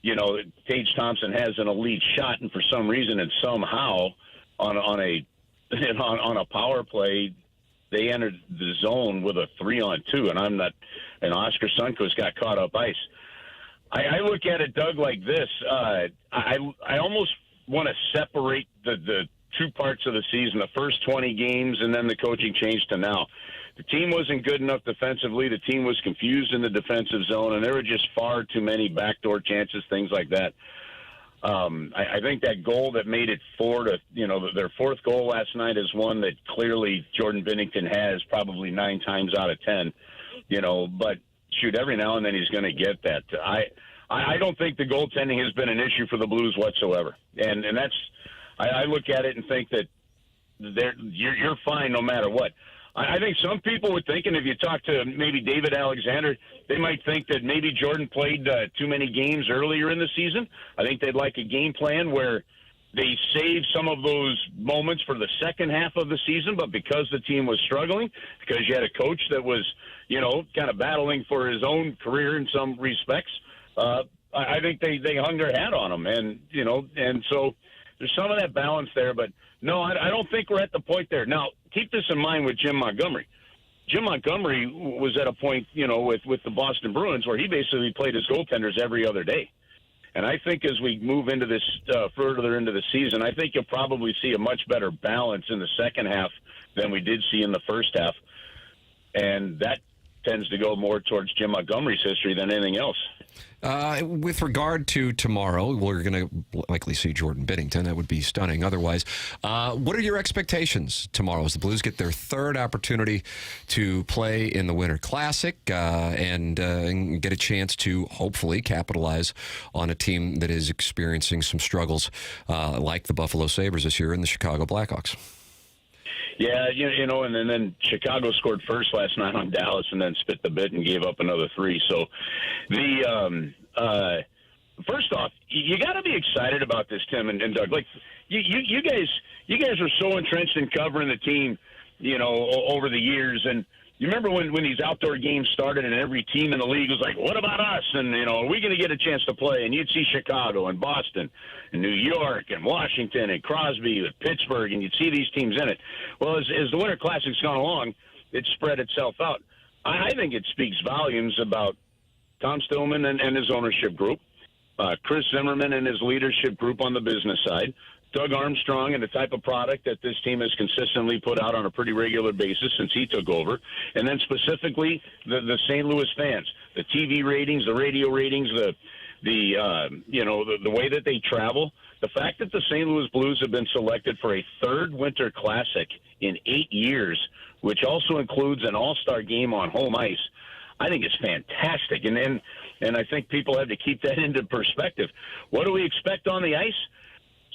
you know, Tage Thompson has an elite shot, and for some reason and somehow on a power play, they entered the zone with a 3-on-2, and Oscar Sundqvist got caught up ice. I look at it, Doug, like this. I almost want to separate the two parts of the season, the first 20 games and then the coaching change to now. The team wasn't good enough defensively. The team was confused in the defensive zone, and there were just far too many backdoor chances, things like that. I think that goal that made it 4-0, their fourth goal last night is one that clearly Jordan Bennington has probably 9 times out of 10, but shoot, every now and then he's going to get that. I don't think the goaltending has been an issue for the Blues whatsoever. And that's, I look at it and think that you're fine no matter what. I think some people would think, and if you talk to maybe David Alexander, they might think that maybe Jordan played too many games earlier in the season. I think they'd like a game plan where they save some of those moments for the second half of the season, but because the team was struggling, because you had a coach that was, kind of battling for his own career in some respects, I think they hung their hat on him. And so there's some of that balance there, but no, I don't think we're at the point there. Now, keep this in mind with Jim Montgomery. Jim Montgomery was at a point, with the Boston Bruins where he basically played his goaltenders every other day. And I think as we move into this further into the season, I think you'll probably see a much better balance in the second half than we did see in the first half. And that tends to go more towards Jim Montgomery's history than anything else. With regard to tomorrow, we're going to likely see Jordan Bennington. That would be stunning otherwise. What are your expectations tomorrow as the Blues get their third opportunity to play in the Winter Classic and get a chance to hopefully capitalize on a team that is experiencing some struggles like the Buffalo Sabres this year and the Chicago Blackhawks? Yeah, and then Chicago scored first last night on Dallas and then spit the bit and gave up another 3. So first off, you got to be excited about this, Tim and Doug. Like you guys were so entrenched in covering the team, over the years. And you remember when these outdoor games started and every team in the league was like, what about us? And, are we going to get a chance to play? And you'd see Chicago and Boston and New York and Washington and Crosby and Pittsburgh, and you'd see these teams in it. Well, as the Winter Classic's gone along, it's spread itself out. I think it speaks volumes about Tom Stillman and his ownership group, Chris Zimmerman and his leadership group on the business side, Doug Armstrong and the type of product that this team has consistently put out on a pretty regular basis since he took over, and then specifically the St. Louis fans, the TV ratings, the radio ratings, the way that they travel. The fact that the St. Louis Blues have been selected for a third Winter Classic in 8 years, which also includes an all-star game on home ice, I think it's fantastic. And I think people have to keep that into perspective. What do we expect on the ice?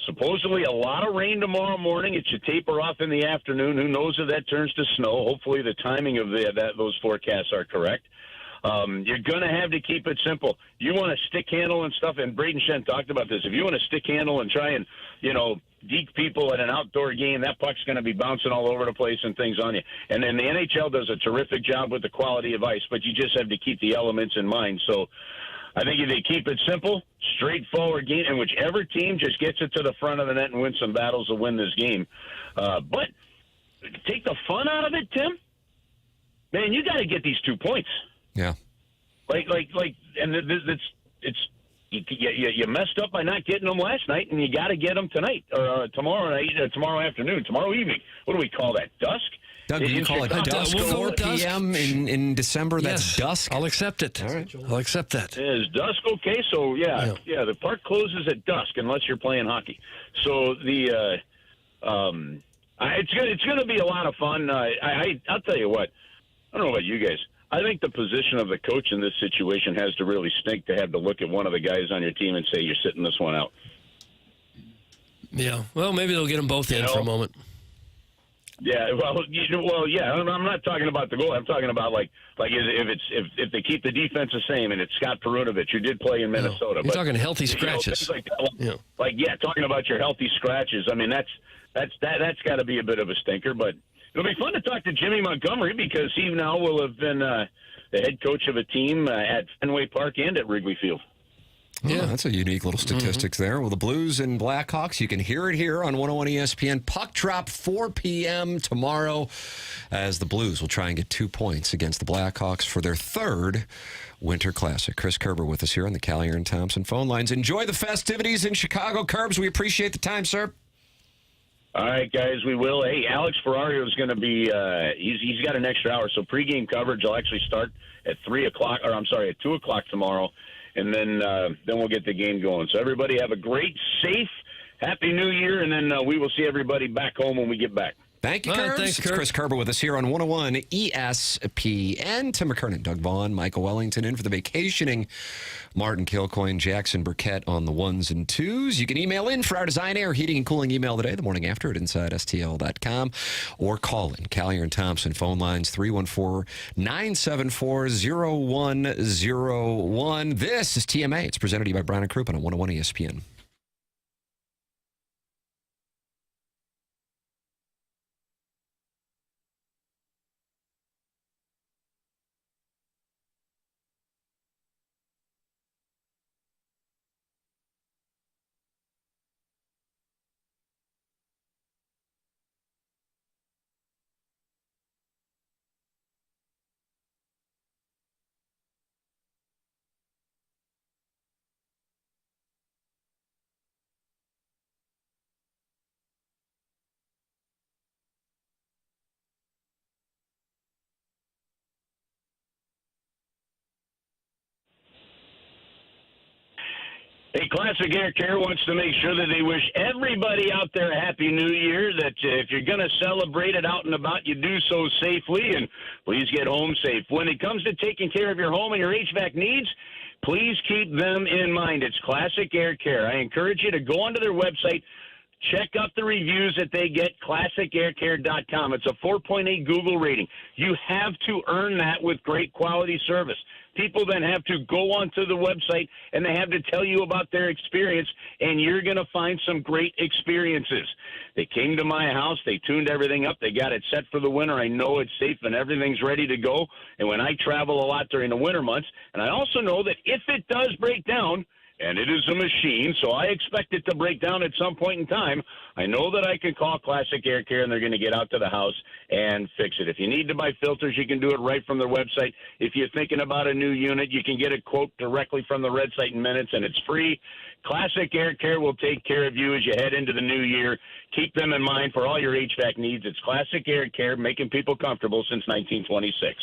Supposedly a lot of rain tomorrow morning. It should taper off in the afternoon. Who knows if that turns to snow? Hopefully the timing of those forecasts are correct. You're going to have to keep it simple. You want to stick handle and stuff, and Braden Shen talked about this. If you want to stick handle and try and, deke people at an outdoor game, that puck's going to be bouncing all over the place and things on you. And then the NHL does a terrific job with the quality of ice, but you just have to keep the elements in mind. So I think if they keep it simple, straightforward game, and whichever team just gets it to the front of the net and wins some battles will win this game. But take the fun out of it, Tim. Man, you got to get these 2 points. Yeah. And it's you messed up by not getting them last night, and you got to get them tonight or tomorrow night, tomorrow afternoon, tomorrow evening. What do we call that? Dusk? Doug, you call it dusk, 4 p.m. in December? That's dusk? I'll accept it. All right. I'll accept that. Is dusk okay? So, yeah, the park closes at dusk unless you're playing hockey. So, it's going to be a lot of fun. I'll tell you what. I don't know about you guys. I think the position of the coach in this situation has to really stink to have to look at one of the guys on your team and say, you're sitting this one out. Yeah. Well, maybe they'll get them both in for a moment. Yeah. Well, yeah. I'm not talking about the goal. I'm talking about like if they keep the defense the same, and it's Scott Perunovich who did play in Minnesota. You're talking healthy scratches. Talking about your healthy scratches. I mean, that's got to be a bit of a stinker, but. It'll be fun to talk to Jimmy Montgomery because he now will have been the head coach of a team at Fenway Park and at Wrigley Field. Yeah, that's a unique little statistics there. Well, the Blues and Blackhawks, you can hear it here on 101 ESPN. Puck drop 4 p.m. tomorrow as the Blues will try and get 2 points against the Blackhawks for their third Winter Classic. Chris Kerber with us here on the Callier and Thompson phone lines. Enjoy the festivities in Chicago, Kerbs. We appreciate the time, sir. All right, guys, we will. Hey, Alex Ferrario is going to be he's got an extra hour, so pregame coverage will actually start at 2 o'clock tomorrow, and then we'll get the game going. So everybody have a great, safe, happy New Year, and then we will see everybody back home when we get back. Thank you, Kerbs. Thanks, it's Chris Kerber with us here on 101 ESPN. Tim McKernan, Doug Vaughn, Michael Wellington in for the vacationing Martin Kilcoyne, Jackson Burkett on the ones and twos. You can email in for our design, air, heating, and cooling email today, the morning after at InsideSTL.com, or call in Callier and Thompson phone lines 314-974-0101. This is TMA. It's presented to you by Brown and Crouppen on 101 ESPN. Hey, Classic Air Care wants to make sure that they wish everybody out there a Happy New Year, that if you're going to celebrate it out and about, you do so safely, and please get home safe. When it comes to taking care of your home and your HVAC needs, please keep them in mind. It's Classic Air Care. I encourage you to go onto their website, check out the reviews that they get, classicaircare.com. It's a 4.8 Google rating. You have to earn that with great quality service. People then have to go onto the website, and they have to tell you about their experience, and you're going to find some great experiences. They came to my house. They tuned everything up. They got it set for the winter. I know it's safe, and everything's ready to go. And when I travel a lot during the winter months, and I also know that if it does break down, and it is a machine, so I expect it to break down at some point in time, I know that I can call Classic Air Care, and they're going to get out to the house and fix it. If you need to buy filters, you can do it right from their website. If you're thinking about a new unit, you can get a quote directly from the website in minutes, and it's free. Classic Air Care will take care of you as you head into the new year. Keep them in mind for all your HVAC needs. It's Classic Air Care, making people comfortable since 1926.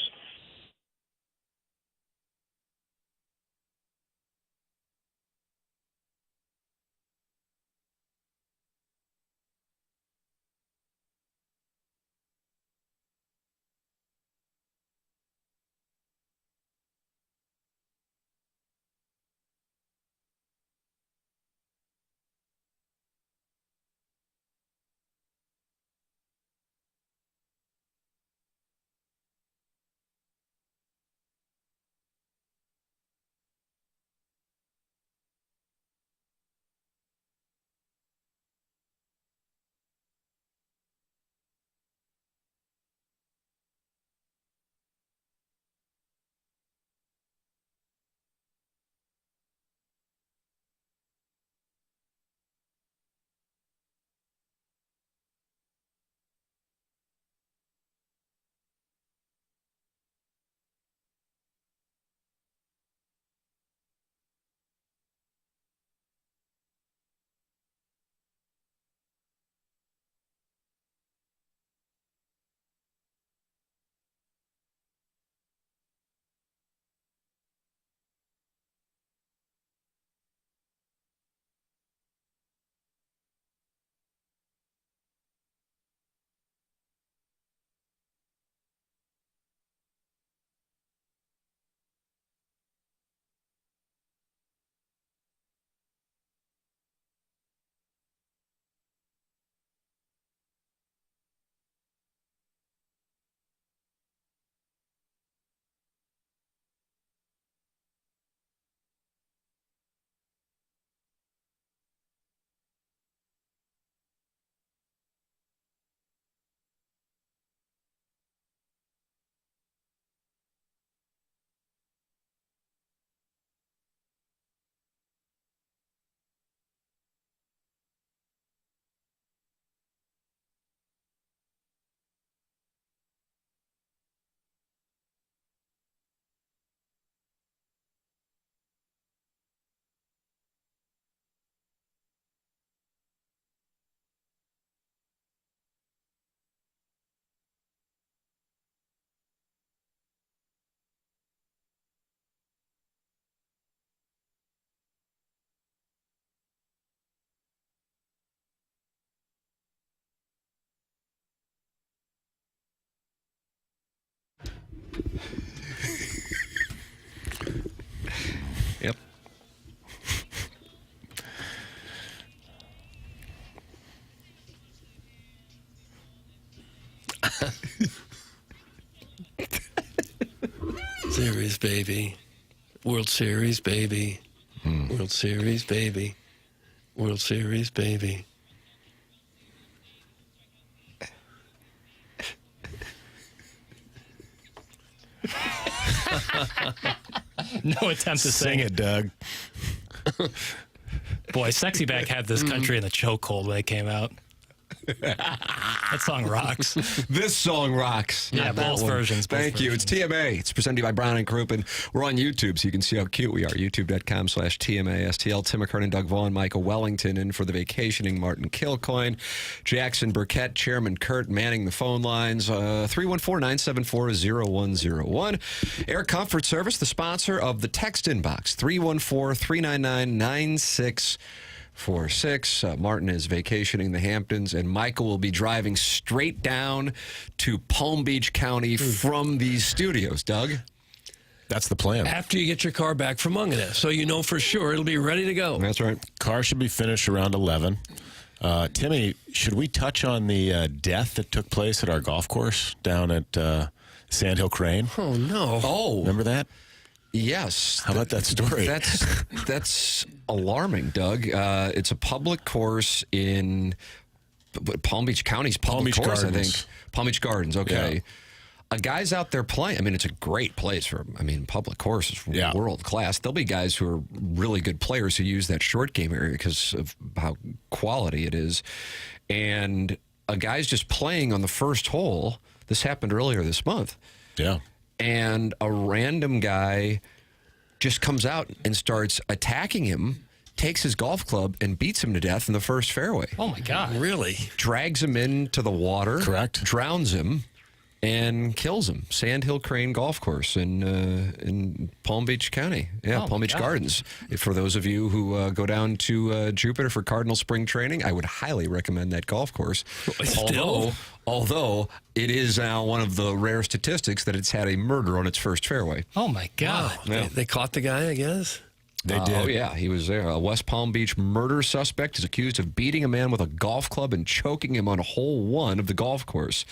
Series, baby. World Series, baby. World Series, baby. World Series, baby. No attempt to Sing it, Doug. Boy, Sexy Back had this country in the chokehold when it came out. That song rocks. This song rocks. Yeah, both versions. Thank you. It's TMA. It's presented by Brown and Croup, and we're on YouTube, so you can see how cute we are. YouTube.com/TMASTL. Tim McKernan, Doug Vaughn, Michael Wellington, in for the vacationing Martin Kilcoyne. Jackson Burkett, Chairman Kurt, manning the phone lines. 314-974-0101. Air Comfort Service, the sponsor of the text inbox. 314-399-9646. Martin is vacationing the Hamptons, and Michael will be driving straight down to Palm Beach County from these studios. Doug? That's the plan. After you get your car back from Munganess, so you know for sure it'll be ready to go. That's right. Car should be finished around 11. Timmy, should we touch on the death that took place at our golf course down at Sandhill Crane? Oh, no. Oh. Remember that? Yes. How about that story? That's alarming, Doug. It's a public course in Palm Beach County's public course, Gardens. I think. Palm Beach Gardens, okay. Yeah. A guy's out there playing. I mean, it's a great place for, public course is world class. There'll be guys who are really good players who use that short game area because of how quality it is. And a guy's just playing on the first hole. This happened earlier this month. Yeah. And a random guy just comes out and starts attacking him, takes his golf club, and beats him to death in the first fairway. Oh, my God. Really? Drags him into the water. Correct. Drowns him and kills him. Sandhill Crane Golf Course in Palm Beach County. Yeah, Palm Beach Gardens. For those of you who go down to Jupiter for Cardinal Spring Training, I would highly recommend that golf course. Although it is now one of the rare statistics that it's had a murder on its first fairway. Oh, my God. Wow. Yeah. They caught the guy, I guess? They did. Oh, yeah, he was there. A West Palm Beach murder suspect is accused of beating a man with a golf club and choking him on hole 1 of the golf course.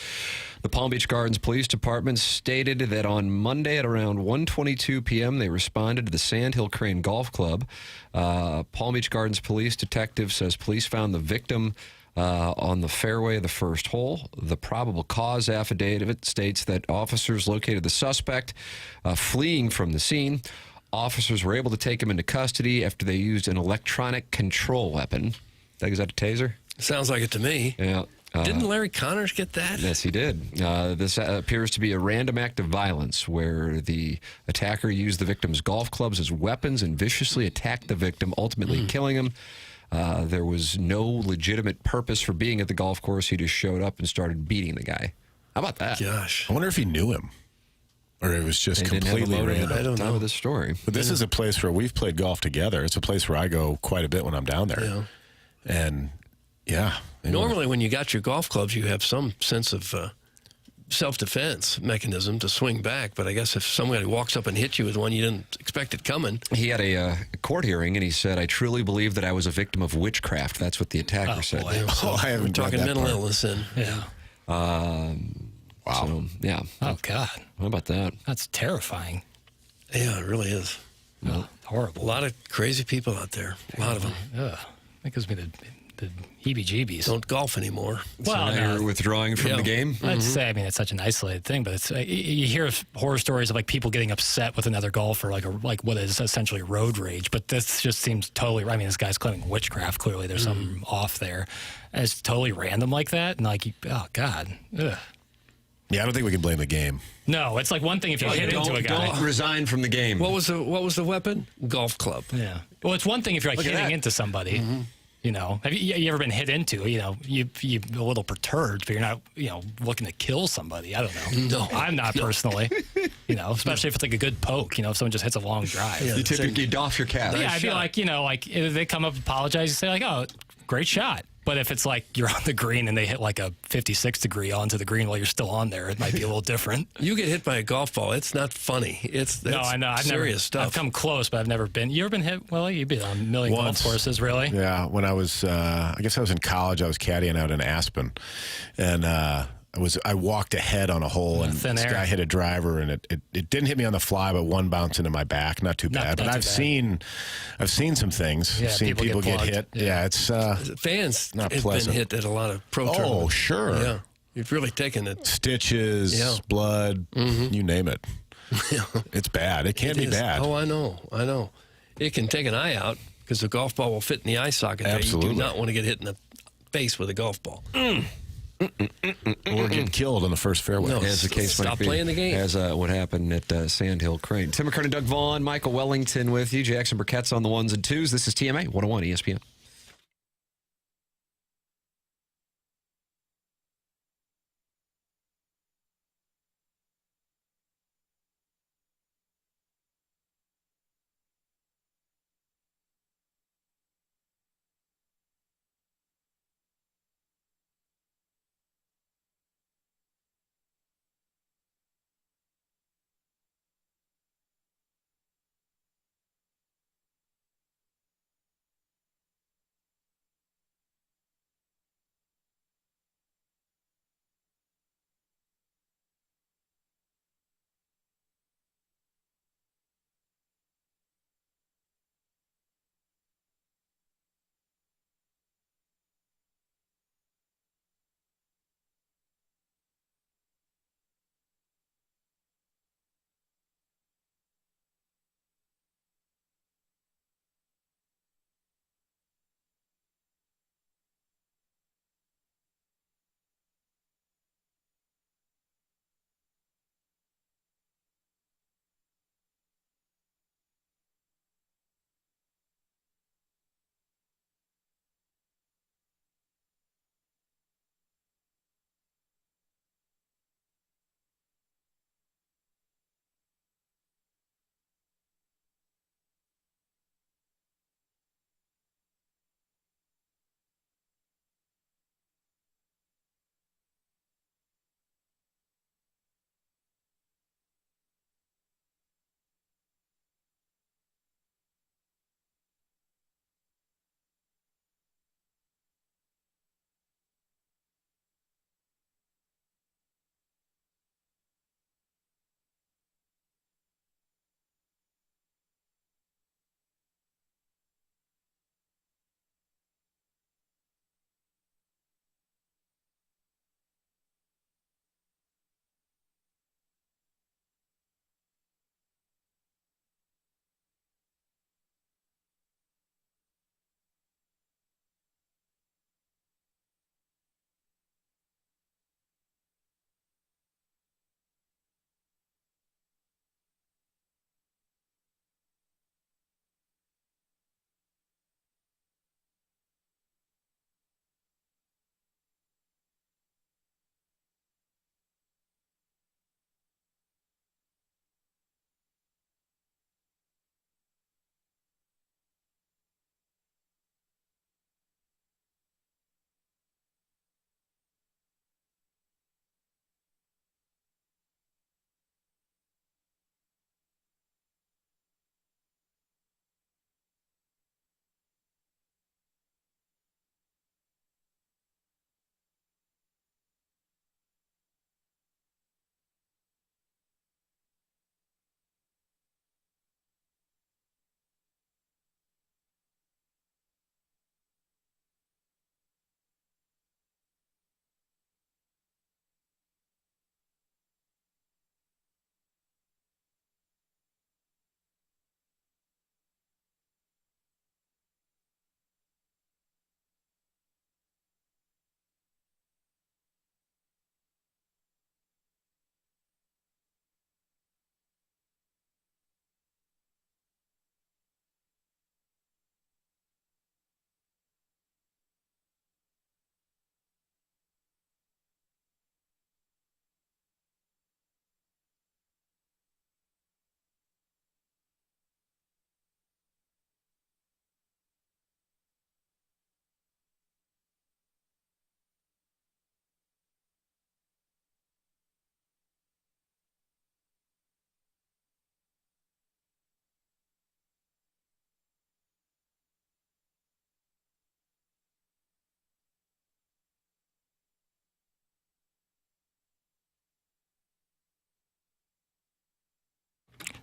The Palm Beach Gardens Police Department stated that on Monday at around 1:22 p.m., they responded to the Sandhill Crane Golf Club. Palm Beach Gardens Police Detective says police found the victim on the fairway of the first hole. The probable cause affidavit states that officers located the suspect fleeing from the scene. Officers were able to take him into custody after they used an electronic control weapon. Is that a taser? Sounds like it to me. Yeah. Didn't Larry Connors get that? Yes, he did. This appears to be a random act of violence where the attacker used the victim's golf clubs as weapons and viciously attacked the victim, ultimately killing him. There was no legitimate purpose for being at the golf course. He just showed up and started beating the guy. How about that? Gosh. I wonder if he knew him. Or it was just completely random. I don't know this story. But this is a place where we've played golf together. It's a place where I go quite a bit when I'm down there. Yeah. And, yeah. Normally, when you got your golf clubs, you have some sense of self-defense mechanism to swing back. But I guess if somebody walks up and hits you with one, you didn't expect it coming. He had a court heering, and he said, "I truly believe that I was a victim of witchcraft." That's what the attacker said. Boy. I haven't We're talking read that mental part. illness then. Yeah. Wow. So, yeah. Oh, God. How about that? That's terrifying. Yeah, it really is. Horrible. A lot of crazy people out there. A lot of them. Ugh. That gives me the heebie-jeebies. Don't golf anymore. So now you're withdrawing from the game? I'd say, I mean, it's such an isolated thing, but it's you hear horror stories of like people getting upset with another golfer, like what is essentially road rage. But this just seems totally. I mean, this guy's claiming witchcraft. Clearly, there's something off there. And it's totally random like that, and like, oh God. Ugh. Yeah, I don't think we can blame the game. No, it's like one thing if you hit into a guy. Don't resign from the game. What was the weapon? Golf club. Yeah. Well, it's one thing if you're like Look at hitting that. into somebody. You know, have you ever been hit into? You know, you're a little perturbed, but you're not, looking to kill somebody. I don't know. No. I'm not personally. Especially if it's like a good poke. If someone just hits a long drive. Yeah. You typically doff your cap. Yeah, Nice I'd be shot. like, if they come up, apologize, you say like, oh, great shot. But if it's like you're on the green and they hit like a 56 degree onto the green while you're still on there, it might be a little different. You get hit by a golf ball. It's not funny. No, I know. I've serious stuff. I've come close, but I've never been. You ever been hit? Well, you've been on a million Once. golf courses, really? Yeah, when I was, I guess I was in college. I was caddying out in Aspen, and I walked ahead on a hole, and thin this air. guy hit a driver, and it didn't hit me on the fly, but one bounced into my back. Not too bad. But I've seen some things. Yeah, I've seen people get plugged. hit. Yeah, it's fans not have pleasant. been hit at a lot of pro tournaments. Oh, sure. Yeah, you've really taken it. Stitches, blood, you name it. It's bad. It can be bad. Oh, I know. It can take an eye out because the golf ball will fit in the eye socket. Absolutely. You do not want to get hit in the face with a golf ball. Or get killed on the first fairway. No, As the case might stop be. playing the game. As what happened at Sandhill Crane. Tim McKernan, Doug Vaughn, Michael Wellington with you. Jackson Burkett's on the ones and twos. This is TMA 101 ESPN.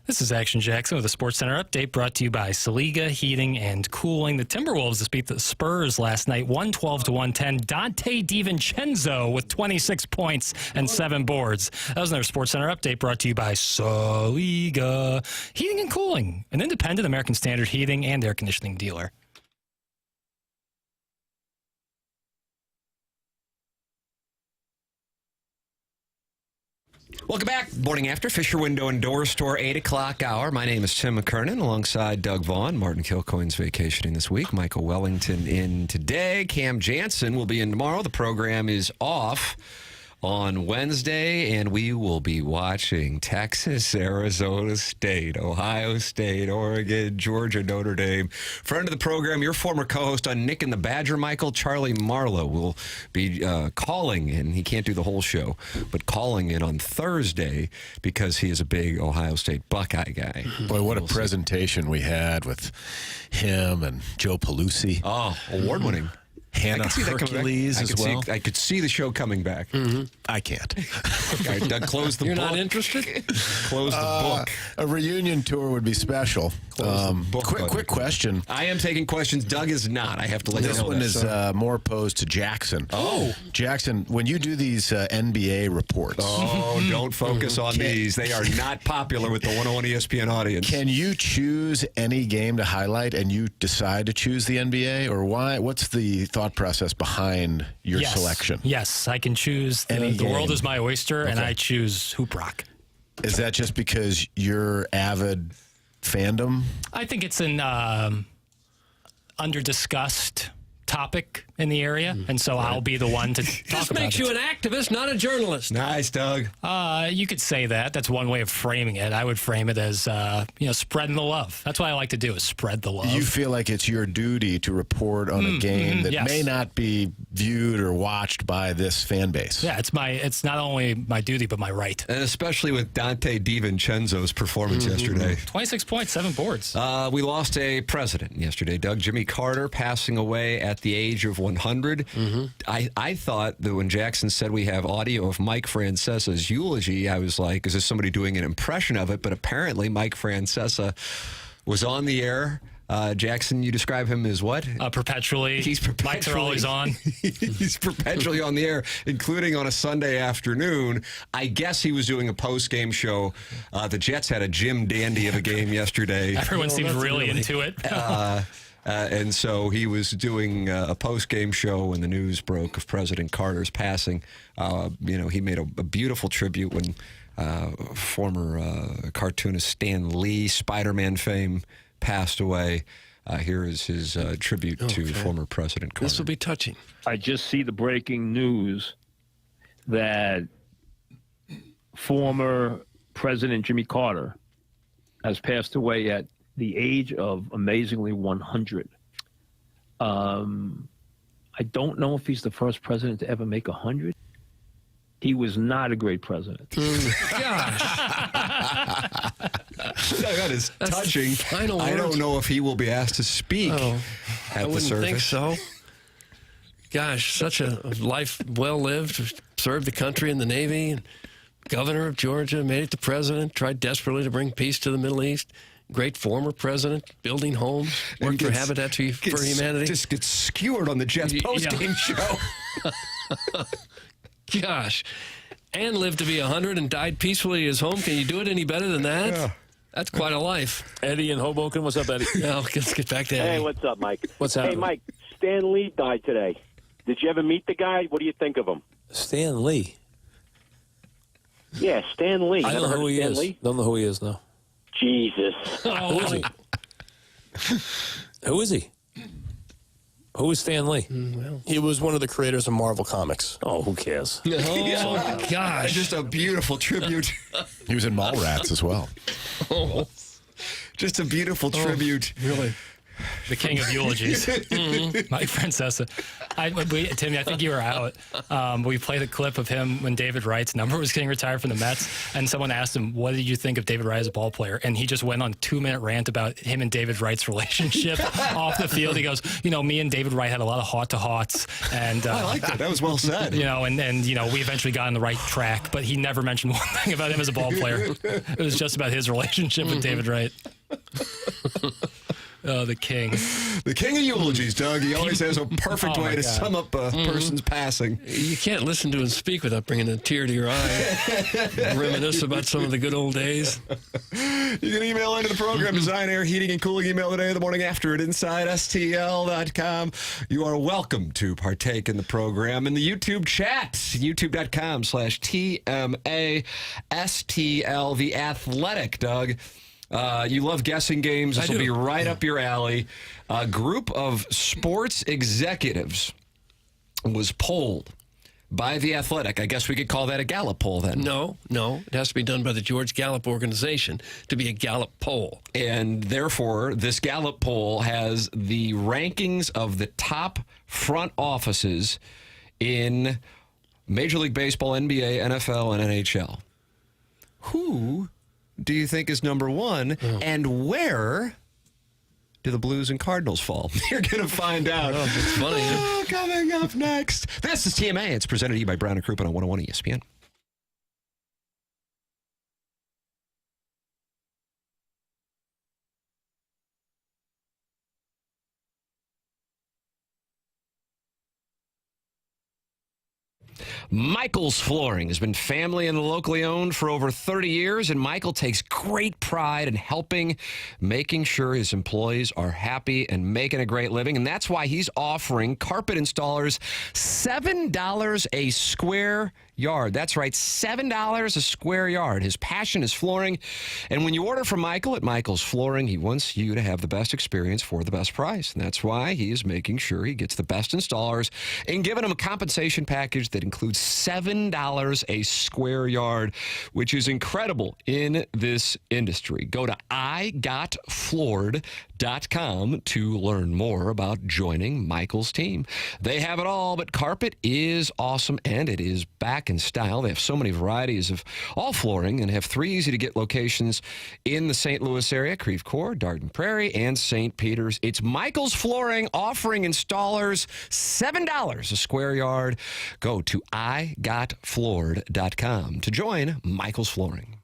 This is Action Jackson with a SportsCenter update brought to you by Saliga Heating and Cooling. The Timberwolves just beat the Spurs last night, 112-110. Dante DiVincenzo with 26 points and 7 boards. That was another SportsCenter update brought to you by Saliga Heating and Cooling, an independent American Standard heating and air conditioning dealer. Welcome back. Morning After, Fisher Window and Door Store, 8 o'clock hour. My name is Tim McKernan, alongside Doug Vaughn. Martin Kilcoyne's vacationing this week. Michael Wellington in today. Cam Jansen will be in tomorrow. The program is off on Wednesday, and we will be watching Texas, Arizona State, Ohio State, Oregon, Georgia, Notre Dame. Friend of the program, your former co-host on Nick and the Badger, Michael, Charlie Marlowe, will be calling in. He can't do the whole show, but calling in on Thursday because he is a big Ohio State Buckeye guy. Boy, what a presentation we had with him and Joe Pelusi. Oh, award-winning. Hannah Hercules as well. I could see the show coming back. I can't. All right, Doug, close the book. You're not interested? Close the book. A reunion tour would be special. Quick question. I am taking questions. Doug is not. I have to let you know. This one is more posed to Jackson. Oh. Jackson, when you do these NBA reports. Oh, don't focus on these. They are not popular with the 101 ESPN audience. Can you choose any game to highlight and you decide to choose the NBA? Or why? What's the thought process behind your selection? Yes, I can choose. The world is my oyster, and I choose Hoop Rock. Is that just because you're avid fandom? I think it's an under-discussed topic in the area, and so I'll be the one to talk about it. This makes you an activist, not a journalist. Nice, Doug. You could say that. That's one way of framing it. I would frame it as, spreading the love. That's what I like to do, is spread the love. You feel like it's your duty to report on a game that may not be viewed or watched by this fan base. Yeah, it's not only my duty, but my right. And especially with Dante DiVincenzo's performance yesterday. 26 points, 7 boards. We lost a president yesterday, Doug. Jimmy Carter passing away at the age of 100. I thought that when Jackson said we have audio of Mike Francesa's eulogy, I was like, is this somebody doing an impression of it? But apparently Mike Francesa was on the air. Jackson, you describe him as what? Perpetually. He's perpetually. Mics are always on. He's perpetually on the air, including on a Sunday afternoon. I guess he was doing a post-game show. The Jets had a Jim Dandy of a game yesterday. Everyone seems really into it. And so he was doing a post-game show when the news broke of President Carter's passing. He made a beautiful tribute when former cartoonist Stan Lee, Spider-Man fame, passed away. Here is his tribute to former President Carter. This will be touching. I just see the breaking news that former President Jimmy Carter has passed away at the age of, amazingly, 100. I don't know if he's the first president to ever make 100. He was not a great president. Gosh. That is touching. I don't know if he will be asked to speak at I the wouldn't service. think so. Gosh, such a life well lived. Served the country in the Navy. And governor of Georgia, made it to president. Tried desperately to bring peace to the Middle East. Great former president, building homes, working for Habitat for Humanity. Just gets skewered on the Jets post-game show. Gosh. And lived to be 100 and died peacefully at his home. Can you do it any better than that? Yeah. That's quite a life. Eddie in Hoboken. What's up, Eddie? No, let's get back to Eddie. Hey, what's up, Mike? What's happening? Hey, Mike, Stan Lee died today. Did you ever meet the guy? What do you think of him? Stan Lee? Yeah, Stan Lee. I don't know who he is. Don't know who he is, no. Jesus. Who is he? Who is he? Who is Stan Lee? He was one of the creators of Marvel Comics. Oh, who cares? Oh, gosh. Just a beautiful tribute. He was in Mallrats as well. Just a beautiful tribute. Really? The king of eulogies. Mike Francesa. Timmy, I think you were out. We played a clip of him when David Wright's number was getting retired from the Mets, and someone asked him, what did you think of David Wright as a ball player? And he just went on a 2-minute rant about him and David Wright's relationship off the field. He goes, me and David Wright had a lot of heart-to-hearts. And I like that. That was well said. And we eventually got on the right track, but he never mentioned one thing about him as a ball player. It was just about his relationship with David Wright. Oh, the king. The king of eulogies, Doug. He always has a perfect way to sum up a person's passing. You can't listen to him speak without bringing a tear to your eye. Reminisce about some of the good old days. You can email into the program, Design, Air, Heating, and Cooling. Email today, the morning after at InsideSTL.com. You are welcome to partake in the program in the YouTube chat, youtube.com/TMASTL. The Athletic, Doug. You love guessing games. This will be right up your alley. A group of sports executives was polled by The Athletic. I guess we could call that a Gallup poll then. No. It has to be done by the George Gallup organization to be a Gallup poll. And therefore, this Gallup poll has the rankings of the top front offices in Major League Baseball, NBA, NFL, and NHL. Who do you think is number one, and where do the Blues and Cardinals fall? You're going to find out. Oh, that's funny. Coming up next. This is TMA. It's presented to you by Brown and Crouppen on 101 ESPN. Michael's Flooring has been family and locally owned for over 30 years, and Michael takes great pride in making sure his employees are happy and making a great living, and that's why he's offering carpet installers $7 a square yard. That's right, $7 a square yard. His passion is flooring, and when you order from Michael at Michael's Flooring, he wants you to have the best experience for the best price, and that's why he is making sure he gets the best installers and giving them a compensation package that includes $7 a square yard, which is incredible in this industry. Go to igotfloored.com to learn more about joining Michael's team. They have it all, but carpet is awesome, and it is back in style. They have so many varieties of all flooring and have 3 easy-to-get locations in the St. Louis area, Creve Coeur, Darden Prairie, and St. Peters. It's Michael's Flooring offering installers $7 a square yard. Go to igotfloored.com to join Michael's Flooring.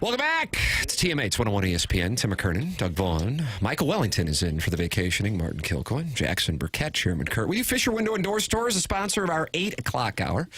Welcome back. It's TMA's 101 ESPN. Tim McKernan, Doug Vaughn. Michael Wellington is in for the vacationing. Martin Kilcoyne, Jackson Burkett, Chairman Kurt. We Fisher Window and Door Stores, a sponsor of our 8 o'clock hour.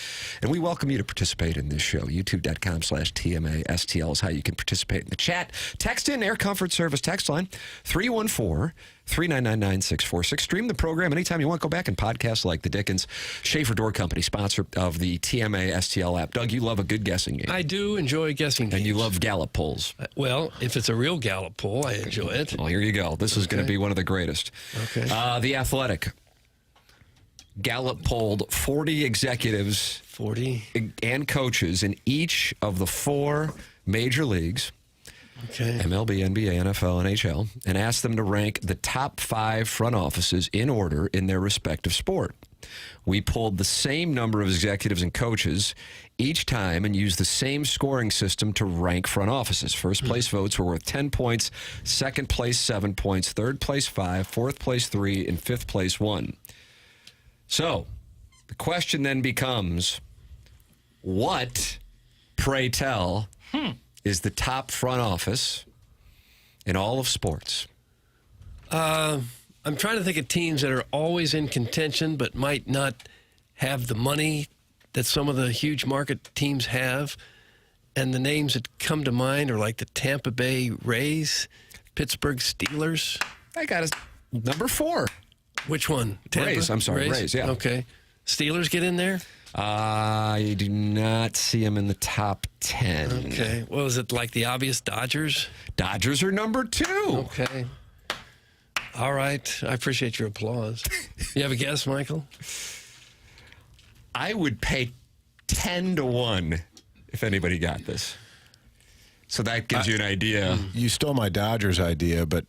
And we welcome you to participate in this show. YouTube.com/TMASTL is how you can participate in the chat. Text in Air Comfort Service text line 314-399-9646. Stream the program anytime you want. Go back and podcast like the Dickens. Schaefer Door Company, sponsor of the TMA STL app. Doug, you love a good guessing game. I do enjoy guessing games. And you love Gallup polls. Well, if it's a real Gallup poll, I enjoy it. Well, here you go. This is going to be one of the greatest. Okay. The Athletic. Gallup polled 40 executives 40 and coaches in each of the 4 major leagues. Okay. MLB, NBA, NFL, NHL, and asked them to rank the top 5 front offices in order in their respective sport. We pulled the same number of executives and coaches each time and used the same scoring system to rank front offices. First place votes were worth 10 points, second place 7 points, third place 5, fourth place 3, and fifth place 1. So, the question then becomes, what, pray tell, is the top front office in all of sports? I'm trying to think of teams that are always in contention but might not have the money that some of the huge market teams have. And the names that come to mind are like the Tampa Bay Rays, Pittsburgh Steelers. I got number 4. Which one? Tampa? Rays. I'm sorry, Rays, yeah. Okay. Steelers get in there? I do not see them in the top 10. Okay. Well, is it like the obvious Dodgers? Dodgers are number 2. Okay. All right. I appreciate your applause. You have a guess, Michael? I would pay 10 to 1 if anybody got this. So that gives you an idea. You stole my Dodgers idea, but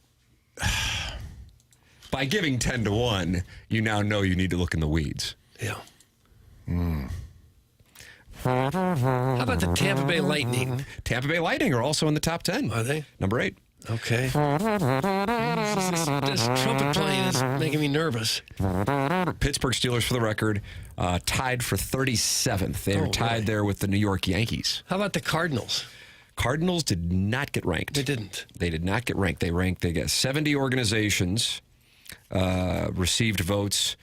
by giving 10 to 1, you now know you need to look in the weeds. Yeah. How about the Tampa Bay Lightning? Tampa Bay Lightning are also in the top 10. Are they? Number 8. Okay. This trumpet playing is making me nervous. Pittsburgh Steelers, for the record, tied for 37th. They were tied there with the New York Yankees. How about the Cardinals? Cardinals did not get ranked. They didn't. They did not get ranked. They got 70 organizations received votes,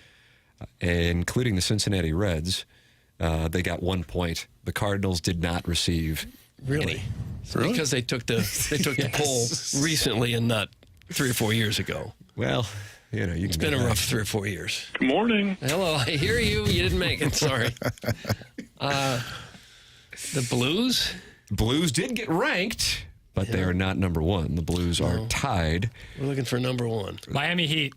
including the Cincinnati Reds. They got 1 point. The Cardinals did not receive any. Really? Because they took the the poll recently and not 3 or 4 years ago. Well, you know, it's been a rough 3 or 4 years. Good morning. Hello, I hear you. You didn't make it. Sorry. The Blues? Blues did get ranked, but they are not number 1. The Blues are tied. We're looking for number 1. Miami Heat.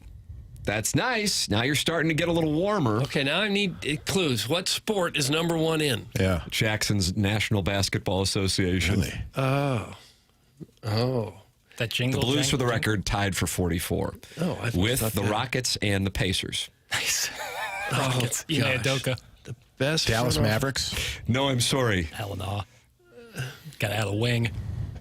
That's nice. Now you're starting to get a little warmer. Okay, now I need clues. What sport is number 1 in? Yeah. Jackson's National Basketball Association. Really? Oh. That jingle. The Blues, for the record, tied for 44. Oh, I with thought the that. Rockets and the Pacers. Nice. Rockets. Ime Udoka. The best. Dallas Mavericks? No, I'm sorry. Hell no. Got out of the wing.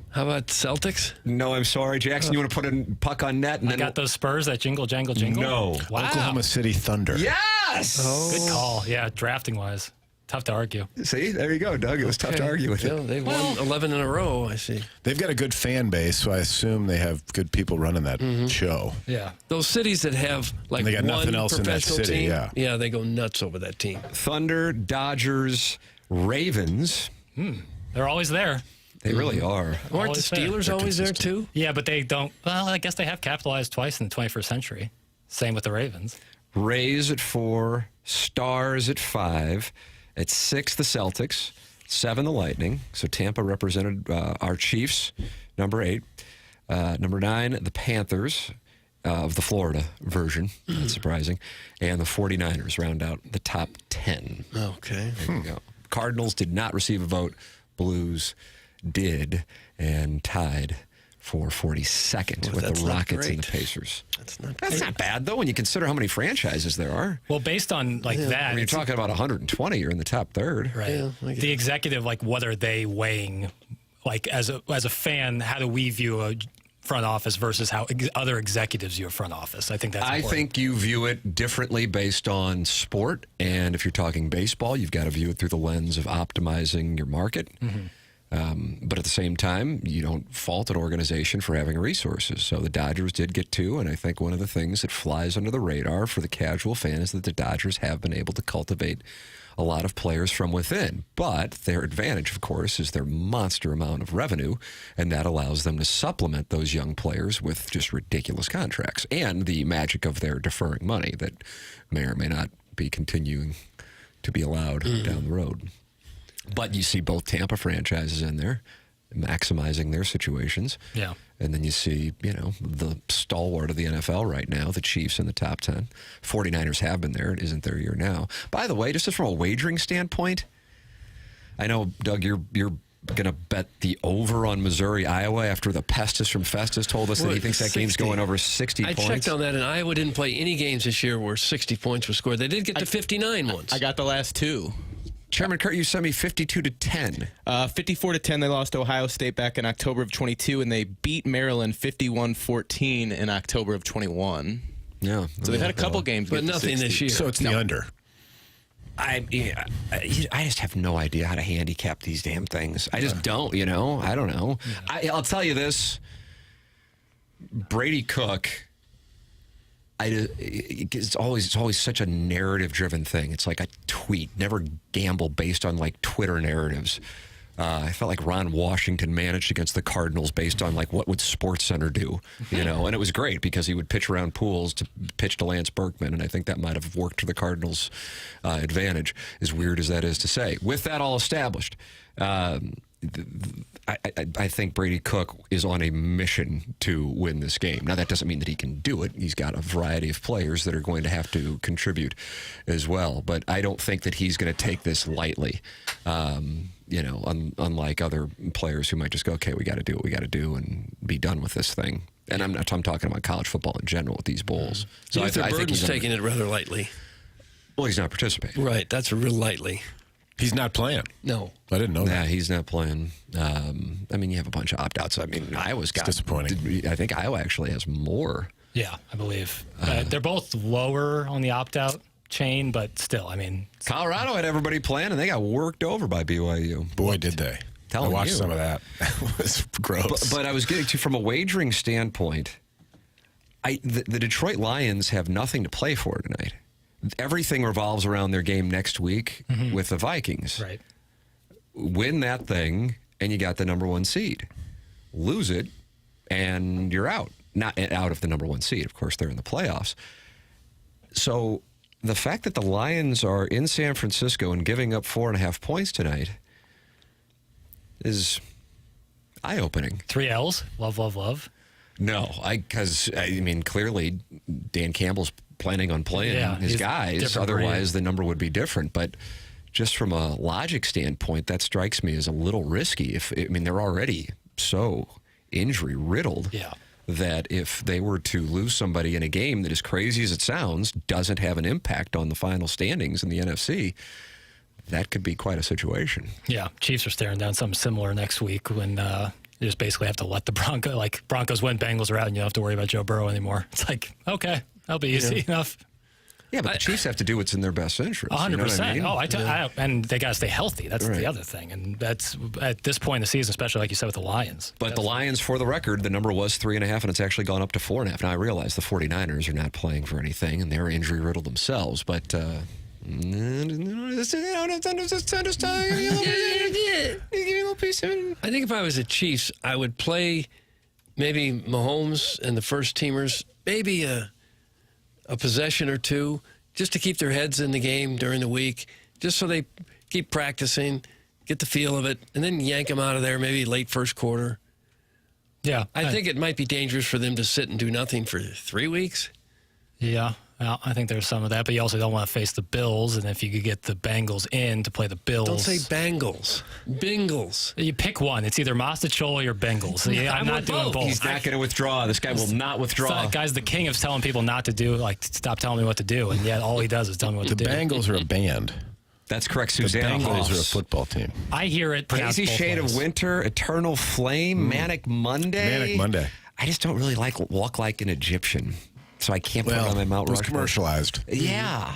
How about Celtics? No, I'm sorry. Jackson, you want to put a puck on net? And I got those Spurs, that jingle, jangle, jingle? No. Wow. Oklahoma City Thunder. Yes! Good call. Yeah, drafting-wise. Tough to argue. See, there you go, Doug. It was tough to argue with it. They've won 11 in a row, I see. They've got a good fan base, so I assume they have good people running that show. Yeah. Those cities that have like And they got one nothing else in that professional city, team, yeah. they go nuts over that team. Thunder, Dodgers, Ravens. They're always there. They really are. Aren't the Always there. Steelers always there too? Yeah, but they don't. Well, I guess they have capitalized twice in the 21st century. Same with the Ravens. Rays at 4, Stars at 5. At 6, the Celtics. 7, the Lightning. So Tampa represented our Chiefs. Number 8. Number 9, the Panthers of the Florida version. Not surprising. And the 49ers round out the top 10. Okay. There you go. Cardinals did not receive a vote. Blues did and tied for 42nd with the Rockets and the Pacers. That's not bad, though, when you consider how many franchises there are. Well, based on that, When you're talking about 120, you're in the top third. Right. Yeah, the executive, what are they weighing? As a fan, how do we view a front office versus how other executives view a front office? I think that's important. I think you view it differently based on sport. And if you're talking baseball, you've got to view it through the lens of optimizing your market. But at the same time, you don't fault an organization for having resources. So the Dodgers did get 2, and I think one of the things that flies under the radar for the casual fan is that the Dodgers have been able to cultivate a lot of players from within. But their advantage, of course, is their monster amount of revenue, and that allows them to supplement those young players with just ridiculous contracts and the magic of their deferring money that may or may not be continuing to be allowed down the road. But you see both Tampa franchises in there maximizing their situations. Yeah. And then you see, the stalwart of the NFL right now, the Chiefs in the top 10. 49ers have been there. It isn't their year now. By the way, just from a wagering standpoint, I know, Doug, you're going to bet the over on Missouri, Iowa after the Pestis from Festus told us that he thinks that game's going over 60 points. I checked on that, and Iowa didn't play any games this year where 60 points were scored. They did get to 59 once. I got the last 2. Chairman Kurt, you sent me 52-10. 54-10, they lost to Ohio State back in October of 22, and they beat Maryland 51-14 in October of 21. Yeah. So they've had a couple games. But nothing this year. So it's the under. I just have no idea how to handicap these damn things. I just don't, I don't know. I'll tell you this. Brady Cook, it's always such a narrative-driven thing. It's like a tweet. Never gamble based on, Twitter narratives. I felt like Ron Washington managed against the Cardinals based on, what would SportsCenter do, And it was great because he would pitch around pools to pitch to Lance Berkman, and I think that might have worked to the Cardinals' advantage, as weird as that is to say. With that all established, I think Brady Cook is on a mission to win this game. Now, that doesn't mean that he can do it. He's got a variety of players that are going to have to contribute as well. But I don't think that he's going to take this lightly, unlike other players who might just go, okay, we got to do what we got to do and be done with this thing. And I'm talking about college football in general with these bowls. So I think he's taking it rather lightly. Well, he's not participating. Right, that's real lightly. He's not playing. No. I didn't know that. Yeah, he's not playing. You have a bunch of opt-outs. Iowa's got... It's disappointing. I think Iowa actually has more. Yeah, I believe. They're both lower on the opt-out chain, but still, Colorado had everybody playing, and they got worked over by BYU. Boy, did they. I watched some of that. That was gross. But I was getting to, from a wagering standpoint, the Detroit Lions have nothing to play for tonight. Everything revolves around their game next week with the Vikings. Right. Win that thing, and you got the number 1 seed. Lose it, and you're out. Not out of the number 1 seed. Of course, they're in the playoffs. So the fact that the Lions are in San Francisco and giving up 4.5 points tonight is eye-opening. 3 L's. Love, love, love. No, because clearly Dan Campbell's planning on playing his guys. Otherwise, the number would be different. But just from a logic standpoint, that strikes me as a little risky. They're already so injury riddled that if they were to lose somebody in a game that, as crazy as it sounds, doesn't have an impact on the final standings in the NFC, that could be quite a situation. Yeah, Chiefs are staring down something similar next week when you just basically have to let the Broncos win, Bengals are out, and you don't have to worry about Joe Burrow anymore. It's like, okay, that'll be easy enough. Yeah, but the Chiefs have to do what's in their best interest. 100%. You know what I mean? And they got to stay healthy. That's the other thing. And that's at this point in the season, especially like you said with the Lions. But the Lions, for the record, the number was 3.5, and it's actually gone up to 4.5. Now, I realize the 49ers are not playing for anything, and they're injury riddled themselves, but... I think if I was the Chiefs, I would play maybe Mahomes and the first teamers, maybe a possession or two, just to keep their heads in the game during the week, just so they keep practicing, get the feel of it, and then yank them out of there maybe late first quarter. Yeah. I think it might be dangerous for them to sit and do nothing for 3 weeks. Yeah. Well, I think there's some of that, but you also don't want to face the Bills, and if you could get the Bengals in to play the Bills. Don't say Bengals. Bengals. You pick one. It's either Mastacholi or Bengals. I'm not doing both. He's not going to withdraw. This guy will not withdraw. That guy's the king of telling people not to do, stop telling me what to do, and yet all he does is tell me what to do. The Bengals are a band. That's correct, Susanna. The Bengals are a football team. I hear it. Crazy Shade of Winter, Eternal Flame, Manic Monday. Manic Monday. I just don't really walk like an Egyptian. So I can't put it on my Mount Rushmore. It was commercialized. Yeah.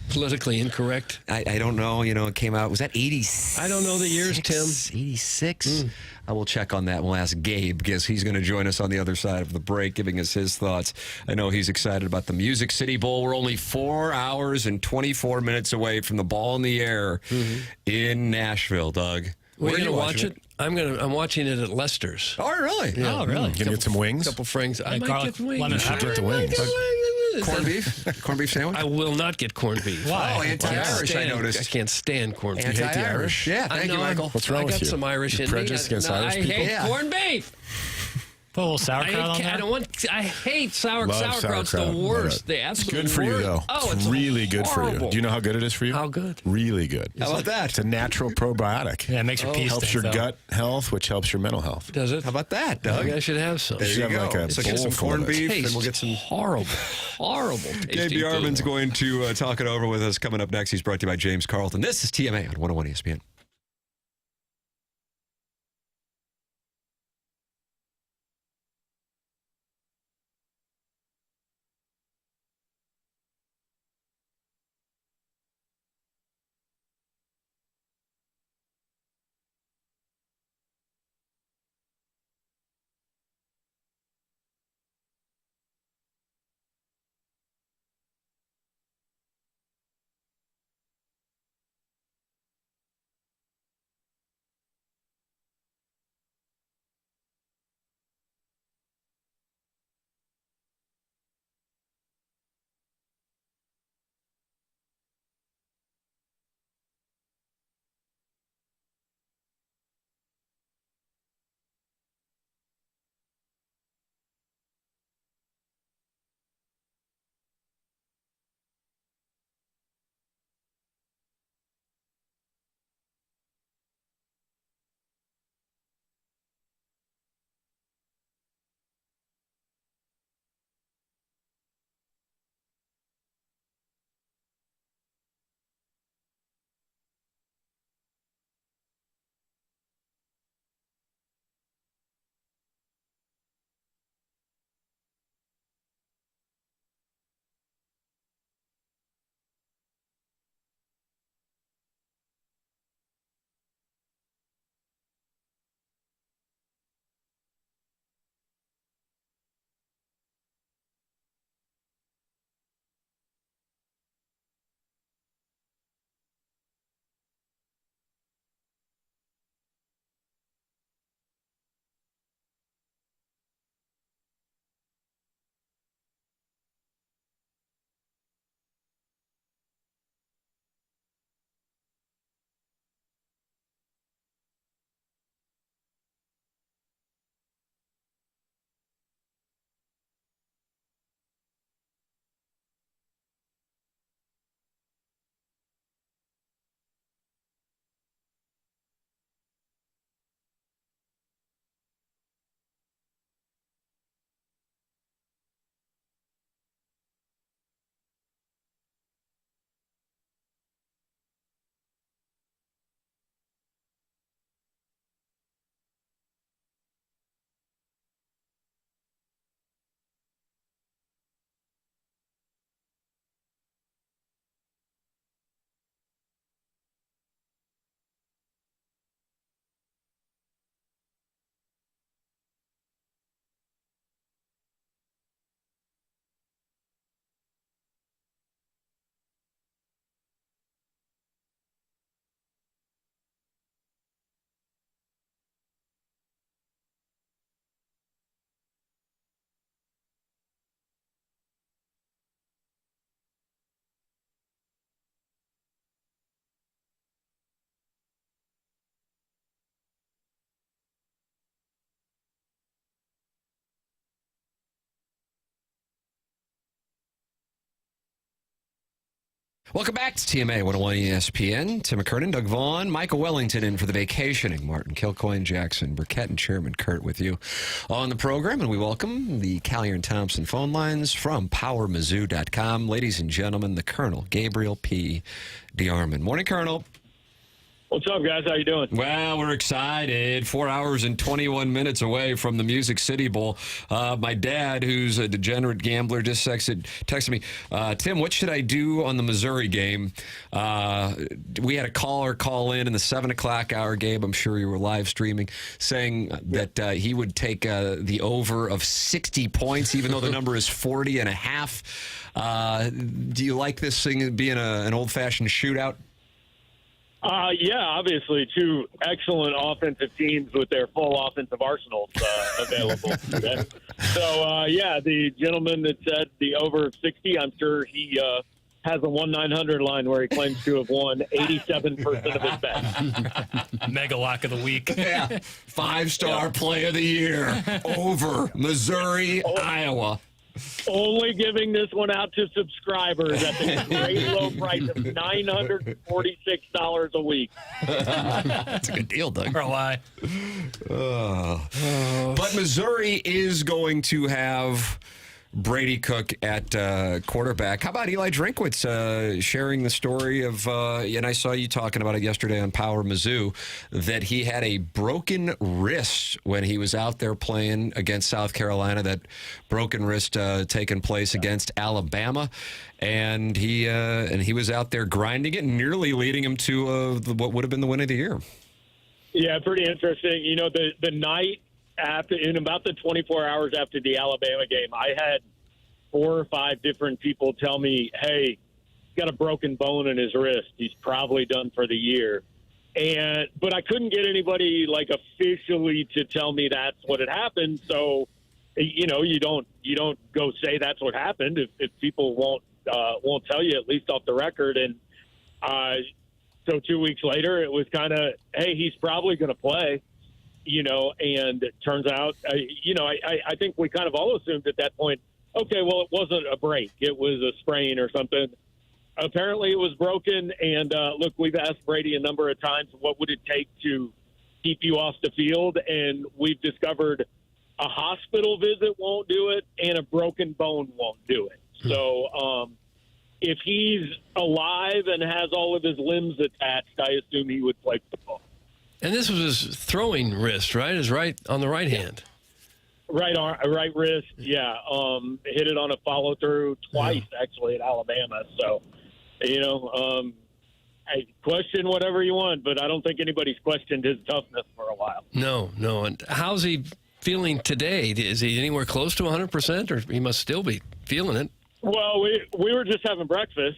Politically incorrect. I don't know. It came out. Was that 86? I don't know the years, Tim. 86? I will check on that. We'll ask Gabe because he's going to join us on the other side of the break, giving us his thoughts. I know he's excited about the Music City Bowl. We're only 4 hours and 24 minutes away from the ball in the air in Nashville, Doug. We're going to watch it? I'm watching it at Lester's. Oh, really? Yeah. Oh, really? Can you get some wings? A couple franks. I might get wings. You should get the wings. Corned beef? Corned beef sandwich? I will not get corned beef. Why? Oh, anti-Irish, I noticed. I can't stand corned beef. Anti-Irish? Yeah, thank you, Michael. What's wrong with you? I got some Irish in me. Prejudice against Irish people? I hate corned beef. Put a little sauerkraut on there. I hate sauerkraut. Love Sauerkraut's sauerkraut. the worst. The It's absolute good for you, though. Oh, it's really good for you. horrible. Do you know how good it is for you? How good? Really good. How about that? It's a natural probiotic. Yeah, it makes your pee helps stink, your though. gut health, which helps your mental health. Does it? How about that, Doug? Maybe I should have some. There You you have go. like a So get some bowl full corned of it. beef, and Tastes we'll get some... horrible. Gabe Yarman's going to talk it over with us coming up next. He's brought to you by James Carlton. This is TMA on 101 ESPN. Welcome back to TMA 101 ESPN. Tim McKernan, Doug Vaughn, Michael Wellington in for the vacationing. Martin Kilcoyne, Jackson Burkett, and Chairman Kurt with you on the program. And we welcome the Callier and Thompson phone lines from PowerMizzou.com. Ladies and gentlemen, the Colonel, Gabriel P. DeArmond. Morning, Colonel. What's up, guys? How you doing? Well, we're excited. 4 hours and 21 minutes away from the Music City Bowl. My dad, who's a degenerate gambler, just texted me, Tim, what should I do on the Missouri game? We had a caller call in the 7 o'clock hour game. I'm sure you were live streaming, saying that he would take the over of 60 points, even though the number is 40.5. Do you like this thing being an old-fashioned shootout? Yeah, obviously, two excellent offensive teams with their full offensive arsenals available. So, yeah, the gentleman that said the over of 60, I'm sure he has a 1-900 line where he claims to have won 87% of his bets. Mega lock of the week. Yeah. 5-star play of the year. Over Missouri, Iowa. Only giving this one out to subscribers at the great low price of $946 a week. That's a good deal, Doug. Or a lie. But Missouri is going to have Brady Cook at quarterback. How about Eli Drinkwitz sharing the story of, and I saw you talking about it yesterday on Power Mizzou, that he had a broken wrist when he was out there playing against South Carolina, that broken wrist taking place against Alabama. And he was out there grinding it, nearly leading him to what would have been the win of the year. Yeah, pretty interesting. You know, the night after, in about the 24 hours after the Alabama game, I had 4 or 5 different people tell me, hey, he's got a broken bone in his wrist. He's probably done for the year. But I couldn't get anybody like officially to tell me that's what had happened. So, you know, you don't go say that's what happened if people won't tell you, at least off the record. And so 2 weeks later, it was kind of, hey, he's probably going to play. You know, and it turns out, I think we kind of all assumed at that point, okay, well, it wasn't a break. It was a sprain or something. Apparently it was broken. And look, we've asked Brady a number of times, what would it take to keep you off the field? And we've discovered a hospital visit won't do it and a broken bone won't do it. So if he's alive and has all of his limbs attached, I assume he would play football. And this was his throwing wrist, right? His right on the right hand. Right wrist, yeah. Hit it on a follow through twice actually at Alabama. So, you know, I question whatever you want, but I don't think anybody's questioned his toughness for a while. No. And how's he feeling today? Is he anywhere close to 100%, or he must still be feeling it? Well, we were just having breakfast.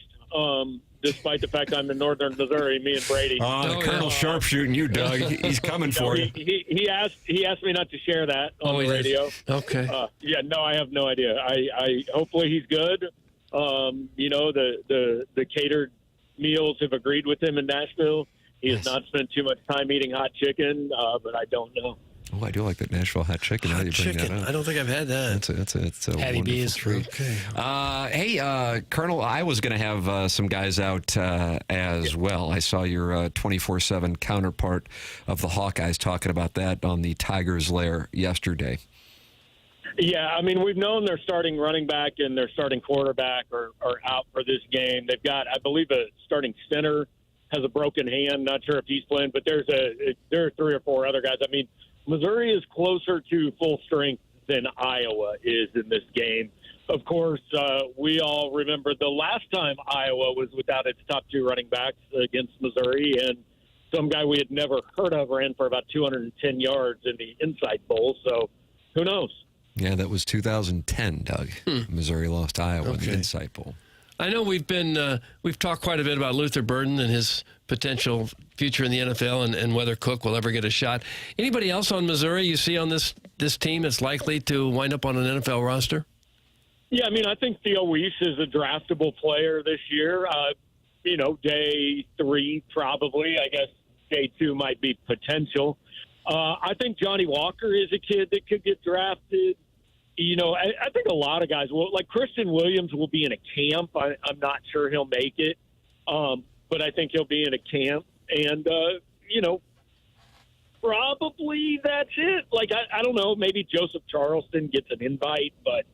Despite the fact I'm in northern Missouri, me and Brady. The Colonel sharpshooting you, Doug. He's coming for you. He asked me not to share that on the radio. Okay. Yeah, no, I have no idea. I hopefully he's good. You know, the catered meals have agreed with him in Nashville. He has not spent too much time eating hot chicken, but I don't know. Oh, I do like that Nashville hot chicken. Hot chicken. I don't think I've had that. It's a Hattie wonderful B's. treat. Okay. Hey, Colonel, I was going to have some guys out as well. I saw your 24/7 counterpart of the Hawkeyes talking about that on the Tigers' lair yesterday. Yeah, I mean, we've known their starting running back and their starting quarterback are out for this game. They've got, I believe, a starting center has a broken hand. Not sure if he's playing, but there are 3 or 4 other guys. I mean, Missouri is closer to full strength than Iowa is in this game. Of course, we all remember the last time Iowa was without its top 2 running backs against Missouri, and some guy we had never heard of ran for about 210 yards in the Insight Bowl. So who knows? Yeah, that was 2010, Doug. Missouri lost Iowa in the Insight Bowl. I know we've talked quite a bit about Luther Burden and his potential future in the NFL and whether Cook will ever get a shot. Anybody else on Missouri you see on this team that's likely to wind up on an NFL roster? Yeah, I mean, I think Theo Weiss is a draftable player this year. You know, day 3 probably. I guess day 2 might be potential. I think Johnny Walker is a kid that could get drafted. You know, I think a lot of guys will. Like Christian Williams will be in a camp. I'm not sure he'll make it, but I think he'll be in a camp. And, you know, probably that's it. Like, I don't know. Maybe Joseph Charleston gets an invite, but,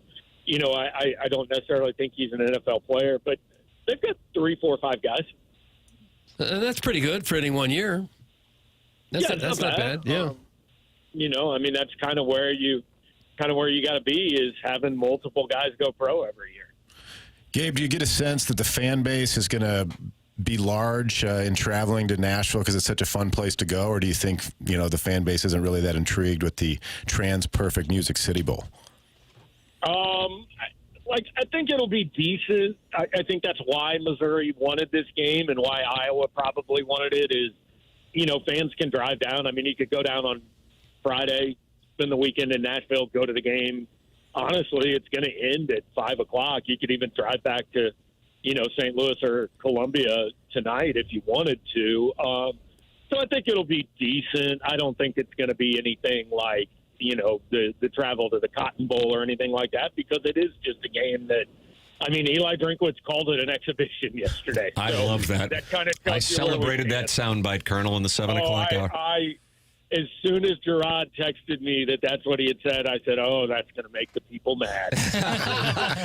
you know, I don't necessarily think he's an NFL player. But they've got 3, 4, 5 guys. That's pretty good for any 1 year. That's not bad. Yeah. That's kind of where you got to be, is having multiple guys go pro every year. Gabe, do you get a sense that the fan base is going to be large in traveling to Nashville because it's such a fun place to go, or do you think the fan base isn't really that intrigued with the Trans-Perfect Music City Bowl? I think it'll be decent. I think that's why Missouri wanted this game and why Iowa probably wanted it is, fans can drive down. I mean, you could go down on Friday, spend the weekend in Nashville, go to the game. Honestly, it's going to end at 5 o'clock. You could even drive back to, St. Louis or Columbia tonight if you wanted to. So I think it'll be decent. I don't think it's going to be anything like, the travel to the Cotton Bowl or anything like that, because it is just a game that, Eli Drinkwitz called it an exhibition yesterday. I love that. I celebrated that soundbite, Colonel, in the 7 o'clock hour. As soon as Gerard texted me that's what he had said, I said, "Oh, that's going to make the people mad."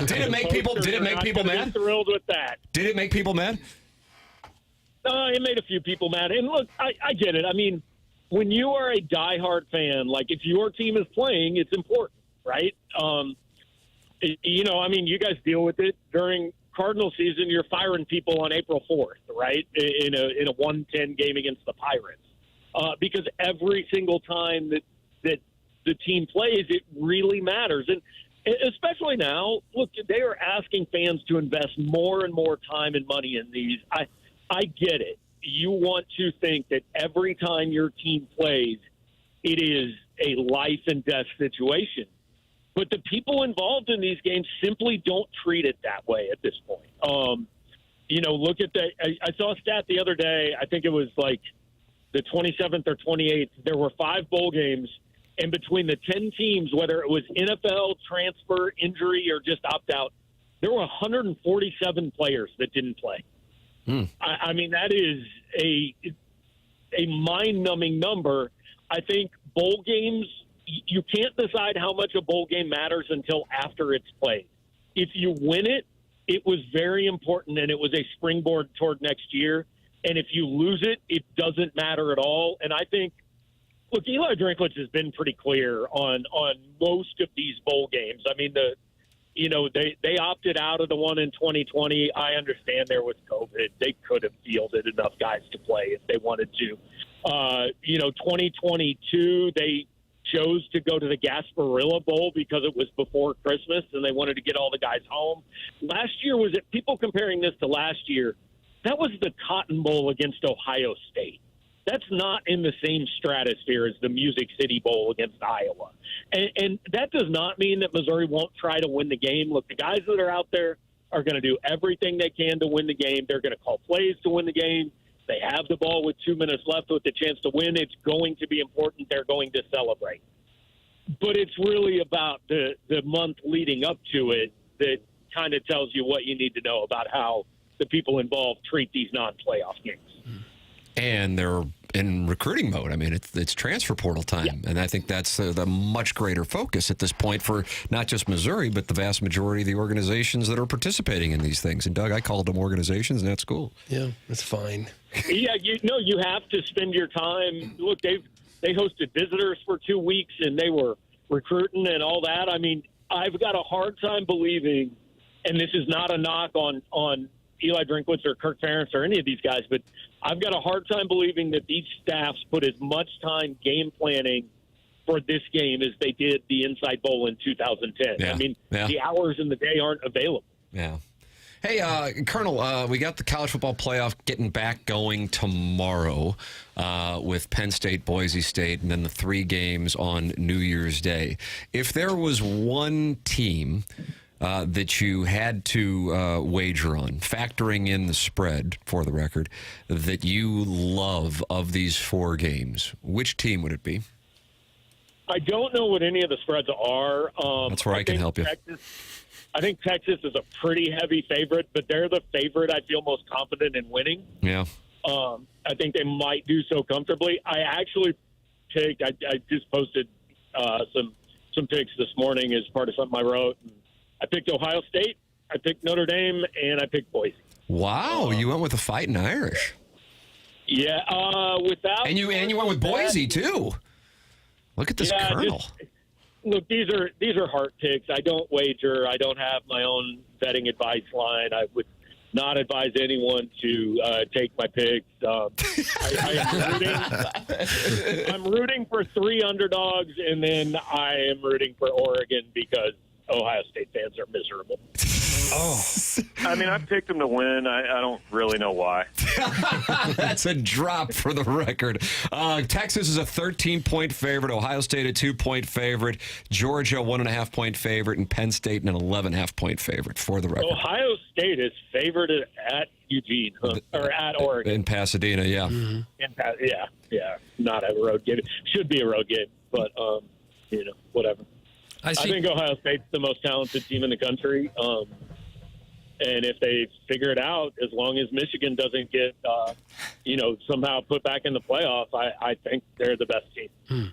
Did it make people mad? Thrilled with that. Did it make people mad? It made a few people mad. And look, I get it. I mean, when you are a diehard fan, like if your team is playing, it's important, right? You guys deal with it during Cardinal season. You're firing people on April 4th, right? In a 1-10 game against the Pirates. Because every single time that the team plays, it really matters. And especially now, look, they are asking fans to invest more and more time and money in these. I get it. You want to think that every time your team plays, it is a life and death situation. But the people involved in these games simply don't treat it that way at this point. Look at I saw a stat the other day. I think it was like the 27th or 28th, there were 5 bowl games, and between the 10 teams, whether it was NFL, transfer, injury, or just opt-out, there were 147 players that didn't play. That is a mind-numbing number. I think bowl games, you can't decide how much a bowl game matters until after it's played. If you win it, it was very important, and it was a springboard toward next year. And if you lose it, it doesn't matter at all. And I think, look, Eli Drinkwitz has been pretty clear on most of these bowl games. I mean, they opted out of the one in 2020. I understand there was COVID. They could have fielded enough guys to play if they wanted to. 2022, they chose to go to the Gasparilla Bowl because it was before Christmas and they wanted to get all the guys home. Last year people comparing this to last year, that was the Cotton Bowl against Ohio State. That's not in the same stratosphere as the Music City Bowl against Iowa. And that does not mean that Missouri won't try to win the game. Look, the guys that are out there are going to do everything they can to win the game. They're going to call plays to win the game. They have the ball with 2 minutes left with the chance to win. It's going to be important. They're going to celebrate. But it's really about the month leading up to it that kind of tells you what you need to know about how the people involved treat these non-playoff games. And they're in recruiting mode. I mean, it's transfer portal time. And I think that's the much greater focus at this point for not just Missouri, but the vast majority of the organizations that are participating in these things. And, Doug, I called them organizations, and that's cool. Yeah, that's fine. Yeah, you have to spend your time. Look, they hosted visitors for 2 weeks, and they were recruiting and all that. I mean, I've got a hard time believing, and this is not a knock on Eli Drinkwitz or Kirk Ferentz or any of these guys, but I've got a hard time believing that these staffs put as much time game planning for this game as they did the Inside Bowl in 2010. Yeah. I mean, the hours in the day aren't available. Yeah. Hey, Colonel, we got the college football playoff getting back going tomorrow with Penn State, Boise State, and then the 3 games on New Year's Day. If there was one team that you had to wager on, factoring in the spread, for the record, that you love of these 4 games, which team would it be? I don't know what any of the spreads are. That's where I can help you. I think Texas is a pretty heavy favorite, but they're the favorite I feel most confident in winning. Yeah. I think they might do so comfortably. I actually picked, I just posted some picks this morning as part of something I wrote. I picked Ohio State, I picked Notre Dame, and I picked Boise. Wow, you went with the Fighting Irish. Yeah, without. And you went with Boise too. Look at this Colonel. Look, these are heart picks. I don't wager. I don't have my own betting advice line. I would not advise anyone to take my picks. I'm rooting for 3 underdogs, and then I am rooting for Oregon because Ohio State fans are miserable. Oh. I mean, I picked them to win. I don't really know why. That's a drop for the record. Texas is a 13-point favorite. Ohio State a 2-point favorite. Georgia 1.5-point favorite. And Penn State an 11.5-point favorite for the record. Ohio State is favored at Eugene, or at Oregon. In Pasadena, yeah. Mm-hmm. Yeah. Not a road game. Should be a road game, but, whatever. I think Ohio State's the most talented team in the country. And if they figure it out, as long as Michigan doesn't get, somehow put back in the playoff, I think they're the best team.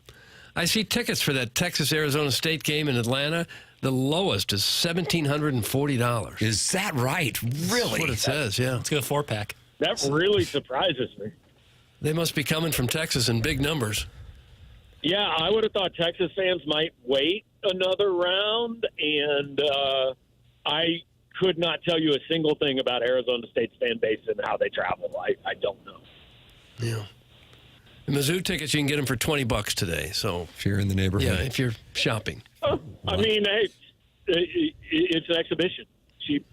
I see tickets for that Texas-Arizona State game in Atlanta. The lowest is $1,740. Is that right? Really? That's what it says, yeah. Let's get a 4-pack. That really surprises me. They must be coming from Texas in big numbers. Yeah, I would have thought Texas fans might wait another round, and I could not tell you a single thing about Arizona State's fan base and how they travel. I don't know. Yeah. The Mizzou tickets, you can get them for $20 today. So if you're in the neighborhood. Yeah, if you're shopping. I mean, hey, it's an exhibition. Cheap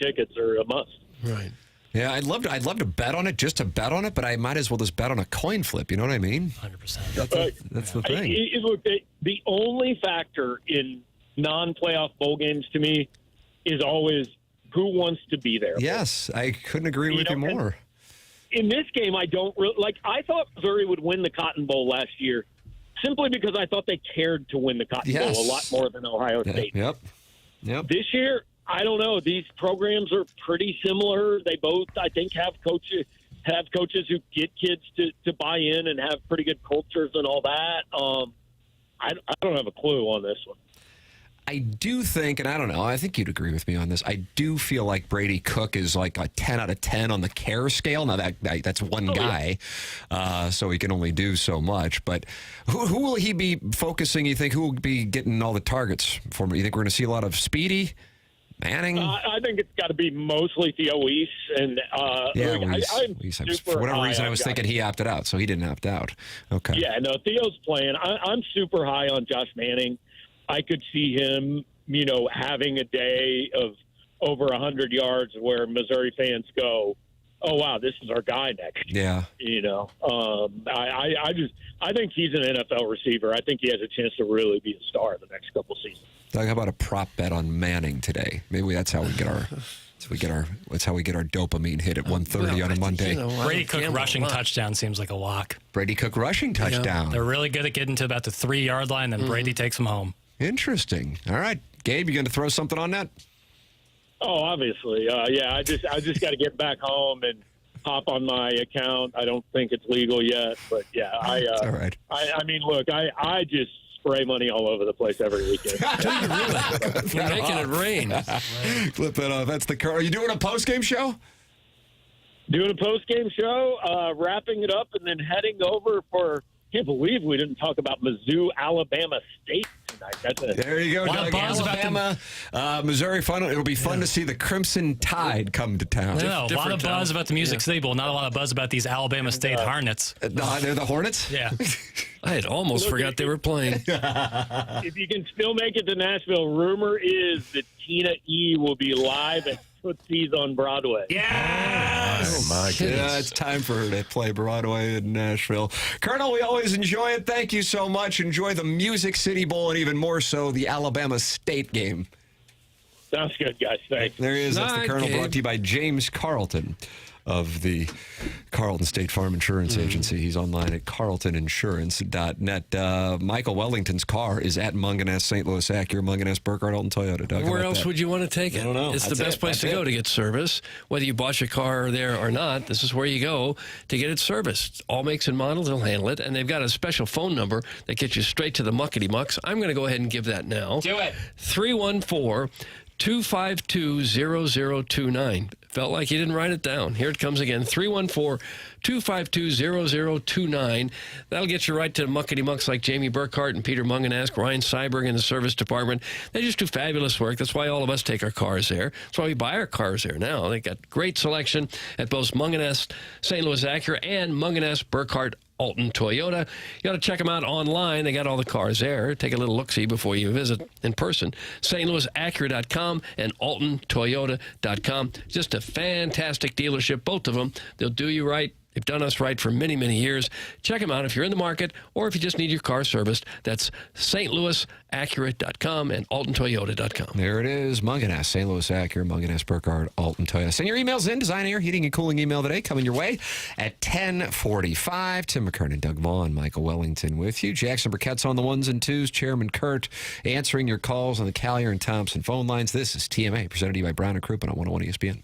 tickets are a must. Right. Yeah, I'd love to bet on it, just to bet on it, but I might as well just bet on a coin flip. You know what I mean? 100%. That's the thing. Look, the only factor in non-playoff bowl games to me is always who wants to be there. Yes, I couldn't agree with you more. In this game, I don't really like. I thought Missouri would win the Cotton Bowl last year, simply because I thought they cared to win the Cotton Bowl a lot more than Ohio State. Yep. This year, I don't know. These programs are pretty similar. They both, I think, have coaches who get kids to buy in and have pretty good cultures and all that. I don't have a clue on this one. I do think, and I don't know, I think you'd agree with me on this. I do feel like Brady Cook is like a 10 out of 10 on the care scale. Now, that's one guy, so he can only do so much. But who will he be focusing, you think? Who will be getting all the targets for him? You think we're going to see a lot of Speedy? Manning? I think it's got to be mostly Theo Weiss. And, Weiss. For whatever reason, I was thinking he opted out, so he didn't opt out. Okay. Yeah, no, Theo's playing. I'm super high on Josh Manning. I could see him, having a day of over 100 yards where Missouri fans go, oh, wow, this is our guy next year. Yeah. I think he's an NFL receiver. I think he has a chance to really be a star in the next couple seasons. Doug, how about a prop bet on Manning today? Maybe that's how we get our... That's how we get our dopamine hit at 1:30 on a Monday. Brady Cook rushing touchdown seems like a lock. Brady Cook rushing touchdown. They're really good at getting to about the 3-yard line, then Brady takes them home. Interesting. All right, Gabe, you going to throw something on that? Oh, obviously. I just got to get back home and hop on my account. I don't think it's legal yet, but yeah, all right. I mean, look, I just spray money all over the place every weekend. You're making it rain. Flip that off. That's the car. Are you doing a post-game show? Doing a post-game show, wrapping it up, and then heading over for... Can't believe we didn't talk about Mizzou, Alabama State tonight. There you go, Doug. Alabama, Missouri fun. It'll be fun to see the Crimson Tide come to town. No, a lot of buzz about the Music City Bowl, not a lot of buzz about these Alabama State Hornets. They're the Hornets? Yeah. I had almost forgot they were playing. If you can still make it to Nashville, rumor is that Tina E will be live at Tootsie's on Broadway. Yes! Oh, my goodness. Yeah, it's time for her to play Broadway in Nashville. Colonel, we always enjoy it. Thank you so much. Enjoy the Music City Bowl and even more so the Alabama State game. Sounds good, guys. Thanks. There he is. That's the Colonel, Gabe. brought to you by James Carlton of the Carlton State Farm Insurance Agency. He's online at carltoninsurance.net. Michael Wellington's car is at Munganess St. Louis Acura, Munganess Burkhardt Alton Toyota. Doug, where else would you want to take it? I don't know. It's the best place to go to get service. Whether you bought your car there or not, this is where you go to get it serviced. All makes and models, they'll handle it. And they've got a special phone number that gets you straight to the muckety mucks. I'm going to go ahead and give that now. Do it. 314 314-252-0029. Felt like you didn't write it down. Here it comes again, 314-252-0029. That'll get you right to muckety-mucks like Jamie Burkhardt and Peter Mungenask, Ryan Seiberg in the service department. They just do fabulous work. That's why all of us take our cars there. That's why we buy our cars there now. They got great selection at both Mungenask, St. Louis Acura, and Mungenask, Burkhardt, Alton Toyota. You got to check them out online. They got all the cars there. Take a little look-see before you visit in person. stlouisacura.com and altontoyota.com. Just a fantastic dealership, both of them. They'll do you right. They've done us right for many, many years. Check them out if you're in the market or if you just need your car serviced. That's stlouisacura.com and altontoyota.com. There it is. Mungenask, St. Louis Acura, Mungenask, Burkhardt, Alton Toyota. Send your emails in. Design, Air, Heating, and Cooling email today coming your way at 10:45. Tim McKernan, Doug Vaughn, Michael Wellington with you. Jackson Burkett's on the ones and twos. Chairman Kurt answering your calls on the Collier and Thompson phone lines. This is TMA, presented to you by Brown & Crouppen on 101 ESPN.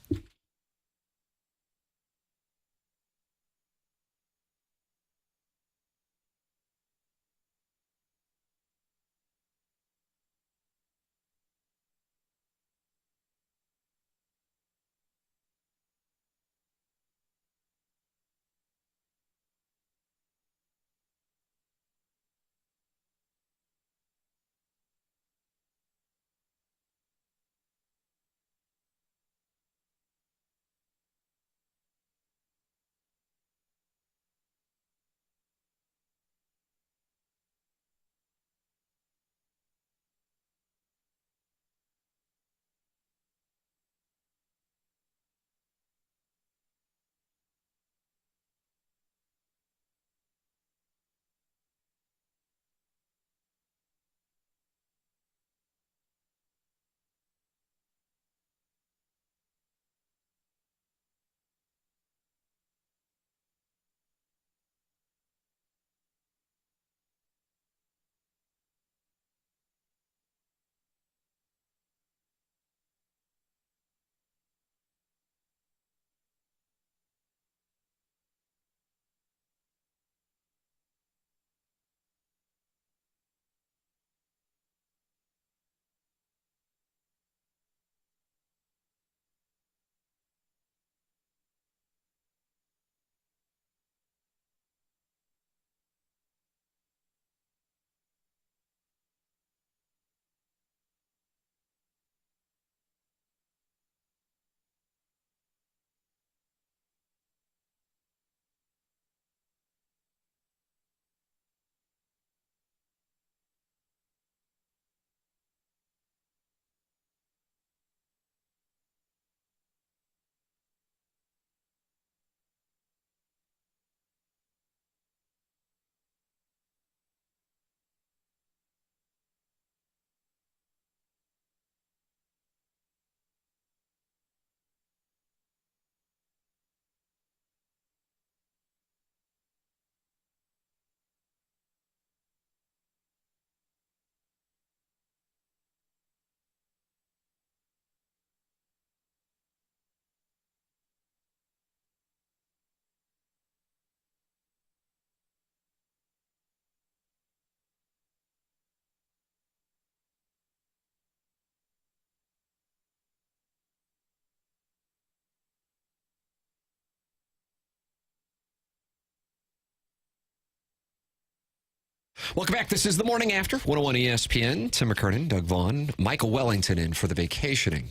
Welcome back. This is the Morning After, 101 ESPN. Tim McKernan, Doug Vaughn, Michael Wellington in for the vacationing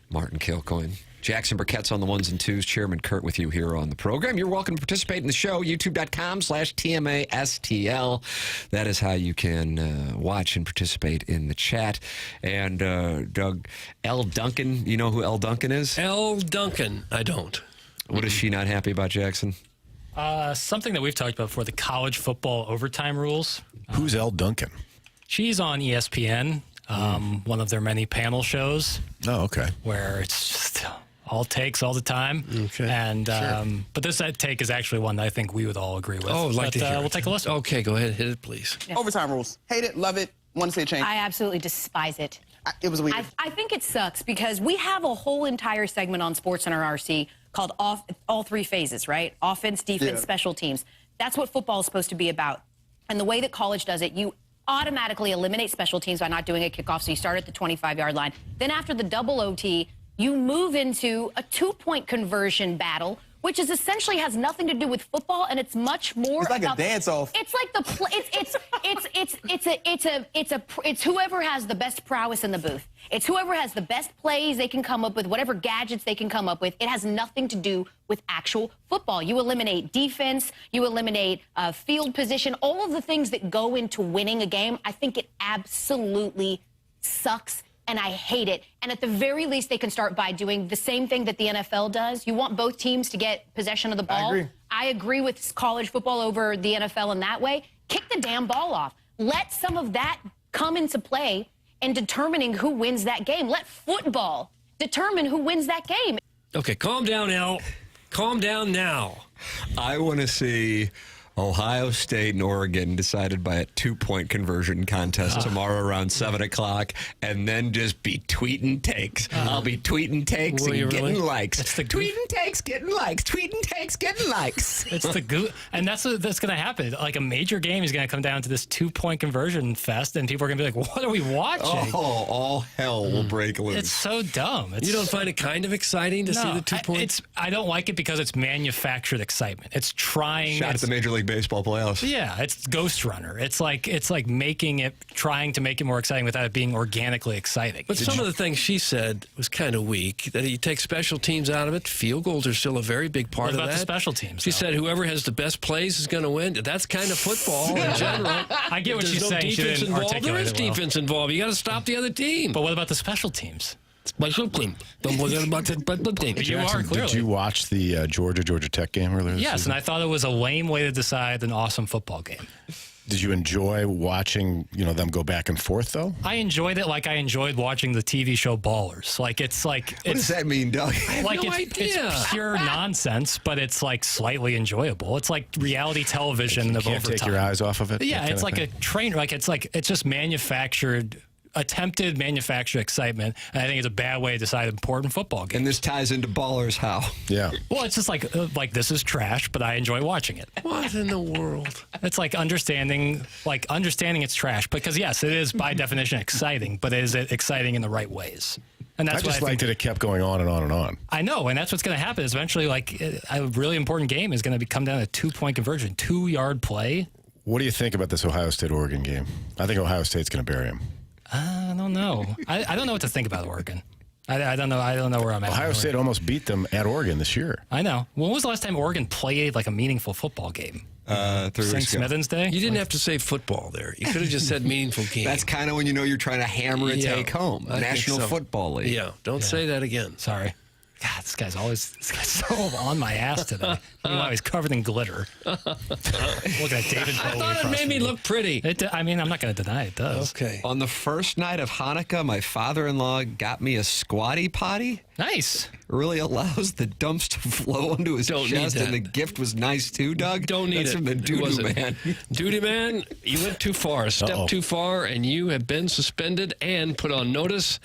Martin Kilcoyne. Jackson Burkett's on the ones and twos. Chairman Kurt with you here on the program. You're welcome to participate in the show. YouTube.com/TMASTL. That is how you can watch and participate in the chat. And Doug, L. Duncan, you know who L. Duncan is? L. Duncan, I don't. What is she not happy about, Jackson? Something that we've talked about before, the college football overtime rules. Who's L. Duncan? She's on ESPN, one of their many panel shows. Oh, okay. Where it's just all takes all the time. Okay. And Sure. but this take is actually one that I think we would all agree with. Oh, I'd like to hear We'll it. take a listen. Okay, go ahead. Hit it, please. Yeah. Overtime rules. Hate it, love it, want to see it change. I absolutely despise it. It was weird. I think it sucks because we have a whole entire segment on SportsCenter RC called all three phases, right? Offense, defense, special teams. That's what football is supposed to be about. And the way that college does it, you automatically eliminate special teams by not doing a kickoff, so you start at the 25-yard line. Then after the double OT, you move into a 2-point conversion battle, which is essentially has nothing to do with football, and it's much more. It's like about, a dance-off. It's like it's whoever has the best prowess in the booth. It's whoever has the best plays they can come up with, whatever gadgets they can come up with. It has nothing to do with actual football. You eliminate defense, you eliminate field position, all of the things that go into winning a game. I think it absolutely sucks. And I hate it. And at the very least, they can start by doing the same thing that the NFL does. You want both teams to get possession of the ball. I agree with college football over the NFL in that way. Kick the damn ball off. Let some of that come into play in determining who wins that game. Let football determine who wins that game. Okay, calm down, Al. Calm down now. I want to see Ohio State and Oregon decided by a 2-point conversion contest tomorrow around 7 o'clock, and then just be tweeting takes. I'll be tweeting takes and getting likes. Tweeting takes, getting likes. Tweeting takes, getting likes. It's the and that's going to happen. Like a major game is going to come down to this 2-point conversion fest, and people are going to be like, "What are we watching?" Oh, all hell will break loose. It's so dumb. You don't find it kind of exciting to see the 2 points? I don't like it because it's manufactured excitement. It's trying. Shout out to the Major League Baseball playoffs. Yeah, it's Ghost Runner. It's like trying to make it more exciting without it being organically exciting. But some of the things she said was kind of weak. That you take special teams out of it. Field goals are still a very big part of that. What about the special teams? She said whoever has the best plays is going to win. That's kind of football in general. I get what she's saying. Defense She didn't involved. There articulate is it well. defense involved. You got to stop the other team. But what about the special teams? Special team. Don't forget about the special team. You are clearly. Did you watch the Georgia Tech game earlier this Yes, season? and I thought it was a lame way to decide an awesome football game. Did you enjoy watching, them go back and forth, though? I enjoyed it like I enjoyed watching the TV show Ballers. What does that mean, Doug? I have no idea. It's pure nonsense, but it's like slightly enjoyable. It's like reality television of You can't overtime. take your eyes off of it? Yeah, it's like a train. It's just attempted manufactured excitement, and I think it's a bad way to decide important football games. And this ties into Ballers how? Yeah. Well, it's just like this is trash, but I enjoy watching it. What in the world? It's like understanding it's trash, because yes, it is by definition exciting, but is it exciting in the right ways? And that's I just liked that it kept going on and on and on. I know, and that's what's going to happen. Is eventually, a really important game is going to come down to 2-point conversion, 2-yard play. What do you think about this Ohio State-Oregon game? I think Ohio State's going to bury him. I don't know. I don't know what to think about Oregon. I don't know. I don't know where I'm at. Ohio State almost beat them at Oregon this year. I know. When was the last time Oregon played like a meaningful football game? 3 weeks St. ago. Smithens Day? You didn't have to say football there. You could have just said meaningful game. That's kind of when you know you're trying to hammer a take home. I think National so. Football League. Yeah, don't say that again. Sorry. God, this guy's so on my ass today. Meanwhile, he's covered in glitter. Looking at David Bowie. I thought it made me look pretty. I'm not going to deny it does. Okay. On the first night of Hanukkah, my father-in-law got me a squatty potty. Nice. Really allows the dumps to flow onto his chest, and the gift was nice too, Doug. Don't need That's it. from the Doo-Doo Man. Doo-Doo Man, you went too far, a step too far, and you have been suspended and put on notice.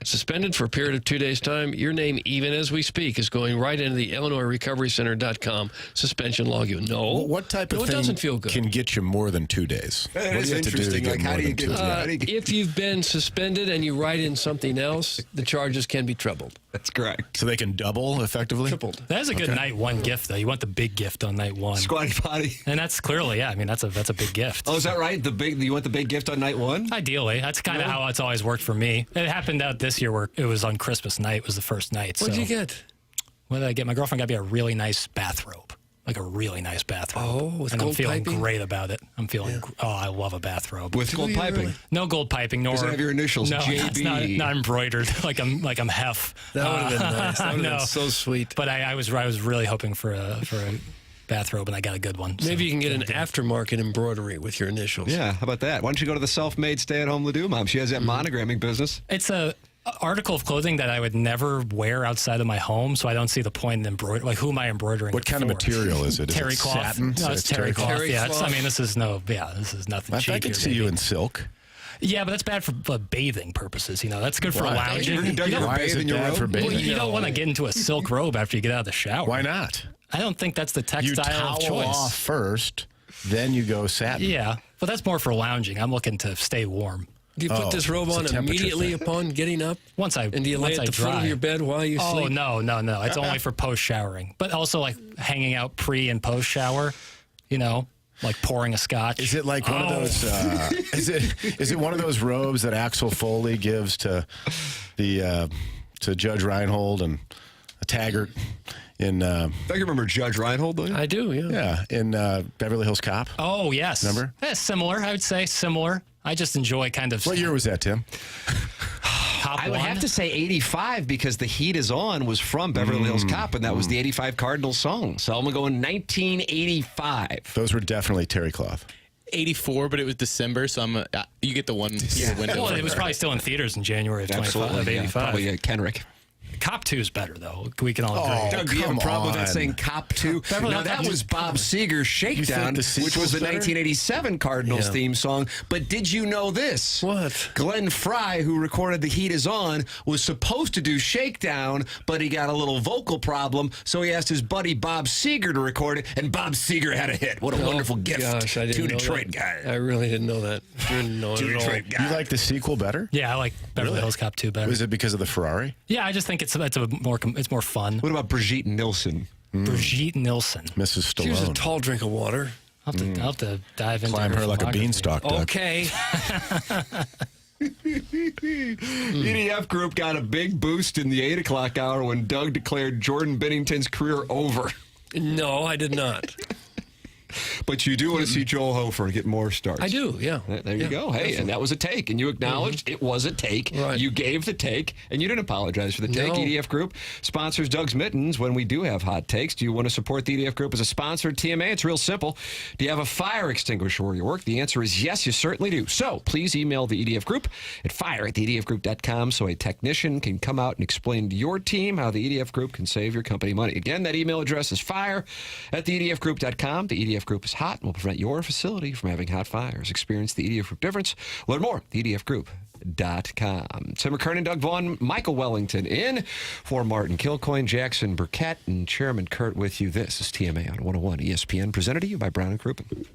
Suspended for a period of 2 days' time. Your name, even as we speak, is going right into the IllinoisRecoveryCenter.com suspension log. What type of it thing doesn't feel good. can get you more than 2 days? That What is do you have to do to interesting. get Like, how more do you than get 2 days? If you've been suspended and you write in something else, the charges can be trebled. That's correct. So they can double effectively? Tripled. That is a good night one gift, though. You want the big gift on night one. Squatty potty. And that's clearly, that's a big gift. Oh, is that right? You want the big gift on night one? Ideally. That's kind of how it's always worked for me. It happened out this year where it was on Christmas night. It was the first night. What'd you get? What did I get? My girlfriend got me a really nice bathrobe. Like a really nice bathrobe. Oh, with and gold I'm feeling piping? great about it. I'm feeling, I love a bathrobe. With gold piping? No gold piping, nor. Does it have your initials? No, JB. it's not embroidered like I'm Hef. That would have been nice. That would have been so sweet. But I was really hoping for a bathrobe, and I got a good one. Maybe you can get an aftermarket embroidery with your initials. Yeah, how about that? Why don't you go to the self-made stay-at-home Ledoux mom? She has that monogramming business. It's a article of clothing that I would never wear outside of my home, so I don't see the point in embroidering. Like, who am I embroidering? What kind of material is it? Is terry it cloth. satin? No, it's terry cloth. Terry Yeah, cloth. this is nothing cheap. I could see you in silk. Yeah, but that's bad for bathing purposes. That's good for Why? lounging. Why is it bad for bathing? Well, you don't want to get into a silk robe after you get out of the shower. Why not? I don't think that's the You textile towel of choice. off first, then you go satin. Yeah, But that's more for lounging. I'm looking to stay warm. Do you put this robe on immediately upon getting up? And do you lay at the foot of your bed while you sleep? Oh, no. It's only for post-showering. But also, like, hanging out pre- and post-shower, like pouring a scotch. Is it like one of those? Is it one of those robes that Axel Foley gives to to Judge Reinhold and Taggart in? I remember Judge Reinhold, though. I do. Yeah, in Beverly Hills Cop. Oh yes. Remember? Similar. I would say similar. I just enjoy kind of. What year was that, Tim? I would have to say 85 because The Heat Is On was from Beverly Hills Cop, and that was the 85 Cardinals song. So I'm going to go in 1985. Those were definitely terry cloth. 84, but it was December, so you get the one year window. Well, it was probably still in theaters in January of 85. Yeah, probably Kenrick. Cop 2 is better, though. We can all agree. Doug, do you have a problem with that saying Cop 2? Now, that was Bob Seger's Shakedown, which was the 1987 Cardinals theme song. But did you know this? What? Glenn Frey, who recorded The Heat Is On, was supposed to do Shakedown, but he got a little vocal problem, so he asked his buddy Bob Seger to record it, and Bob Seger had a hit. What a wonderful gift. Gosh, I didn't to know Detroit that. guy. I really didn't know that. Didn't know it at all. Detroit guy. You like the sequel better? Yeah, I like Beverly Hills Cop 2 better. Was it because of the Ferrari? Yeah, I just think it's more fun. What about Brigitte Nielsen? Brigitte Nielsen. Mrs. Stallone. She was a tall drink of water. I'll have to dive into Climb her like a beanstalk, Doug. Okay. EDF Group got a big boost in the 8 o'clock hour when Doug declared Jordan Bennington's career over. No, I did not. But you do want to see Joel Hofer get more starts. I do, yeah. There you go. Hey, definitely. and that was a take, and you acknowledged it was a take. Right. You gave the take, and you didn't apologize for the take. No. EDF Group sponsors Doug's Mittens when we do have hot takes. Do you want to support the EDF Group as a sponsor of TMA? It's real simple. Do you have a fire extinguisher where you work? The answer is yes, you certainly do. So please email the EDF Group at fire@theedfgroup.com so a technician can come out and explain to your team how the EDF Group can save your company money. Again, that email address is fire@theedfgroup.com. The EDF Group is hot and will prevent your facility from having hot fires. Experience the EDF Group difference. Learn more at theedfgroup.com. Tim McKernan, Doug Vaughn, Michael Wellington in for Martin Kilcoyne, Jackson Burkett, and Chairman Kurt with you. This is TMA on 101 ESPN, presented to you by Brown & Crouppen.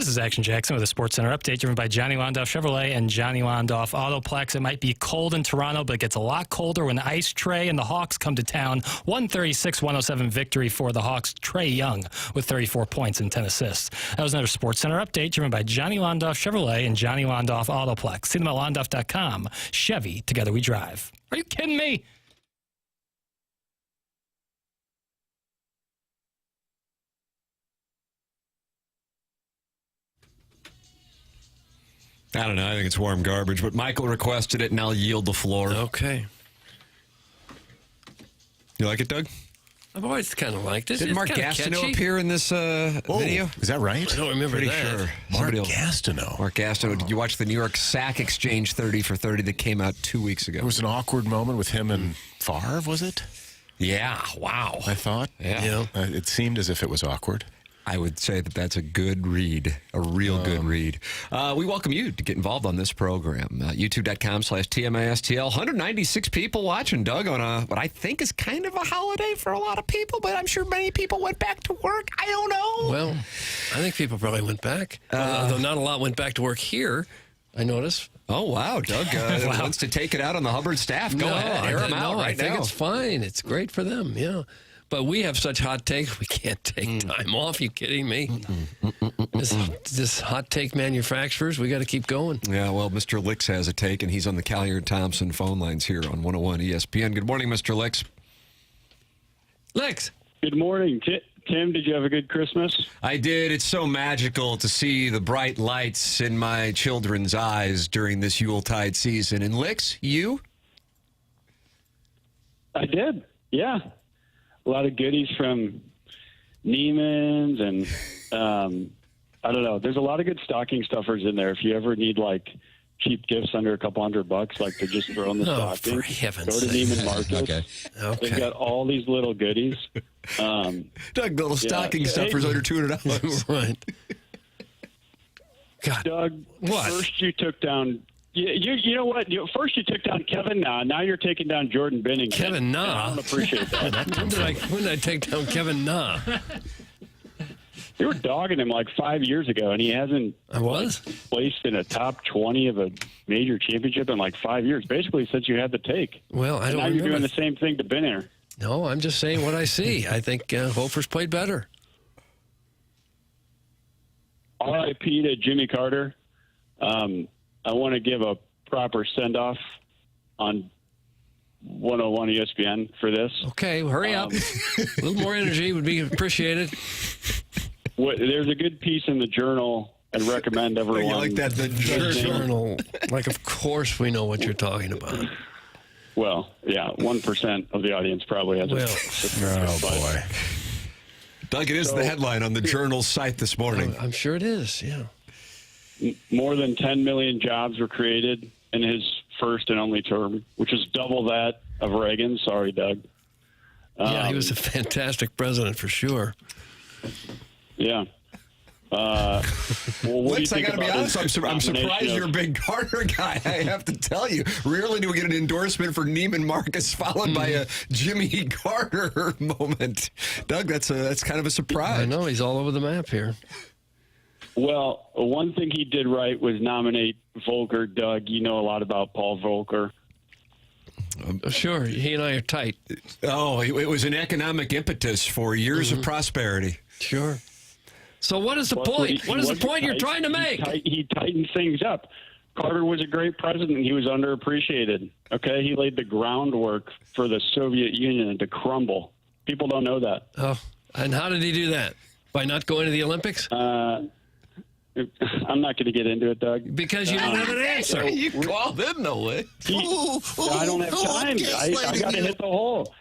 This is Action Jackson with a Sports Center update driven by Johnny Londoff Chevrolet and Johnny Londoff Autoplex. It might be cold in Toronto, but it gets a lot colder when the Ice Tray and the Hawks come to town. 136-107 victory for the Hawks. Trae Young with 34 points and 10 assists. That was another Sports Center update driven by Johnny Londoff Chevrolet and Johnny Londoff Autoplex. See them at londoff.com. Chevy, together we drive. Are you kidding me? I don't know. I think it's warm garbage, but Michael requested it, and I'll yield the floor. Okay. You like it, Doug? I've always kind of liked it. Did Mark Gastineau appear in this video? Is that right? I don't remember Pretty that. sure. Mark Gastineau. Mark Gastineau. Did you watch the New York Sack Exchange 30 for 30 that came out 2 weeks ago? There was an awkward moment with him and Favre, was it? Yeah. Wow. I thought. Yeah. It seemed as if it was awkward. I would say that that's a good read, a real good read. We welcome you to get involved on this program. YouTube.com/TMISTL. 196 people watching, Doug, on what I think is kind of a holiday for a lot of people, but I'm sure many people went back to work. I don't know. Well, I think people probably went back. Although not a lot went back to work here, I noticed. Oh, wow. Doug wants to take it out on the Hubbard staff. Go ahead. Air them out right now. I think it's fine. It's great for them, yeah. But we have such hot takes, we can't take time off. You kidding me? This hot take manufacturers, we got to keep going. Yeah, well, Mr. Licks has a take, and he's on the Collier-Thompson phone lines here on 101 ESPN. Good morning, Mr. Licks. Licks. Good morning. Tim, did you have a good Christmas? I did. It's so magical to see the bright lights in my children's eyes during this Yuletide season. And Licks, you? I did, yeah. A lot of goodies from Neiman's and I don't know. There's a lot of good stocking stuffers in there. If you ever need like cheap gifts under a couple $100, like to just throw in the stocking, for heaven's go to sake. Neiman Marcus. Okay. They've got all these little goodies. Doug, little stocking stuffers under $200. Right. God. Doug, what? First you took down. You know what? First you took down Kevin Na. Now you're taking down Jordan Binnington. Kevin Na? I don't appreciate that. When did I take down Kevin Na? You were dogging him like 5 years ago, and he hasn't placed in a top 20 of a major championship in like 5 years, basically since you had the take. Well, I don't now remember. You're doing the same thing to Binner. No, I'm just saying what I see. I think Hofer's played better. R.I.P. to Jimmy Carter. I want to give a proper send-off on 101 ESPN for this. Okay, well, hurry up. A little more energy would be appreciated. There's a good piece in the Journal. I'd recommend everyone. You like that, the Journal. Like, of course we know what you're talking about. Well, yeah, 1% of the audience probably has oh, boy. Doug, it is the headline on the Journal site this morning. I'm sure it is, yeah. More than 10 million jobs were created in his first and only term, which is double that of Reagan. Sorry, Doug. Yeah, he was a fantastic president for sure. Yeah. Well, what do you Licks, I think got to be about honest, I'm surprised you're a big Carter guy. I have to tell you. Rarely do we get an endorsement for Neiman Marcus followed by a Jimmy Carter moment. Doug, that's kind of a surprise. I know, he's all over the map here. Well, one thing he did right was nominate Volcker. Doug, you know a lot about Paul Volcker. Sure, he and I are tight. Oh, it was an economic impetus for years of prosperity. Sure. So what is the point? What is the point you're trying to make? He tightened things up. Carter was a great president. He was underappreciated. Okay, he laid the groundwork for the Soviet Union to crumble. People don't know that. Oh, and how did he do that? By not going to the Olympics? I'm not going to get into it, Doug. Because you don't have an answer. You called in, though. I don't have time. I got to hit the hole.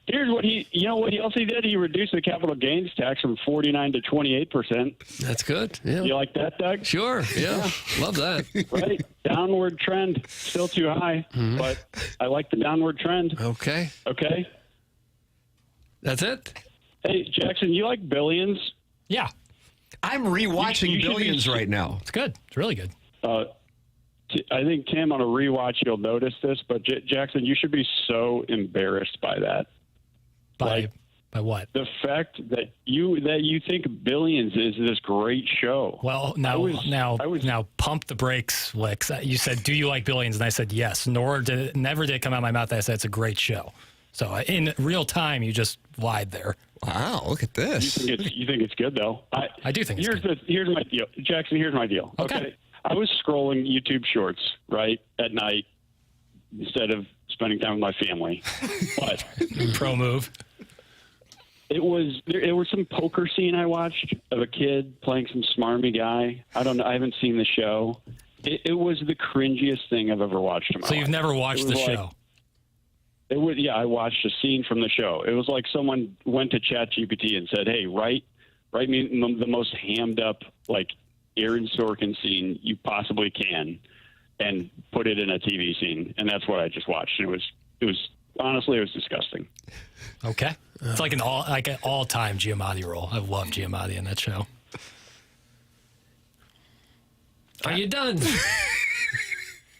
Here's what you know what else he did? He reduced the capital gains tax from 49 to 28%. That's good. Yeah. You like that, Doug? Sure. Yeah. Love that. Right. Downward trend. Still too high, but I like the downward trend. Okay. Okay. That's it? Hey, Jackson, you like Billions? Yeah. I'm rewatching Billions right now. It's good. It's really good. I think, Tim, on a rewatch, you'll notice this, but Jackson, you should be so embarrassed by that. By what? The fact that you think Billions is this great show. Well, now pump the brakes, Lex. You said, "Do you like Billions?" And I said, "Yes." Never did it come out of my mouth that I said it's a great show. So in real time, you just lied there. Wow, look at this. You think it's good though? I do think it's good. Here's my deal, Jackson. Here's my deal. Okay. I was scrolling YouTube Shorts right at night instead of spending time with my family. But pro move. There was some poker scene I watched of a kid playing some smarmy guy. I don't know. I haven't seen the show. It was the cringiest thing I've ever watched in my life. So you've never watched the show? I watched a scene from the show. It was like someone went to ChatGPT and said, "Hey, write me the most hammed up like Aaron Sorkin scene you possibly can, and put it in a TV scene." And that's what I just watched. And it was honestly, it was disgusting. Okay. It's like an all-time Giamatti role. I love Giamatti in that show. Are you done?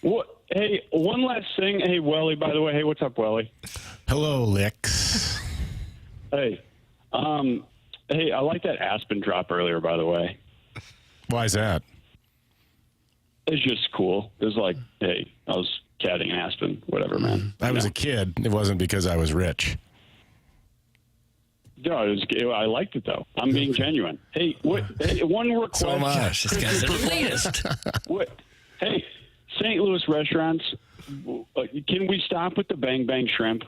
What? Hey, one last thing. Hey, Welly, by the way. Hey, what's up, Welly? Hello, Licks. Hey. Hey, I like that Aspen drop earlier, by the way. Why is that? It's just cool. It was like, hey, I was catting in Aspen, whatever, man. I was a kid. It wasn't because I was rich. No, I liked it, though. I'm being genuine. Hey, one request. So much. This guy's an elitist. Hey, St. Louis restaurants, can we stop with the Bang Bang Shrimp?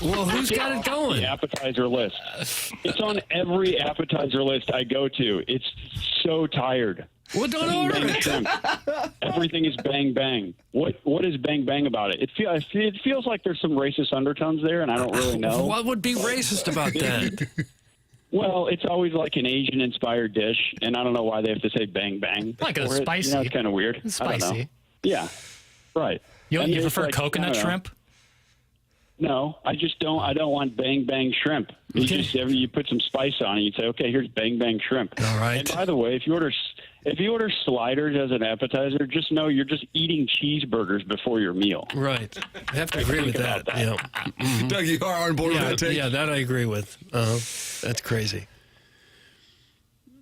Well, who's got it going? The appetizer list. It's on every appetizer list I go to. It's so tired. Well, don't order it. Shrimp. Everything is Bang Bang. What is Bang Bang about it? It feels like there's some racist undertones there, and I don't really know. What would be racist about that? Well, it's always like an Asian-inspired dish, and I don't know why they have to say Bang Bang. Like a spicy. You know, it's kind of weird. It's I don't know. spicy. Yeah, right. You And it's prefer like, coconut shrimp? No, I just don't. I don't want Bang Bang Shrimp. You put some spice on it, you'd say, okay, here's Bang Bang Shrimp. All right. And by the way, if you order sliders as an appetizer, just know you're just eating cheeseburgers before your meal. Right. I have to agree with that. Yeah. Mm-hmm. Doug, you are on board with that take? Yeah, that I agree with. That's crazy.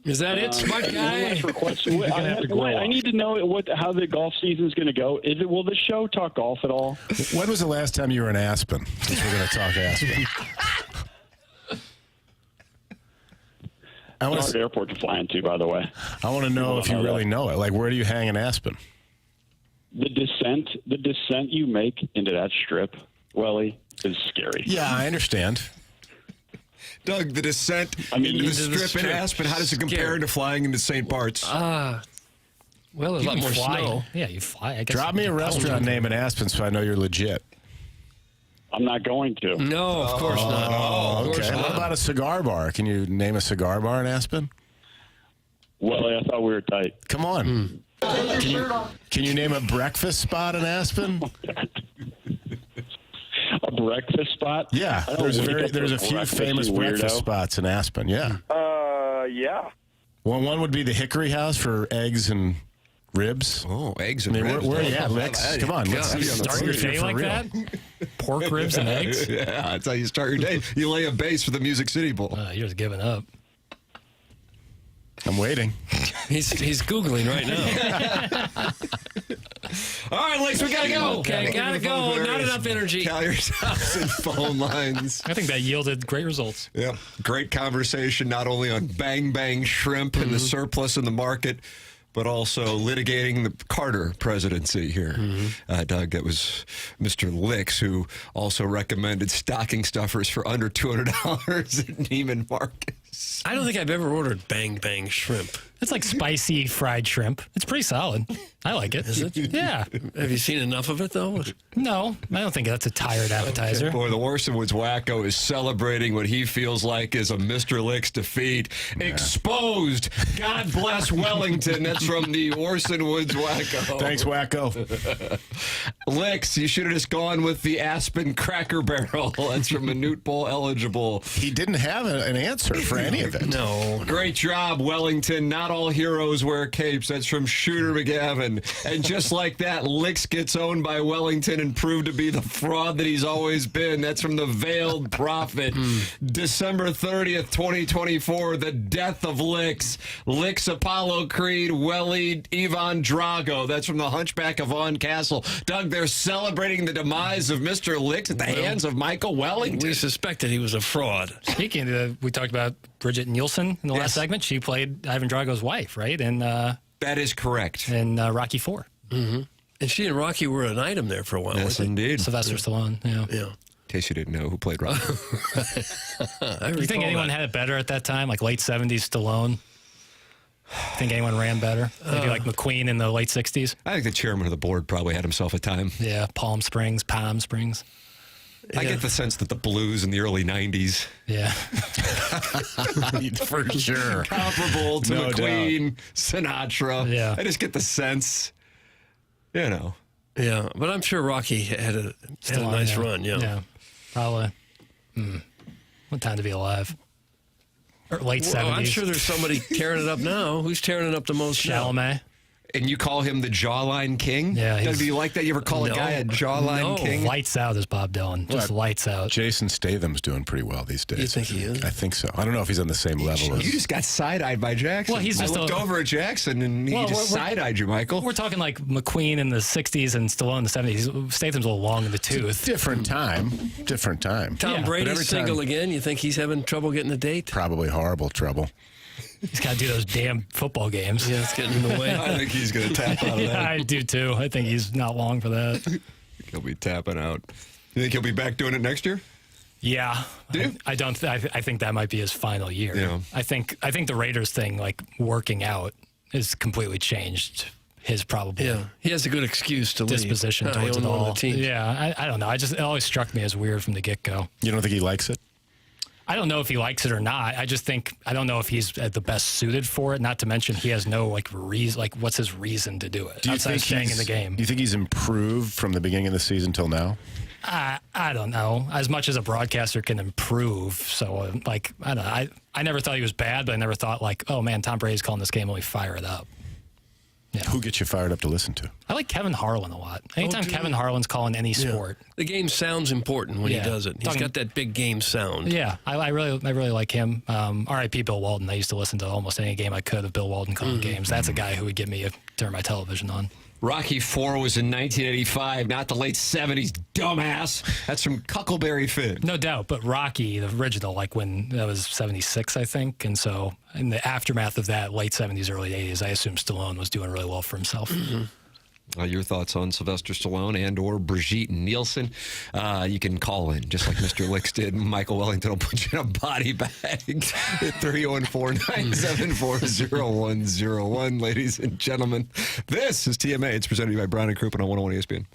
Is that it, smart guy? I need to know how the golf season is going to go. Will the show talk golf at all? When was the last time you were in Aspen? Since we're going to talk Aspen. Hard airport to fly into, by the way. I want to know if you really know it. Like, where do you hang in Aspen? The descent you make into that strip, Welly, is scary. Yeah, I understand. Doug, the descent into the strip in Aspen, how does it compare to flying into St. Bart's? Well, there's a lot more snow. Yeah, you fly. I guess. Drop me a restaurant name in Aspen so I know you're legit. I'm not going to. No, of course not. Oh, okay. What about a cigar bar? Can you name a cigar bar in Aspen? Well, I thought we were tight. Come on. Can you name a breakfast spot in Aspen? A breakfast spot? Yeah, there's a few famous breakfast spots in Aspen. Yeah. Yeah. Well, one would be the Hickory House for eggs and ribs. Oh, eggs and ribs. Where are you at, Lex? Come on. Start your day like that? Pork ribs and eggs? Yeah, that's how you start your day. You lay a base for the Music City Bowl. You're just giving up. I'm waiting. He's Googling right now. All right, Lex, we got to go. Okay, got to go. Not enough energy. Collier's house and phone lines. I think that yielded great results. Yeah, great conversation, not only on Bang Bang Shrimp and the surplus in the market, but also litigating the Carter presidency here. Doug, that was Mr. Licks, who also recommended stocking stuffers for under $200 at Neiman Marcus. I don't think I've ever ordered Bang Bang Shrimp. It's like spicy fried shrimp. It's pretty solid. I like it. Is it? Yeah. Have you seen enough of it, though? No, I don't think that's a tired appetizer. Boy, the Orson Woods wacko is celebrating what he feels like is a Mr. Licks defeat. Yeah. Exposed. God bless Wellington. That's from the Orson Woods wacko. Thanks, wacko. Licks, you should have just gone with the Aspen Cracker Barrel. That's from Minute Bowl eligible. He didn't have an answer for any of it. No. Great job, Wellington. Not all heroes wear capes. That's from Shooter McGavin. And just like that, Licks gets owned by Wellington and proved to be the fraud that he's always been. That's from the Veiled Prophet. December 30th, 2024, the death of Licks. Licks Apollo Creed, Welly Ivan Drago. That's from the Hunchback of Vaughn Castle. Doug, they're celebrating the demise of Mr. Licks at the hands of Michael Wellington. We suspected he was a fraud. Speaking of, we talked about Bridget Nielsen in the last segment. She played Ivan Drago's wife, right? And that is correct. In Rocky IV. Mm-hmm. And she and Rocky were an item there for a while. Yes, indeed. Sylvester Stallone. Yeah. In case you didn't know who played Rocky. You think anyone had it better at that time? Like late 70s Stallone? Think anyone ran better? Maybe like McQueen in the late 60s? I think the chairman of the board probably had himself a time. Yeah, Palm Springs. I get the sense that the blues in the early 90s. Yeah. For sure. Comparable to No McQueen, Sinatra. Yeah. I just get the sense, you know. Yeah, but I'm sure Rocky had a nice run, Yeah, probably. What time to be alive? Or late 70s. I'm sure there's somebody tearing it up now. Who's tearing it up the most now? Chalamet. And you call him the Jawline King? Yeah. Doug, do you like that? You ever call a guy a Jawline King? Lights out is Bob Dylan. Just lights out. Jason Statham's doing pretty well these days. You think he is? I think so. I don't know if he's on the same level as... You just got side-eyed by Jackson. Well, he's I just looked over at Jackson, and he just side-eyed you, Michael. We're talking like McQueen in the 60s and Stallone in the 70s. Statham's a little long in the tooth. Different time. Tom Brady's single again. You think he's having trouble getting a date? Probably horrible trouble. He's got to do those damn football games. Yeah, it's getting in the way. I think he's going to tap out of that. I do too. I think he's not long for that. He'll be tapping out. You think he'll be back doing it next year? Yeah. Do? I don't. I think that might be his final year. Yeah. I think the Raiders thing, like working out, has completely changed his probable. Yeah, he has a good excuse to disposition leave. towards it all. The Yeah, I don't know. It always struck me as weird from the get go. You don't think he likes it? I don't know if he likes it or not. I don't know if he's the best suited for it. Not to mention he has no reason. Like, what's his reason to do it? Do you outside think of staying in the game? Do you think he's improved from the beginning of the season till now? I don't know. As much as a broadcaster can improve, so like I don't know. I never thought he was bad, but I never thought like, oh man, Tom Brady's calling this game. Let me fire it up. Yeah. Who gets you fired up to listen to? I like Kevin Harlan a lot. Anytime Kevin Harlan's calling any sport, the game sounds important when he does it. He's got that big game sound. Yeah, I really like him. R.I.P. Bill Walton. I used to listen to almost any game I could of Bill Walton calling games. That's a guy who would get me to turn my television on. Rocky IV was in 1985, not the late 70s, dumbass. That's from Cuckleberry Finn. No doubt, but Rocky, the original, like when that was 76, I think. And so in the aftermath of that, late 70s, early 80s, I assume Stallone was doing really well for himself. Your thoughts on Sylvester Stallone and or Brigitte Nielsen? You can call in, just like Mr. Licks did. Michael Wellington will put you in a body bag at 314-974-0101. Ladies and gentlemen, this is TMA. It's presented by Brown & Crouppen on 101 ESPN.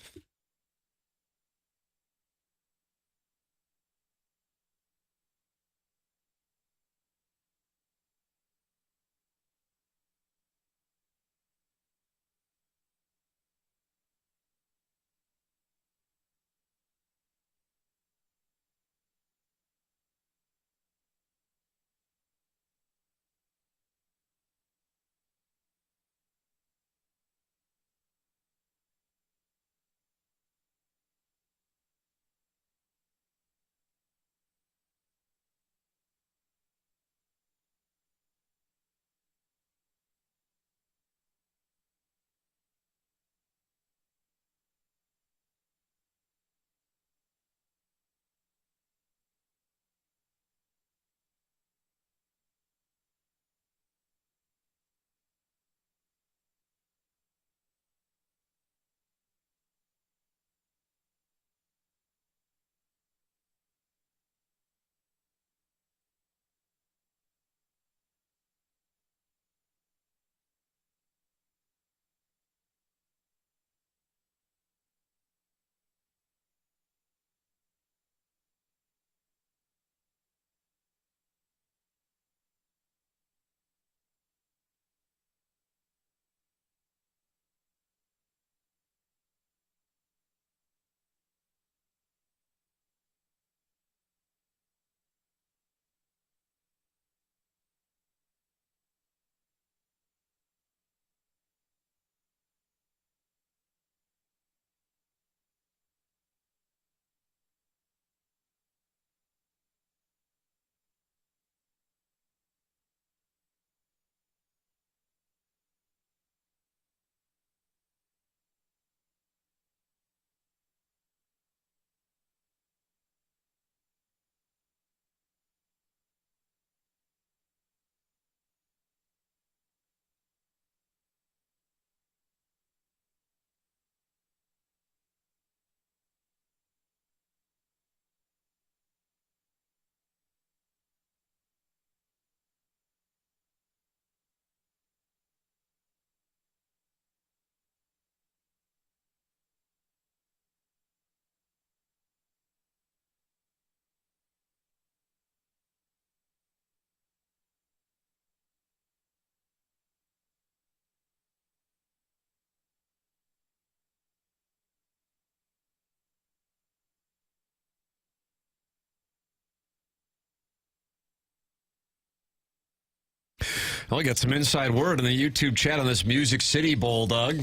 Well, I got some inside word in the YouTube chat on this Music City Bowl, Doug.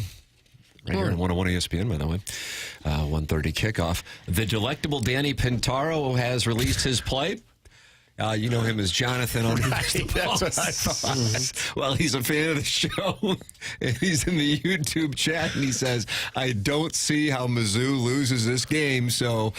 Right here on 101 ESPN, by the way. 1:30 kickoff. The delectable Danny Pintaro has released his play. You know him as Jonathan on Basketball. That's what I thought. Well, he's a fan of the show, and he's in the YouTube chat, and he says, I don't see how Mizzou loses this game, so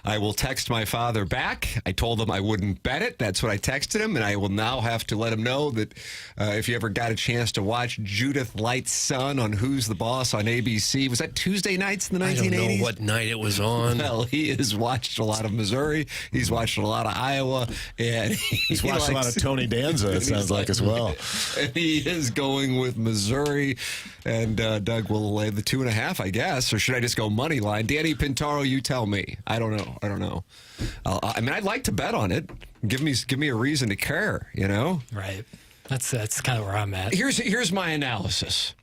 I will text my father back. I told him I wouldn't bet it. That's what I texted him, and I will now have to let him know that if you ever got a chance to watch Judith Light's son on Who's the Boss on ABC, was that Tuesday nights in the 1980s? I don't know what night it was on. Well, he has watched a lot of Missouri. He's watched a lot of Iowa. And he's watched a lot of Tony Danza, it sounds like, as well. And he is going with Missouri. And Doug will lay the 2.5, I guess. Or should I just go money line? Danny Pintaro, you tell me. I don't know. I mean, I'd like to bet on it. Give me a reason to care, you know? Right. That's kind of where I'm at. Here's my analysis.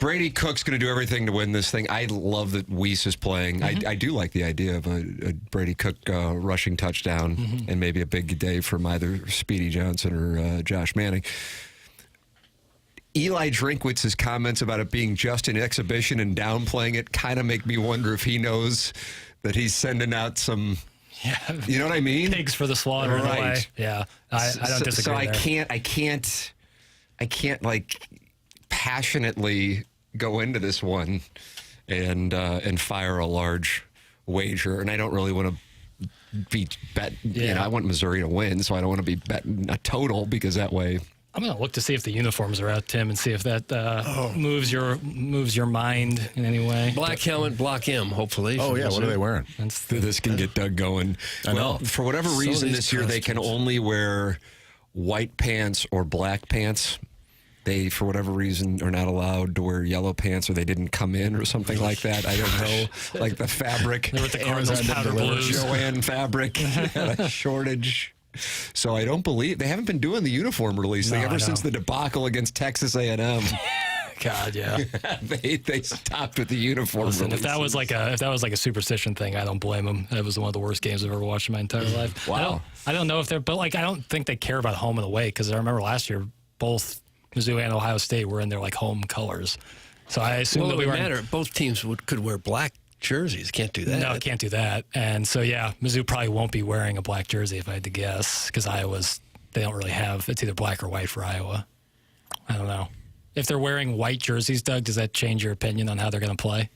Brady Cook's going to do everything to win this thing. I love that Weiss is playing. I do like the idea of a Brady Cook rushing touchdown and maybe a big day from either Speedy Johnson or Josh Manning. Eli Drinkwitz's comments about it being just an exhibition and downplaying it kind of make me wonder if he knows that he's sending out some... Yeah, you know what I mean? Pigs for the slaughter, right? In a way. Yeah, I don't disagree. So I can't like passionately go into this one and fire a large wager, and I don't really want to bet. Yeah. You know, I want Missouri to win, so I don't want to be betting a total because that way. I'm going to look to see if the uniforms are out, Tim, and see if that moves your mind in any way. Black helmet, block M, hopefully. Oh, yeah. What are they wearing? This can get Doug going. Well, for whatever reason this year, they can only wear white pants or black pants. They, for whatever reason, are not allowed to wear yellow pants, or they didn't come in or something like that. I don't know. Like the fabric. They were the Cardinals powder blues. Joanne fabric had a shortage. So I don't believe they haven't been doing the uniform release thing ever since the debacle against Texas A&M. God, yeah. they stopped with the uniform. Listen, if that was like a superstition thing, I don't blame them. That was one of the worst games I've ever watched in my entire life. Wow. I don't know if they're, but like I don't think they care about home and away because I remember last year both Mizzou and Ohio State were in their like home colors. So I assume it would matter. Both teams could wear black jerseys. Can't do that. No, can't do that. And so, yeah, Mizzou probably won't be wearing a black jersey if I had to guess because they don't really have, it's either black or white for Iowa. I don't know. If they're wearing white jerseys, Doug, does that change your opinion on how they're going to play?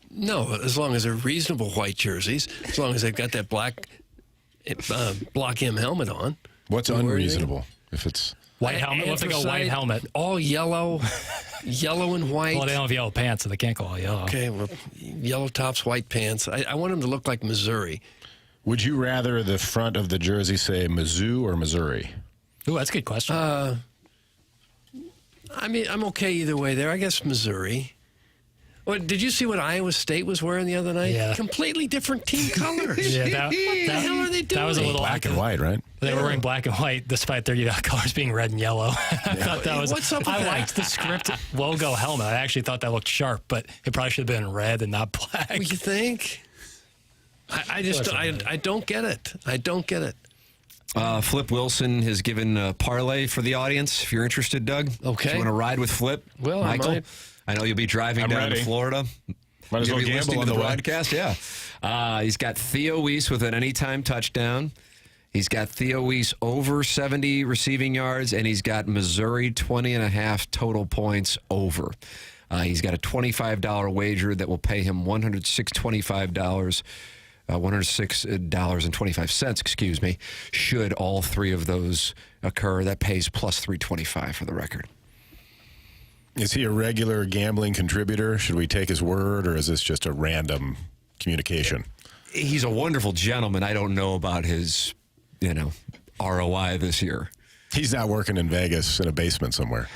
No, as long as they're reasonable white jerseys, as long as they've got that black block M helmet on. What's unreasonable if it's... White helmet? What if they go white helmet? All yellow, yellow and white. Well, they don't have yellow pants, so they can't go all yellow. Okay, well, yellow tops, white pants. I want them to look like Missouri. Would you rather the front of the jersey say Mizzou or Missouri? Ooh, that's a good question. I mean, I'm okay either way there. I guess Missouri. Well, did you see what Iowa State was wearing the other night? Yeah. Completely different team colors. Yeah, what the hell are they doing? That was a little black and white, right? They were wearing black and white, despite their colors being red and yellow. I thought that was. What's up with I that? liked the script logo helmet. I actually thought that looked sharp, but it probably should have been red and not black. What you think? I don't get it. I don't get it. Flip Wilson has given a parlay for the audience. If you're interested, Doug. Okay. If you want to ride with Flip, well, Michael. I know you'll be driving down to Florida. Might as well be listening gamble on to the the way. broadcast. Yeah. He's got Theo Weiss with an anytime touchdown. He's got Theo Weiss over 70 receiving yards, and he's got Missouri 20.5 total points over. He's got a $25 wager that will pay him $106.25. $106.25, excuse me, should all three of those occur. That pays plus $325 for the record. Is he a regular gambling contributor? Should we take his word, or is this just a random communication? He's a wonderful gentleman. I don't know about his, ROI this year. He's not working in Vegas in a basement somewhere.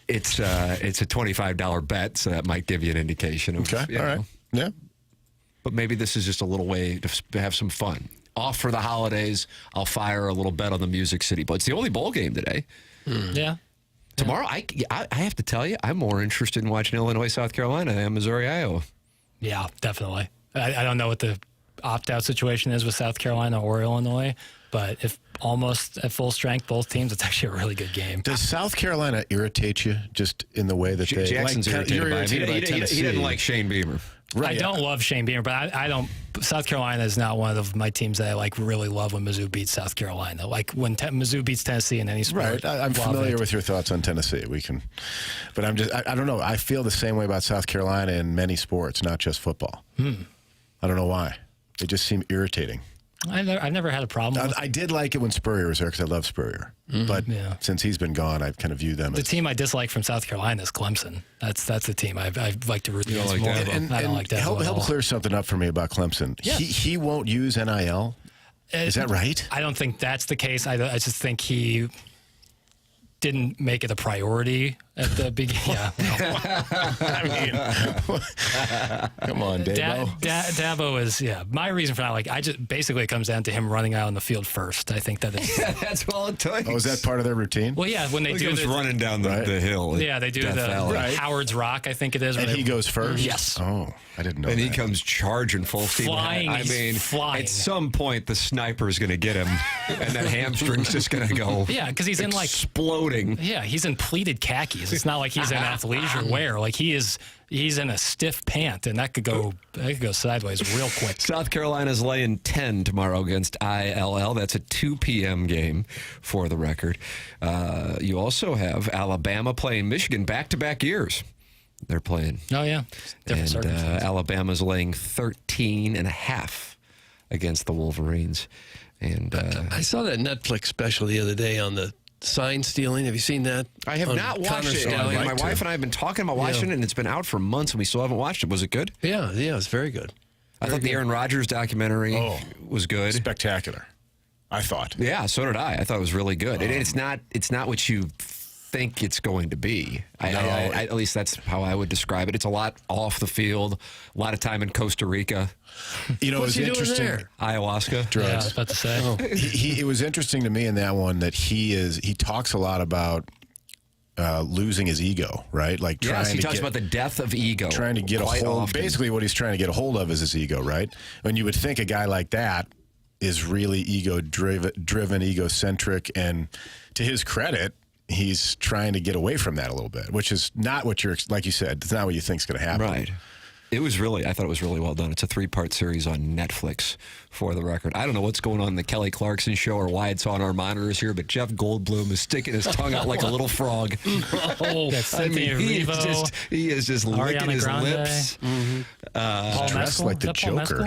It's a $25 bet, so that might give you an indication of, Okay, all right. Yeah. But maybe this is just a little way to have some fun. Off for the holidays, I'll fire a little bet on the Music City Bowl. It's the only bowl game today. Yeah. Tomorrow, I have to tell you, I'm more interested in watching Illinois, South Carolina than Missouri, Iowa. Yeah, definitely. I don't know what the opt-out situation is with South Carolina or Illinois, but if almost at full strength, both teams. It's actually a really good game. Does South Carolina irritate you just in the way that they... Jackson's irritated by him. He didn't like Shane Beamer. Right, I don't love Shane Beamer, but I don't. South Carolina is not one of my teams that I really love when Mizzou beats South Carolina. Like when Mizzou beats Tennessee in any sport. Right, I'm familiar with your thoughts on Tennessee. But I don't know. I feel the same way about South Carolina in many sports, not just football. I don't know why. They just seem irritating. I've never had a problem with I did like it when Spurrier was there because I love Spurrier. But since he's been gone, I kind of view them as... The team I dislike from South Carolina is Clemson. That's the team I'd like to root against more. I don't like that. Help clear something up for me about Clemson. Yeah. He won't use NIL? Is that right? I don't think that's the case. I just think he didn't make it a priority at the beginning. Yeah. Come on, Dabo. Dabo is, my reason for not basically it comes down to him running out on the field first. I think that is. That's all it takes. Oh, is that part of their routine? Well, yeah, when they do running down the hill. Yeah, they do the Howard's Rock, I think it is. And he goes first? Yes. Oh, I didn't know And that. he comes charging full steam. Flying. At some point, the sniper is going to get him, and that hamstring's just going to go. Yeah, because he's in exploding. Yeah, he's in pleated khakis. It's not like he's in athleisure wear. Like he's in a stiff pant, and that could go sideways real quick. South Carolina's laying 10 tomorrow against ILL. That's a 2 p.m. game for the record. You also have Alabama playing Michigan back-to-back years. They're playing. Oh, yeah. Different and Alabama's laying 13.5 against the Wolverines. And I saw that Netflix special the other day on the sign stealing. Have you seen that? I have not watched it. My wife and I have been talking about watching it, and it's been out for months, and we still haven't watched it. Was it good? Yeah, it's very good. I thought the Aaron Rodgers documentary was good. Spectacular, I thought. Yeah, so did I. I thought it was really good. It's not what you think it's going to be. At least that's how I would describe it. It's a lot off the field, a lot of time in Costa Rica. You know, it was interesting. Ayahuasca. Drugs. Yeah, I was about to say. It was interesting to me in that one that he talks a lot about losing his ego, right? Like he talks about the death of ego. Trying to get a hold. Often. Basically, what he's trying to get a hold of is his ego, right? When you would think a guy like that is really ego-driven, egocentric, and to his credit, he's trying to get away from that a little bit, which is not what like you said, it's not what you think is going to happen. Right. I thought it was really well done. It's a 3-part series on Netflix, for the record. I don't know what's going on in the Kelly Clarkson show or why it's on our monitors here, but Jeff Goldblum is sticking his tongue out like a little frog. He is just licking his lips. Dressed like the Joker.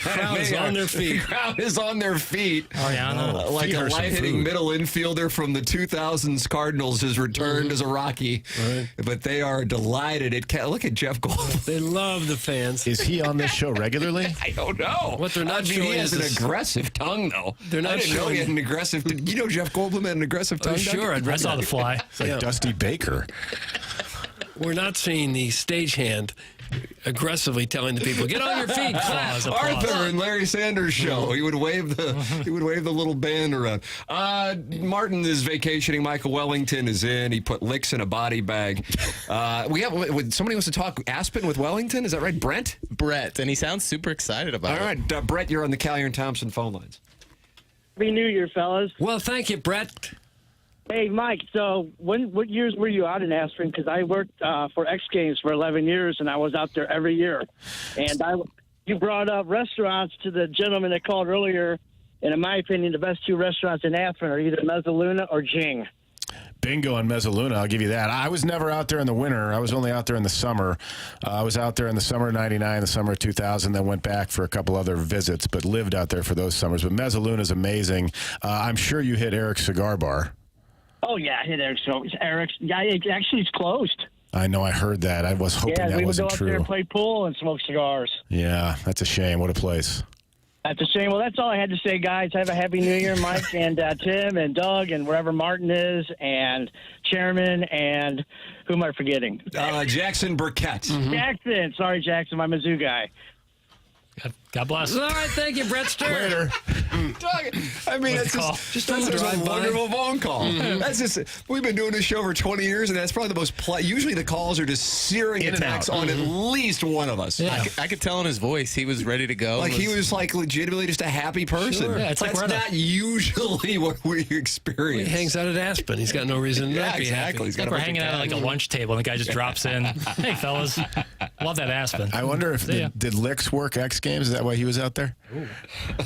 Crowd is on their feet. Crowd is on their feet. Ariana. Like a light-hitting middle infielder from the 2000s Cardinals has returned as a Rocky. Right. But they are delighted. Look at Jeff Goldblum. They love the fans. Is he on this show regularly? I don't know. What they're not showing he has is an aggressive tongue, though. They're not I didn't know he had an aggressive. You know, Jeff Goldblum had an aggressive tongue. Sure, I saw The Fly. It's like Dusty Baker. We're not seeing the stagehand aggressively telling the people, "Get on your feet." Arthur and Larry Sanders' show. He would wave the little band around. Martin is vacationing. Michael Wellington is in. He put licks in a body bag. Somebody wants to talk Aspen with Wellington. Is that right, Brett? Brett, and he sounds super excited about it. All right, Brett, you're on the Callier and Thompson phone lines. Happy New Year, fellas. Well, thank you, Brett. Hey, Mike, so what years were you out in Aspen? Because I worked for X Games for 11 years, and I was out there every year. And you brought up restaurants to the gentleman that called earlier, and in my opinion, the best 2 restaurants in Aspen are either Mezzaluna or Jing. Bingo on Mezzaluna, I'll give you that. I was never out there in the winter. I was only out there in the summer. I was out there in the summer of 99, the summer of 2000, then went back for a couple other visits, but lived out there for those summers. But Mezzaluna is amazing. I'm sure you hit Eric's Cigar Bar. Oh, yeah, I hit Eric's. Yeah, it's closed. I know, I heard that. I was hoping that wasn't true. Yeah, we would go up there and play pool and smoke cigars. Yeah, that's a shame. What a place. That's a shame. Well, that's all I had to say, guys. Have a happy New Year, Mike and Tim and Doug and wherever Martin is and Chairman and who am I forgetting? Jackson Burkett. Jackson. Sorry, Jackson, my Mizzou guy. God bless. All right, thank you, Brett Stern. Later. Doug, I mean, that's just a wonderful phone call. That's just, we've been doing this show for 20 years, and that's probably the most, usually the calls are just searing attacks on at least one of us. Yeah. I could tell in his voice he was ready to go. Like he was like legitimately just a happy person. Sure. Yeah, it's like that's not usually what we experience. He hangs out at Aspen. He's got no reason to not be happy. It's like we're hanging out at like a lunch table, and the guy just drops in. Hey, fellas, love that Aspen. I wonder if did Licks work X Games? Is that why he was out there? Ooh.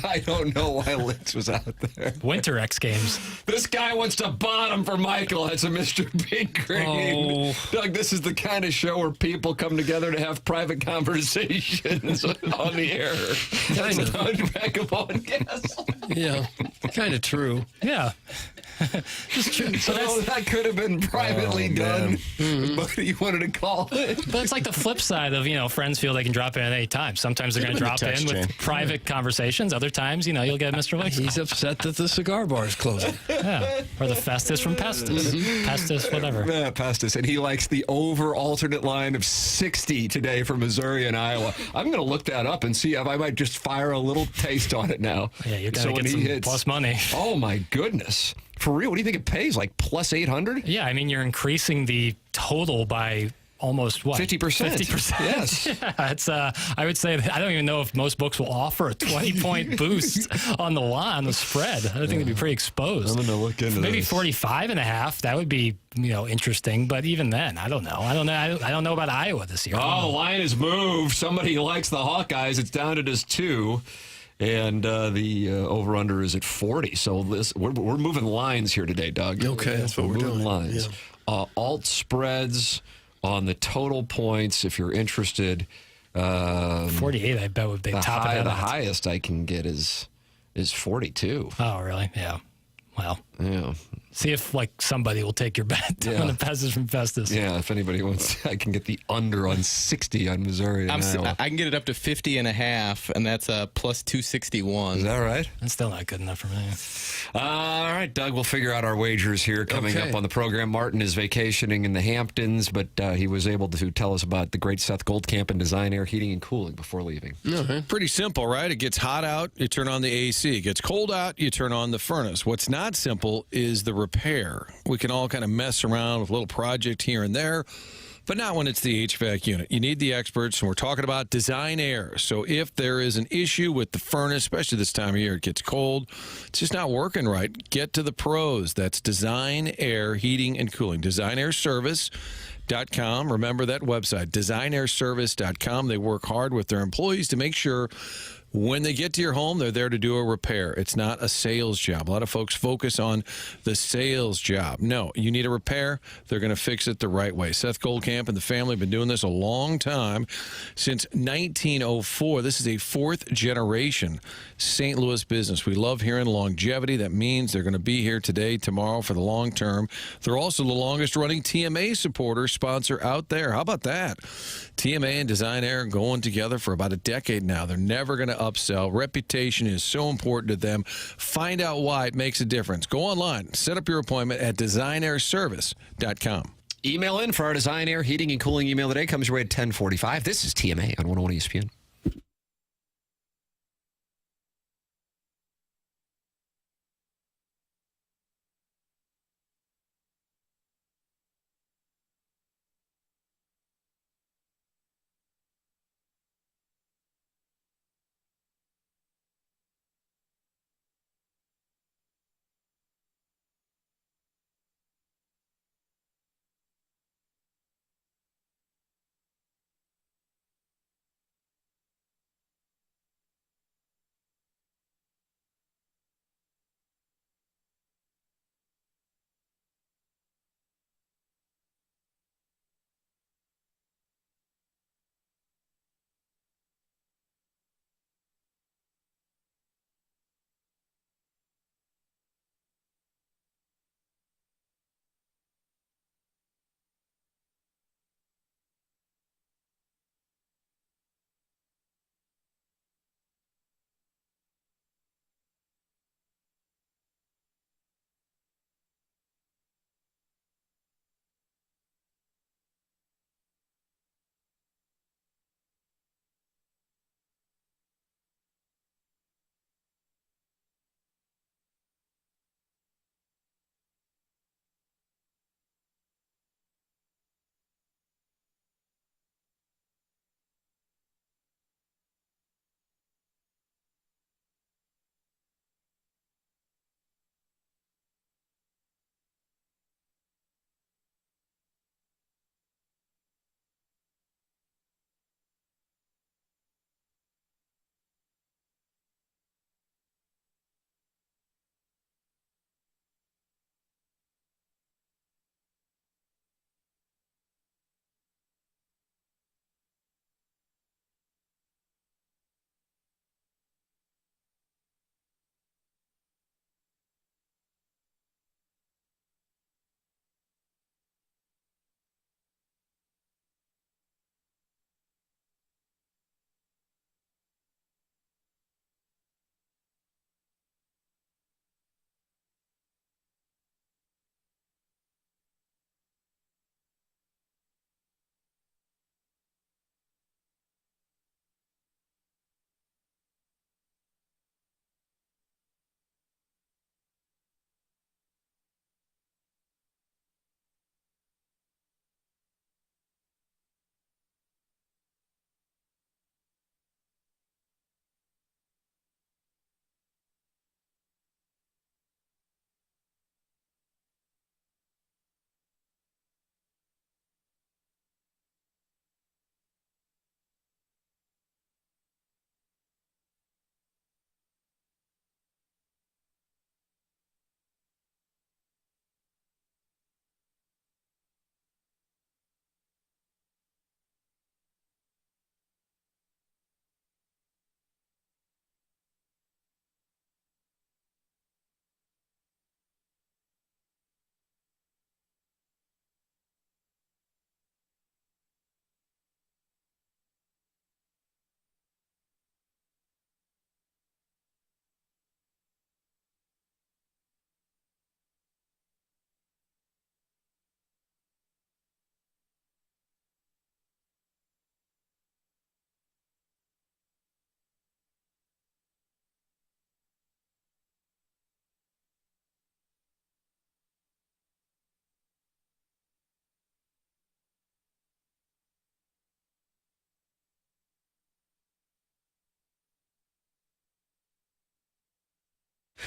I don't know why Litz was out there. Winter X Games. This guy wants to bottom for Michael. That's a Mr. Big Green. Oh. Doug, this is the kind of show where people come together to have private conversations on the air. That's an unbackable guess. Yeah, kind of true. Yeah. Just true. So that could have been privately done, but you wanted to call it. But it's like the flip side of, friends feel they can drop in at any time. Sometimes they're going to drop in with private conversations. Other times, you'll get Mr. Wicks. He's upset that the cigar bar is closing. Yeah. Or the Festus from Pestus. Pestus, whatever. Yeah, Pestus. And he likes the over alternate line of 60 today for Missouri and Iowa. I'm going to look that up and see if I might just fire a little taste on it now. Yeah, you're going to get some plus money. Oh, my goodness. For real? What do you think it pays? Like plus 800? Yeah, I mean, you're increasing the total by almost what? 50%. 50%. Yes. Yeah, it's, I would say, I don't even know if most books will offer a 20-point boost on the spread. I think it'd be pretty exposed. I'm going to look into Maybe this. 45.5. That would be, interesting. But even then, I don't know. I don't know about Iowa this year. Oh, line has moved. Somebody likes the Hawkeyes. It's down to just 2. And the over-under is at 40. So we're moving lines here today, Doug. Okay, that's what we're moving doing. lines. Yeah. Alt spreads on the total points, if you're interested. 48, I bet would be top of that. The highest I can get is 42. Oh, really? Yeah. Well, yeah. See if somebody will take your bet on the Pestus from Festus. Yeah, if anybody wants, I can get the under on 60 on Missouri. I can get it up to 50.5, and that's plus 261. Is that right? That's still not good enough for me. All right, Doug, we'll figure out our wagers here coming up on the program. Martin is vacationing in the Hamptons, but he was able to tell us about the great Seth Goldcamp and Design Air Heating and Cooling before leaving. Pretty simple, right? It gets hot out, you turn on the AC. It gets cold out, you turn on the furnace. What's not simple is the repair. We can all kind of mess around with a little project here and there, but not when it's the HVAC unit. You need the experts, and we're talking about Design Air. So if there is an issue with the furnace, especially this time of year, it gets cold, it's just not working right, get to the pros. That's Design Air Heating and Cooling. DesignAirService.com. Remember that website, DesignAirService.com. They work hard with their employees to make sure when they get to your home, they're there to do a repair. It's not a sales job. A lot of folks focus on the sales job. No, you need a repair. They're going to fix it the right way. Seth Goldcamp and the family have been doing this a long time, since 1904. This is a fourth-generation St. Louis business. We love hearing longevity. That means they're going to be here today, tomorrow for the long term. They're also the longest-running TMA supporter sponsor out there. How about that? TMA and Design Air going together for about a decade now. They're never going to upsell. Reputation is so important to them. Find out why it makes a difference. Go online. Set up your appointment at DesignAirService.com. Email in for our Design Air Heating and Cooling email today. Comes your way at 10:45. This is TMA on 101 ESPN.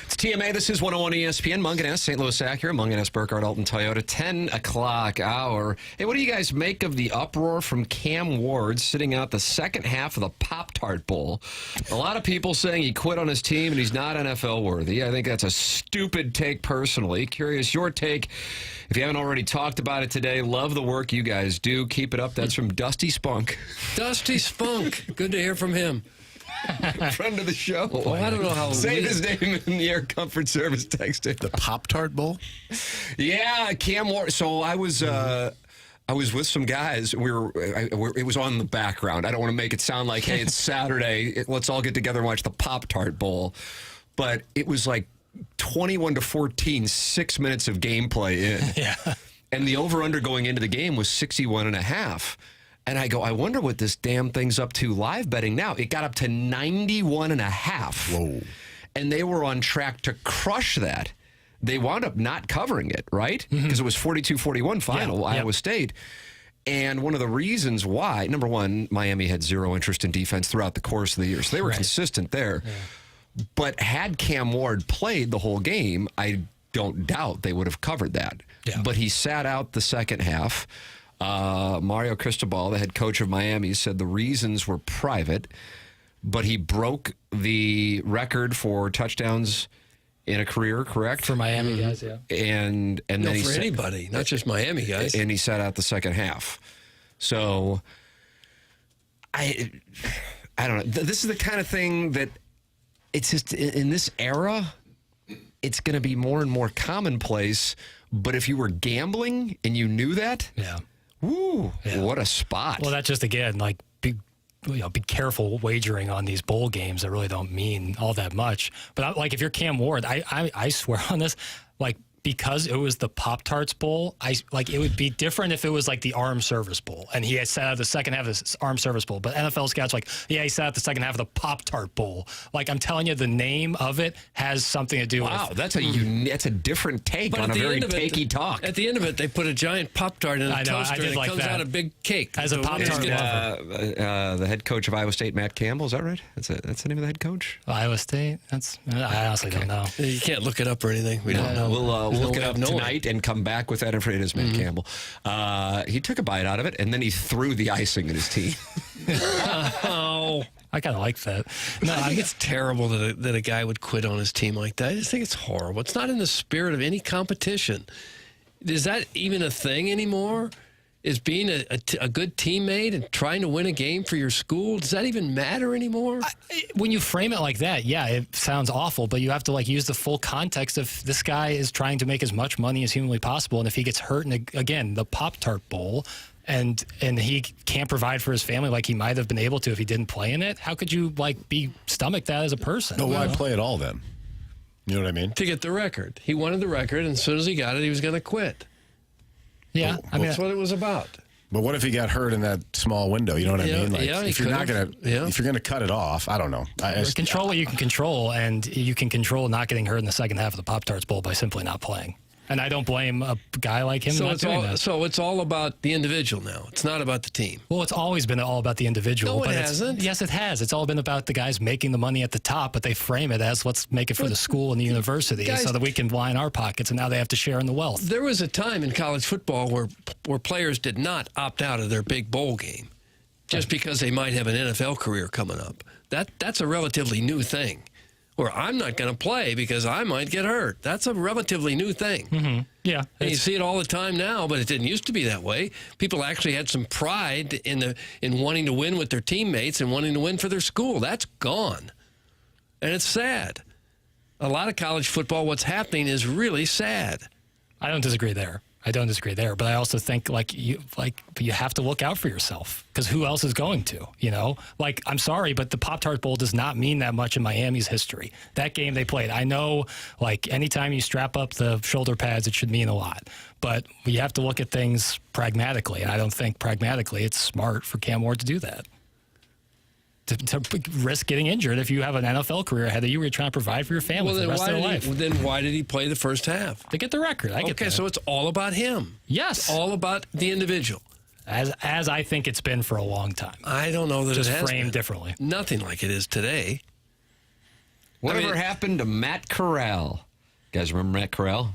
It's TMA. This is 101 ESPN. Munganess, St. Louis Acura, Munganess, Burkhardt, Alton, Toyota, 10 o'clock hour. Hey, what do you guys make of the uproar from Cam Ward sitting out the second half of the Pop-Tart Bowl? A lot of people saying he quit on his team and he's not NFL worthy. I think that's a stupid take personally. Curious your take. If you haven't already talked about it today, love the work you guys do. Keep it up. That's from Dusty Spunk. Dusty Spunk. Good to hear from him. Friend of the show. Well, I don't know how. Save his name in the Air Comfort Service text. The Pop-Tart Bowl? Yeah, Cam Ward. So I was with some guys. It was on the background. I don't want to make it sound like, hey, it's Saturday. Let's all get together and watch the Pop-Tart Bowl. But it was like 21-14, 6 minutes of gameplay in. Yeah. And the over-under going into the game was 61.5. And I go, I wonder what this damn thing's up to live betting now. It got up to 91.5. Whoa. And they were on track to crush that. They wound up not covering it, right? Because it was 42-41 final, Iowa State. And one of the reasons why, number one, Miami had zero interest in defense throughout the course of the year. So they were consistent there. Yeah. But had Cam Ward played the whole game, I don't doubt they would have covered that. Yeah. But he sat out the second half. Mario Cristobal, the head coach of Miami, said the reasons were private, but he broke the record for touchdowns in a career, correct? For Miami guys, yeah. And no, then for anybody, not just Miami guys. And he sat out the second half. So I don't know. This is the kind of thing that it's just in this era, it's going to be more and more commonplace. But if you were gambling and you knew that, woo, what a spot. Well, that's just, again, like, be careful wagering on these bowl games that really don't mean all that much. But, like, if you're Cam Ward, I swear on this, like, because it was the Pop-Tarts Bowl, it would be different if it was like the Armed Service Bowl and he had sat out the second half of the Armed Service Bowl. But NFL scouts like, yeah, he sat out the second half of the Pop-Tart Bowl. Like, I'm telling you, the name of it has something to do with. Wow, that's a different take on a very takey talk. At the end of it, they put a giant Pop-Tart in a toaster and it comes out a big cake. As a Pop-Tart lover. The head coach of Iowa State, Matt Campbell, is that right? That's the name of the head coach? Iowa State? I honestly don't know. You can't look it up or anything. We don't know. We'll look it up tonight and come back with that information. It is Matt Campbell. He took a bite out of it, and then he threw the icing at his team. Oh, I kind of like that. No, I think it's terrible that a guy would quit on his team like that. I just think it's horrible. It's not in the spirit of any competition. Is that even a thing anymore? Is being a good teammate and trying to win a game for your school, does that even matter anymore? When you frame it like that, yeah, it sounds awful, but you have to use the full context of this guy is trying to make as much money as humanly possible, and if he gets hurt in, again, the Pop-Tart Bowl, and he can't provide for his family like he might have been able to if he didn't play in it, how could you stomach that as a person? No, why play at all then? You know what I mean? To get the record. He wanted the record, and as soon as he got it, he was going to quit. Yeah, that's what it was about. But what if he got hurt in that small window? You know what I mean? If you're gonna cut it off, I don't know. Control what you can control, and you can control not getting hurt in the second half of the Pop-Tarts Bowl by simply not playing. And I don't blame a guy like him not doing that. So it's all about the individual now. It's not about the team. Well, it's always been all about the individual. No, it hasn't. Yes, it has. It's all been about the guys making the money at the top, but they frame it as let's make it for the school and the university so that we can line our pockets, and now they have to share in the wealth. There was a time in college football where players did not opt out of their big bowl game just because they might have an NFL career coming up. That's a relatively new thing. Or I'm not going to play because I might get hurt. That's a relatively new thing. Mm-hmm. Yeah. And you see it all the time now, but it didn't used to be that way. People actually had some pride in wanting to win with their teammates and wanting to win for their school. That's gone. And it's sad. A lot of college football, what's happening is really sad. I don't disagree there. But I also think you have to look out for yourself because who else is going to, I'm sorry, but the Pop-Tart Bowl does not mean that much in Miami's history. That game they played, I know, anytime you strap up the shoulder pads, it should mean a lot, but you have to look at things pragmatically. And I don't think pragmatically it's smart for Cam Ward to do that. To risk getting injured if you have an NFL career ahead of you where you're trying to provide for your family for the rest of their life. Then why did he play the first half? To get the record. I get that. So it's all about him. Yes. It's all about the individual. As I think it's been for a long time. I don't know that just it has framed differently. Nothing like it is today. Whatever happened to Matt Corral? You guys remember Matt Corral?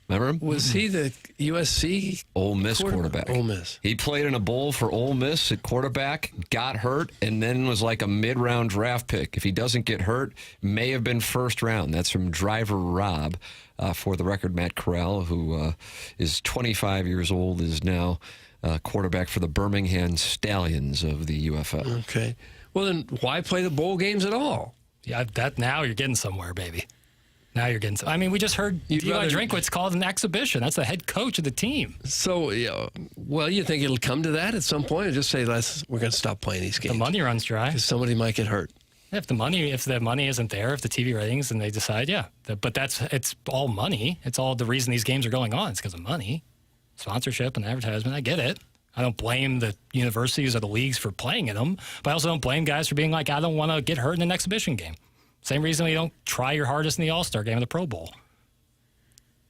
Remember him? Was he the USC Ole Miss quarterback? Ole Miss. He played in a bowl for Ole Miss at quarterback, got hurt, and then was like a mid-round draft pick. If he doesn't get hurt, may have been first round. That's from Driver Rob. For the record, Matt Corral, who is 25 years old, is now quarterback for the Birmingham Stallions of the UFL. Okay. Well, then why play the bowl games at all? Yeah, now you're getting somewhere, baby. Now you're getting. I mean, we just heard Eli Drinkwitz called an exhibition. That's the head coach of the team. So, well, you think it'll come to that at some point, or just say, we're going to stop playing these games? The money runs dry. Because somebody might get hurt. If the money isn't there, if the TV ratings, and they decide, but it's all money. It's all the reason these games are going on. It's because of money, sponsorship, and advertisement. I get it. I don't blame the universities or the leagues for playing in them, but I also don't blame guys for being like, I don't want to get hurt in an exhibition game. Same reason you don't try your hardest in the All-Star game or the Pro Bowl.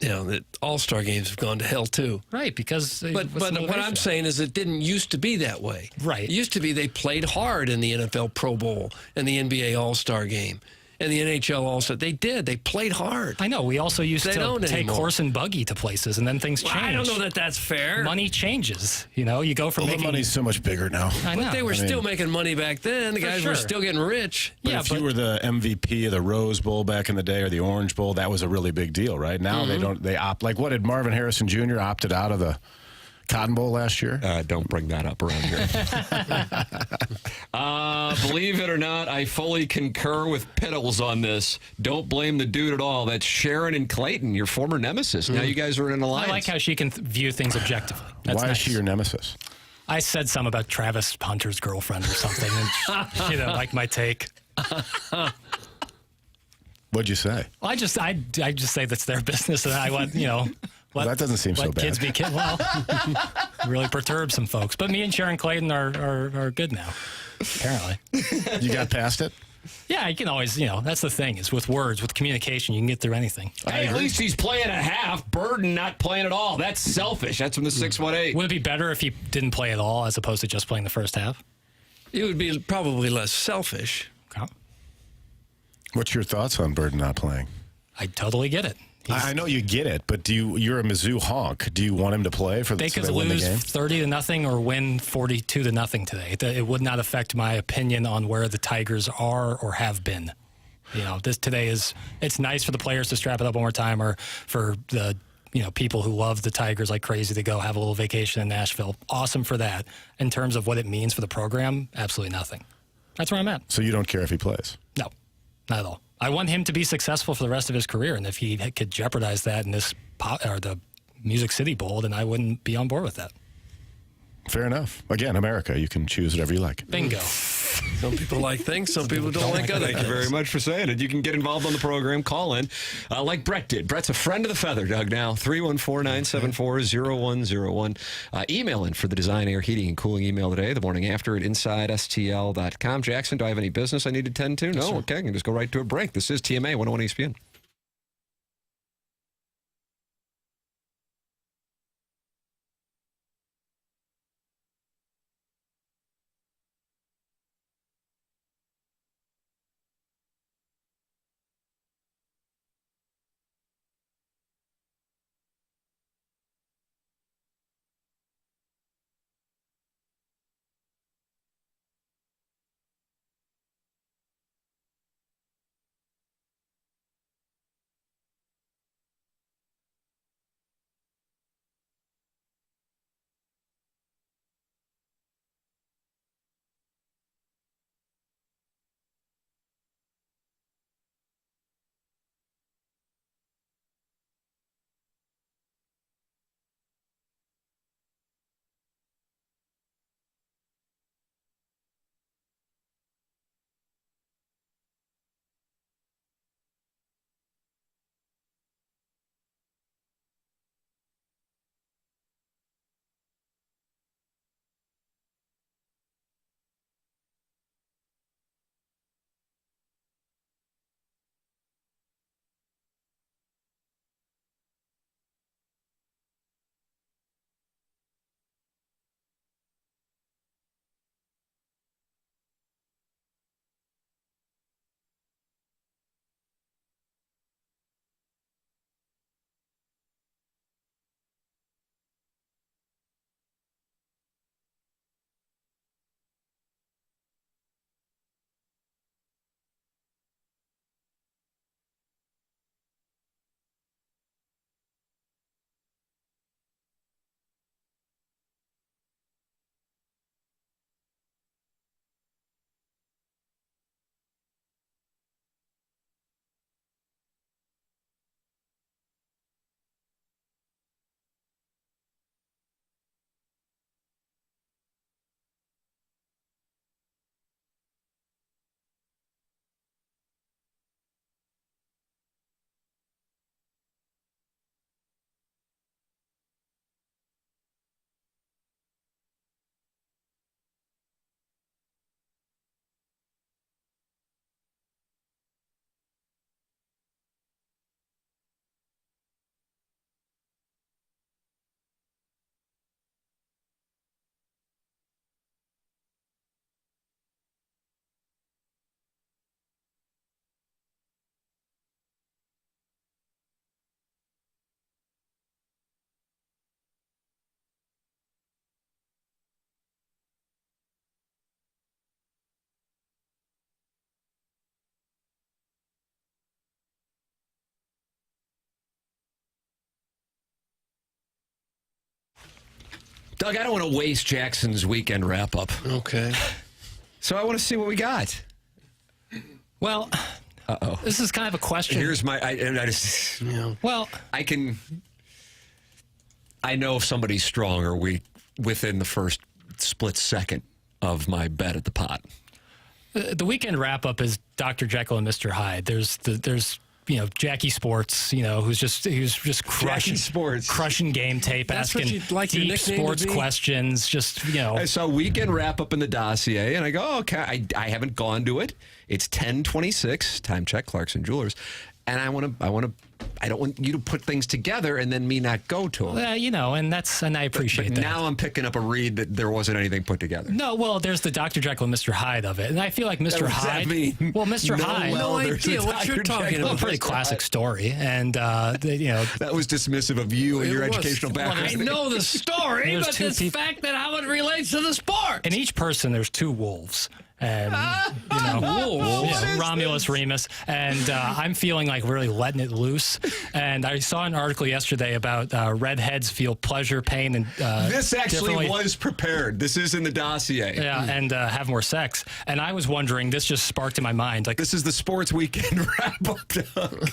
The All-Star games have gone to hell, too. Right, because... But what I'm saying is it didn't used to be that way. Right. It used to be they played hard in the NFL Pro Bowl and the NBA All-Star game and the NHL All-Star. They did. They played hard. I know. We also used to take horse and buggy to places, and then things change. I don't know that that's fair. Money changes. You go from making... the money's so much bigger now. I know. But they were still making money back then. The guys were still getting rich. But if you were the MVP of the Rose Bowl back in the day or the Orange Bowl, that was a really big deal, right? Now they opt. Like, what did Marvin Harrison Jr. opted out of the Cotton Bowl last year? Don't bring that up around here. Believe it or not, I fully concur with Piddles on this. Don't blame the dude at all. That's Sharon and Clayton, your former nemesis. Now you guys are in an alliance. I like how she can view things objectively. That's Why nice. is she your nemesis? I said something about Travis Hunter's girlfriend or something, and she didn't like my take. What'd you say? Well, I just say that's their business, and I want Well, that doesn't seem so bad. Let kids be kids. Well, really perturbed some folks. But me and Sharon Clayton are good now, apparently. You got past it? Yeah, you can always, that's the thing, is with words, with communication, you can get through anything. Hey, at least he's playing a half. Burden not playing at all. That's selfish. That's from the 618. Would it be better if he didn't play at all as opposed to just playing the first half? It would be probably less selfish. Okay. What's your thoughts on Burden not playing? I totally get it. I know you get it, but you're a Mizzou honk. Do you want him to play so they could win the lose game? 30-0 or win 42-0 today. It would not affect my opinion on where the Tigers are or have been. This today it's nice for the players to strap it up one more time, or for the people who love the Tigers like crazy to go have a little vacation in Nashville. Awesome for that. In terms of what it means for the program, absolutely nothing. That's where I'm at. So you don't care if he plays? No, not at all. I want him to be successful for the rest of his career, and if he could jeopardize that in this or the Music City Bowl, then I wouldn't be on board with that. Fair enough. Again, America, you can choose whatever you like. Bingo. Some people like things, some people don't like other things. Thank you very much for saying it. You can get involved on the program. Call in like Brett did. Brett's a friend of the feather, Doug, now. 314-974-0101. Email in for the Design Air Heating and Cooling email today, the morning after at InsideSTL.com. Jackson, do I have any business I need to tend to? No? Okay, I can just go right to a break. This is TMA 101 ESPN. Doug, I don't want to waste Jackson's weekend wrap-up. Okay. So I want to see what we got. Well, this is kind of a question. Here's my... I know if somebody's strong or weak within the first split second of my bet at the pot. The weekend wrap-up is Dr. Jekyll and Mr. Hyde. There's Jackie Sports, who's just crushing game tape, That's asking what you'd like your deep nickname sports to be? questions. I saw weekend wrap-up in the dossier, and I go, okay, I haven't gone to it. It's 10:26, time check, Clarkson Jewelers, and I don't want you to put things together and then me not go to them. And I appreciate but that. now I'm picking up a read that there wasn't anything put together. No, well, there's the Dr. Jekyll and Mr. Hyde of it, and I feel like Mr. Hyde. Well, Mr. Hyde. No idea what you're talking about. A pretty classic story, and that was dismissive of you and your educational background. I know the story, but the fact that how it relates to the sport. In each person, there's two wolves. And Romulus, Remus, and I'm feeling like really letting it loose. And I saw an article yesterday about redheads feel pleasure, pain, and this actually was prepared. This is in the dossier. Yeah, and have more sex. And I was wondering, this just sparked in my mind, like, this is the sports weekend wrap-up.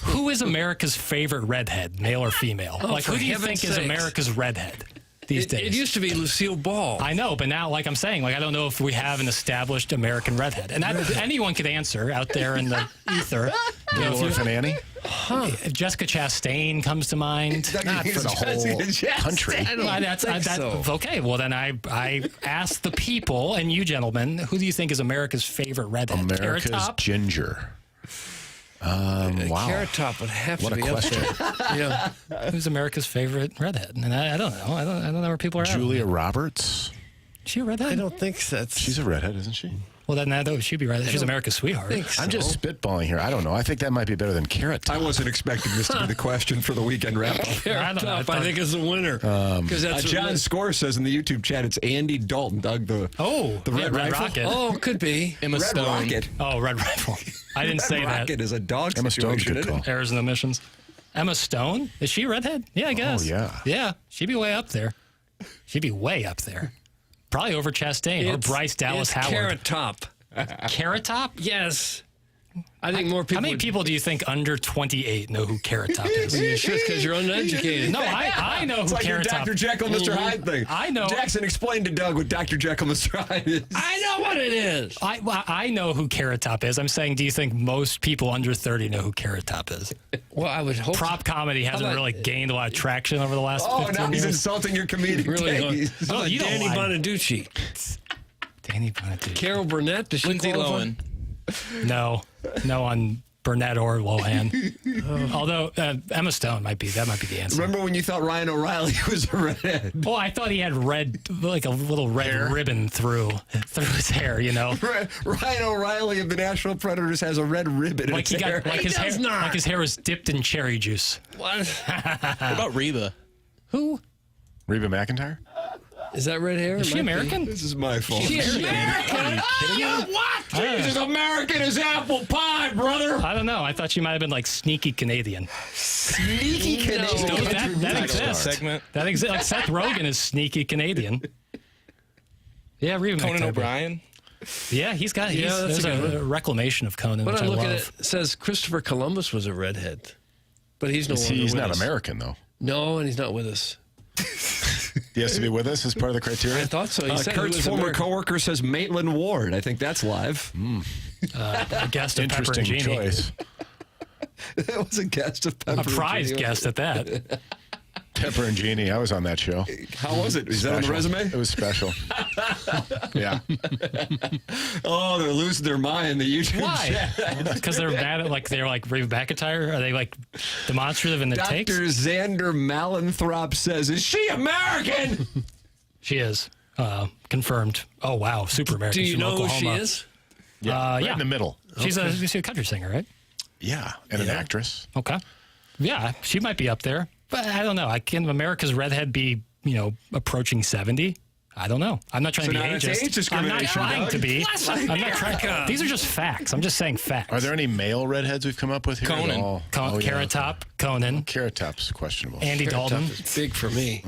Who is America's favorite redhead, male or female? Who do you think is America's redhead? These days. It used to be Lucille Ball. I know, but now, like I'm saying, I don't know if we have an established American redhead. And anyone could answer out there in the ether. Orphan Annie? If Jessica Chastain comes to mind. Not for the whole country. I don't think so. Okay, well then I asked the people, and you gentlemen, who do you think is America's favorite redhead? America's ginger. Wow. Carrot Top would have what to be a question. up there. Yeah. Who's America's favorite redhead? And I don't know. I don't know where people are at. Julia Roberts? Is she a redhead? I don't think that's... She's a redhead, isn't she? Well, then she'd be redhead. She's America's sweetheart. I'm just spitballing here. I don't know. I think that might be better than Carrot Top. I wasn't expecting this to be the question for the weekend wrap-up. Carrot Top, I think, is the winner. That's John Score says in the YouTube chat, it's Andy Dalton, Doug, the Red Rifle. Rocket. Oh, could be. Emma Red Stone. Rocket. Oh, Red Rifle. I didn't say that. Rocket is a dog Emma Stone's situation, good isn't it? call. Errors and omissions. Emma Stone? Is she a redhead? Yeah, I guess. Oh, yeah. Yeah, she'd be way up there. She'd be way up there. Probably over Chastain or Bryce Dallas Howard. Carrot Top. Carrot Top? Yes. I think more people. How many people do you think under 28 know who Carrot Top is? You should, because you're uneducated. No, I know It's who like your Carrot Top Dr. Jekyll, Mr. Hyde thing. I know. Jackson explained to Doug what Dr. Jekyll, Mr. Hyde is. I know what it is. I know who Carrot Top is. I'm saying, do you think most people under 30 know who Carrot Top is? Well, I would hope. Prop comedy hasn't really gained a lot of traction over the last 15 now he's years. insulting your comedic days. Oh, you don't Danny lie. Bonaducci. Danny Bonaducci. Carol Burnett. Does she Lindsay qualify? Lohan. No on Burnett or Lohan. Although Emma Stone might be the answer. Remember when you thought Ryan O'Reilly was a redhead? Well, I thought he had like a little red ribbon through his hair, Ryan O'Reilly of the Nashville Predators has a red ribbon in Like his hair. his hair was dipped in cherry juice. What? What about Reba? Who? Reba McEntire? Is that red hair? Is she American? This is my fault. She's American? What? She's as American as apple pie, brother. I don't know. I thought she might have been like sneaky Canadian. Sneaky Canadian. That exists. Segment. That exists. Like Seth Rogen is sneaky Canadian. Yeah, Reba Conan McTaggart. O'Brien. Yeah, there's that's a reclamation of Conan, When which I I look love. at it, it says Christopher Columbus was a redhead. But he's no longer He's with not us. American, though. No, and he's not with us. He has to be with us as part of the criteria? I thought so. He said he Kurt's was former American. coworker says Maitland Ward. I think that's live. A guest of Pepper and Interesting Genie. choice. That was a guest of Pepper A prize guest at that. Pepper and Genie. I was on that show. How was it? Is that on the Special. resume? It was special. Yeah. Oh, they're losing their mind. The YouTube Why? chat. Because they're bad at they're like Reba McEntire? Are they like demonstrative in their Dr. takes? Xander Malanthrop says, "Is she American?" She is. Confirmed. Oh, wow. Super American. Do you from know who she Oklahoma. is? Right in the middle. She's a country singer, right? Yeah, and an actress. Okay. Yeah, she might be up there. But I don't know. Can America's redhead be, approaching 70? I don't know. I'm not trying So to be now it's ageist. age discrimination, I'm not trying Doug. to be. Bless I'm not America. trying. These are just facts. I'm just saying facts. Are there any male redheads we've come up with here? Conan. At all? Carrot Top, Conan. Carrot Top's questionable. Andy Carrot Dalton. Top is big for me.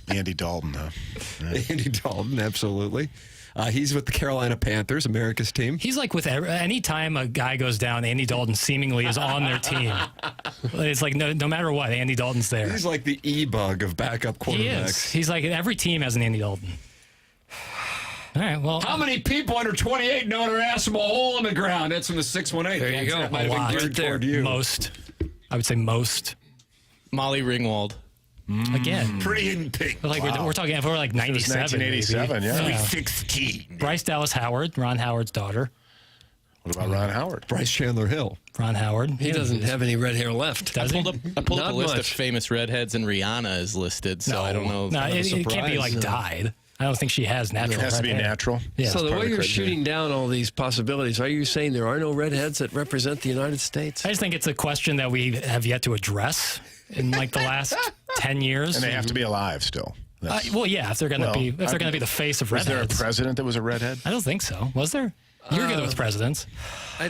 Andy Dalton, huh? Right. Andy Dalton, absolutely. He's with the Carolina Panthers, America's team. He's like with any time a guy goes down, Andy Dalton seemingly is on their team. It's like no matter what, Andy Dalton's there. He's like the e-bug of backup quarterbacks. He is. He's like every team has an Andy Dalton. All right, well. How many people under 28 know their ass from a hole in the ground? That's from the 618. There you go. That might have been lot. geared Right there. toward you. Most. I would say most. Molly Ringwald. Again. Pretty in pink. Like we're talking, if we're like 97. 1987, maybe. yeah. 16. Bryce Dallas Howard, Ron Howard's daughter. What about Ron Howard? Bryce Chandler Hill. Ron Howard. He doesn't have any red hair left. Does he? I pulled up Not a list of much. famous redheads, and Rihanna is listed, so I don't know. No, Kind of a it can't be surprise. like dyed. I don't think she has natural It has to red be hair. natural. Yeah. So the part way of the you're criteria. shooting down all these possibilities, are you saying there are no redheads that represent the United States? I just think it's a question that we have yet to address in like the last 10 years. And they have to be alive still. Well, yeah, if they're going to be the face of Was there a redheads. president that was a redhead? I don't think so. Was there? You're good with presidents. I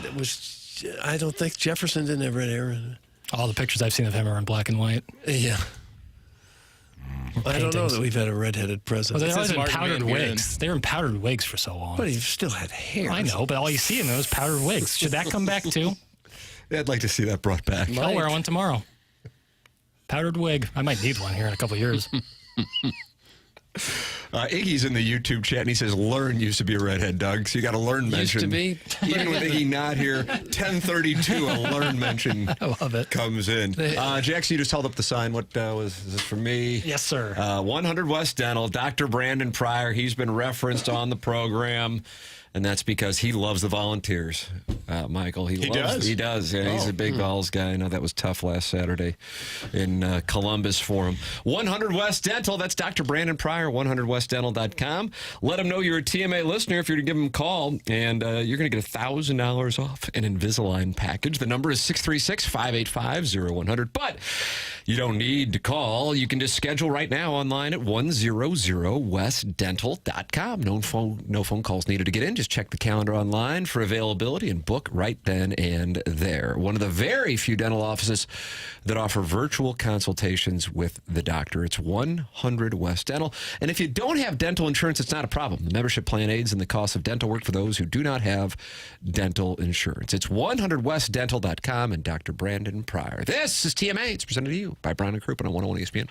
don't think Jefferson didn't have red hair. All the pictures I've seen of him are in black and white. Yeah. I don't know Paintings. that we've had a redheaded Well, president. they've always says been Martin powdered Van Buren. wigs. They were in powdered wigs for so long. But he still had hair. I know, but all you see in those powdered wigs. Should that come back too? Yeah, I'd like to see that brought back. I'll wear one tomorrow. Powdered wig. I might need one here in a couple of years. Iggy's in the YouTube chat, and he says, "Learn used to be a redhead, Doug. So you got to learn mention." Used to be. Even with Iggy not here, 10:32, a learn mention I love it. comes in. Jackson, you just held up the sign. What is this for me? Yes, sir. 100 West Dental, Dr. Brandon Pryor. He's been referenced on the program. And that's because he loves the Volunteers, Michael. He does? He does. Yeah, he's a big Vols guy. I know that was tough last Saturday in Columbus for him. 100 West Dental. That's Dr. Brandon Pryor, 100westdental.com. Let him know you're a TMA listener if you're to give him a call, and you're going to get $1,000 off an Invisalign package. The number is 636-585-0100. But you don't need to call. You can just schedule right now online at 100westdental.com. No phone calls needed to get in. Just check the calendar online for availability and book right then and there. One of the very few dental offices that offer virtual consultations with the doctor. It's 100 West Dental. And if you don't have dental insurance, it's not a problem. The membership plan aids in the cost of dental work for those who do not have dental insurance. It's 100westdental.com and Dr. Brandon Pryor. This is TMA. It's presented to you by Brown and Crouppen on 101 ESPN.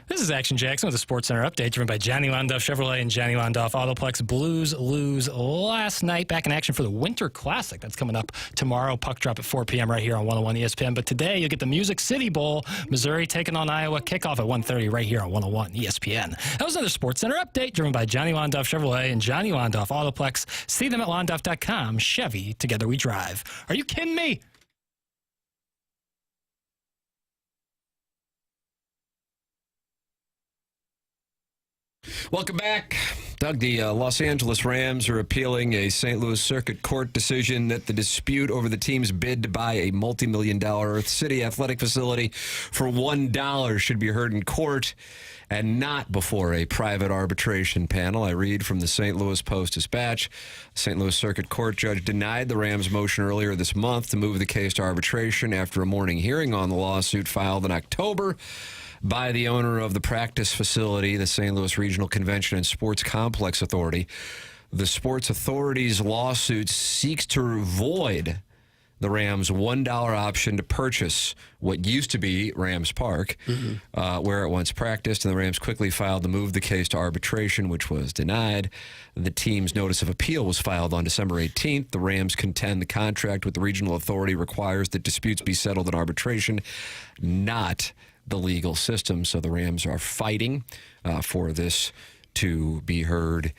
This is Action Jackson with a Sports Center update driven by Johnny Londoff Chevrolet and Johnny Londoff Autoplex. Blues lose last night. Back in action for the Winter Classic. That's coming up tomorrow. Puck drop at 4 p.m. right here on 101 ESPN. But today you'll get the Music City Bowl. Missouri taking on Iowa. Kickoff at 1:30 right here on 101 ESPN. That was another Sports Center update driven by Johnny Londoff Chevrolet and Johnny Londoff Autoplex. See them at londoff.com. Chevy, together we drive. Are you kidding me? Welcome back. Doug, the Los Angeles Rams are appealing a St. Louis Circuit Court decision that the dispute over the team's bid to buy a multi-million-dollar Earth City athletic facility for $1 should be heard in court and not before a private arbitration panel. I read from the St. Louis Post-Dispatch. St. Louis Circuit Court judge denied the Rams' motion earlier this month to move the case to arbitration after a morning hearing on the lawsuit filed in October by the owner of the practice facility, the St. Louis Regional Convention and Sports Complex Authority. The Sports Authority's lawsuit seeks to void the Rams' $1 option to purchase what used to be Rams Park, where it once practiced, and the Rams quickly filed to move the case to arbitration, which was denied. The team's notice of appeal was filed on December 18th. The Rams contend the contract with the regional authority requires that disputes be settled in arbitration, not the legal system. So the Rams are fighting for this to be heard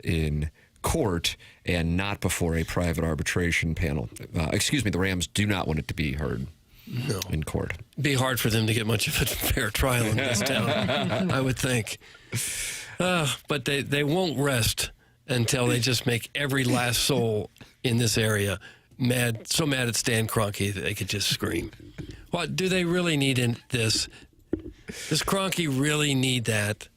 in court and not before a private arbitration panel. The Rams do not want it to be heard in court. It'd be hard for them to get much of a fair trial in this town, I would think. But they won't rest until they just make every last soul in this area mad, so mad at Stan Kroenke that they could just scream. What do they really need in this? Does Kroenke really need that?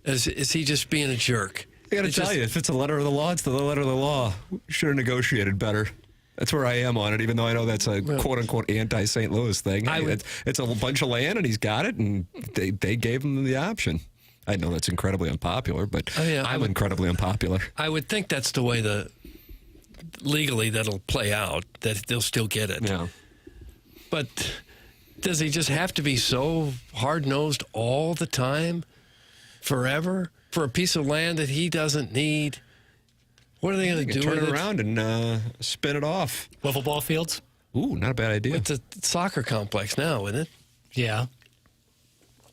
Is he just being a jerk? I got to tell you, if it's a letter of the law, it's the letter of the law. We should have negotiated better. That's where I am on it, even though I know that's a quote-unquote anti-St. Louis thing. It's a bunch of land, and he's got it, and they gave him the option. I know that's incredibly unpopular, but I'm incredibly unpopular. I would think that's the way legally that'll play out, that they'll still get it. Yeah. But does he just have to be so hard-nosed all the time, forever, for a piece of land that he doesn't need? What are they going to do with it? Turn it around and spin it off. Wiffle ball fields? Ooh, not a bad idea. It's a soccer complex now, isn't it? Yeah.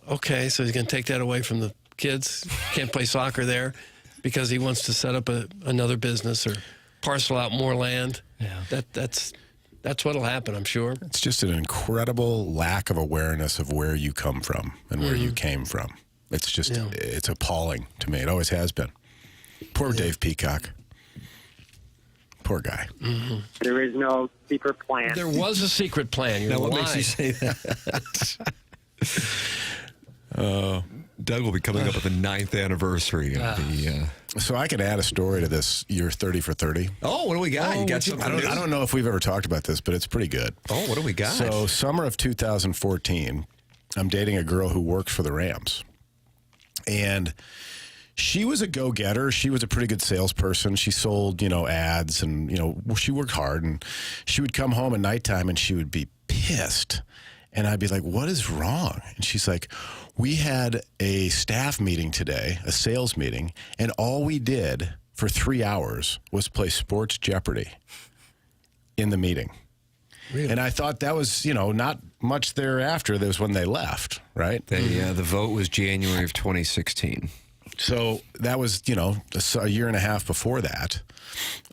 Okay, so he's going to take that away from the kids. Can't play soccer there because he wants to set up another business or parcel out more land. Yeah. That's what'll happen, I'm sure. It's just an incredible lack of awareness of where you come from and where you came from. It's just, it's appalling to me. It always has been. Poor Dave Peacock. Poor guy. Mm-hmm. There is no secret plan. There was a secret plan. You're what lying. makes you say that? Doug will be coming up with the 9th anniversary of the... So I could add a story to this. You're 30 for 30. Oh, what do we got? You got something I don't know if we've ever talked about this, but it's pretty good. Oh, what do we got? So summer of 2014, I'm dating a girl who works for the Rams. And she was a go-getter. She was a pretty good salesperson. She sold, ads and, she worked hard. And she would come home at nighttime and she would be pissed. And I'd be like, what is wrong? And she's like, we had a staff meeting today, a sales meeting, and all we did for 3 hours was play Sports Jeopardy in the meeting. Really? And I thought that was, not much thereafter. That was when they left, right? The vote was January of 2016. So that was, a year and a half before that.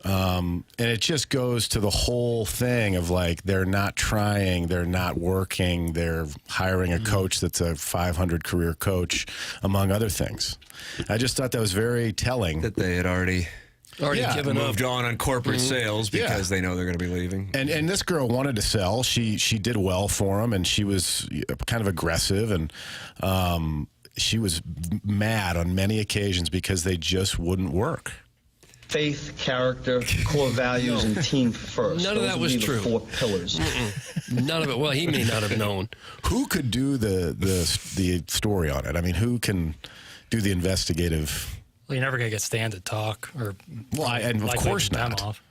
And it just goes to the whole thing of they're not trying, they're not working, they're hiring a coach that's a 500 career coach, among other things. I just thought that was very telling. That they had already given moved on corporate sales because they know they're going to be leaving. And this girl wanted to sell. She did well for them, and she was kind of aggressive, and she was mad on many occasions because they just wouldn't work. Faith, character, core values, and team first. None of that was true. 4 pillars. None of it. Well, he may not have known. Who could do the story on it? I mean, who can do the investigative? Well, you're never going to get Stan to talk. And of course not. Off.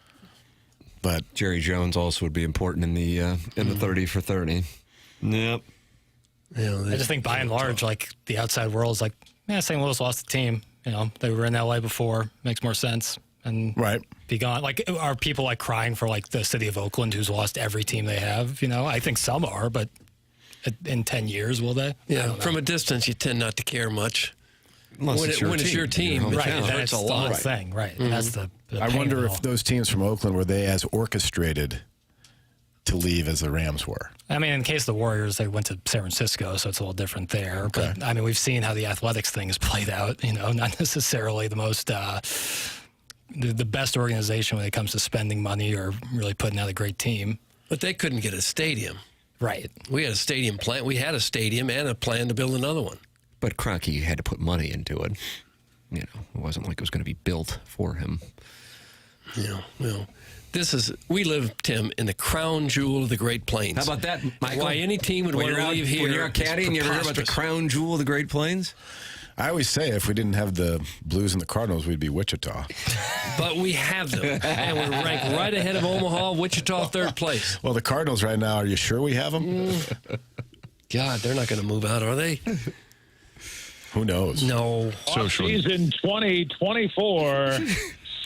But Jerry Jones also would be important in the 30 for 30. Yep. I just think by and large, like the outside world is like, yeah, St. Louis lost the team. You know, they were in LA before. Makes more sense. And be gone. Like, are people like crying for like the city of Oakland, who's lost every team they have? You know, I think some are, but in 10 years, will they? Yeah, from a distance, you tend not to care much. When it's your team, right? That's a lot. Thing, right? Mm-hmm. That's the I wonder if those teams from Oakland were they as orchestrated to leave as the Rams were. I mean, in case of the Warriors, they went to San Francisco, so it's a little different there. Okay. But I mean, we've seen how the athletics thing has played out. You know, not necessarily the most. The best organization when it comes to spending money or really putting out a great team. But they couldn't get a stadium. Right. We had a stadium plan. We had a stadium and a plan to build another one. But Kroenke had to put money into it. You know, it wasn't like it was going to be built for him. Yeah, well, we live, Tim, in the crown jewel of the Great Plains. How about that, Michael? Why any team would want to leave here? When you're a caddy and you ever hear about the crown jewel of the Great Plains? I always say if we didn't have the Blues and the Cardinals, we'd be Wichita. But we have them, and we're ranked right ahead of Omaha, Wichita, third place. Well, the Cardinals right now, are you sure we have them? God, they're not going to move out, are they? Who knows? No. Season 2024.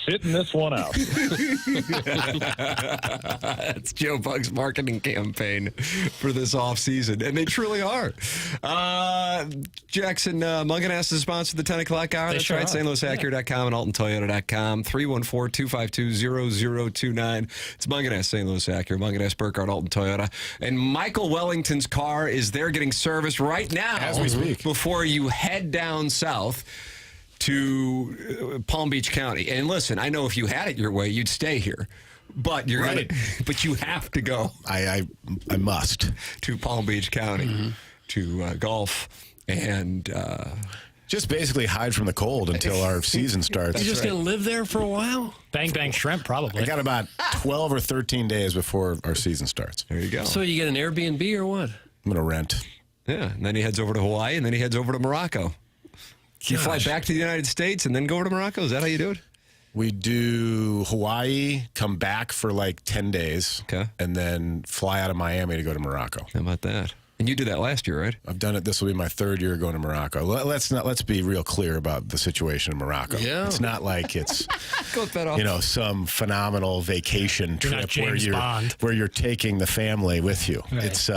Sitting this one out. That's Joe Buck's marketing campaign for this offseason, and they truly are. Jackson, Munganess is sponsored the 10 o'clock hour. That's right. StLouisAcura.com and AltonToyota.com. 314-252-0029. It's Munganess, St. Louis Acura. Munganess, Burkhardt, Alton Toyota. And Michael Wellington's car is there getting serviced right now as we speak before you head down south to Palm Beach County. And listen, I know if you had it your way, you'd stay here. But but you have to go. I must to Palm Beach County to golf and just basically hide from the cold until our season starts. You're just going to live there for a while? Bang Bang Shrimp, probably. I got about 12 or 13 days before our season starts. There you go. So you get an Airbnb or what? I'm going to rent. Yeah, and then he heads over to Hawaii, and then he heads over to Morocco. You fly back to the United States and then go over to Morocco? Is that how you do it? We do Hawaii, come back for like 10 days, and then fly out of Miami to go to Morocco. How about that? And you did that last year, right? I've done it. This will be my third year going to Morocco. Let's be real clear about the situation in Morocco. Yeah. It's not like it's you some phenomenal vacation trip where you're taking the family with you. Right. It's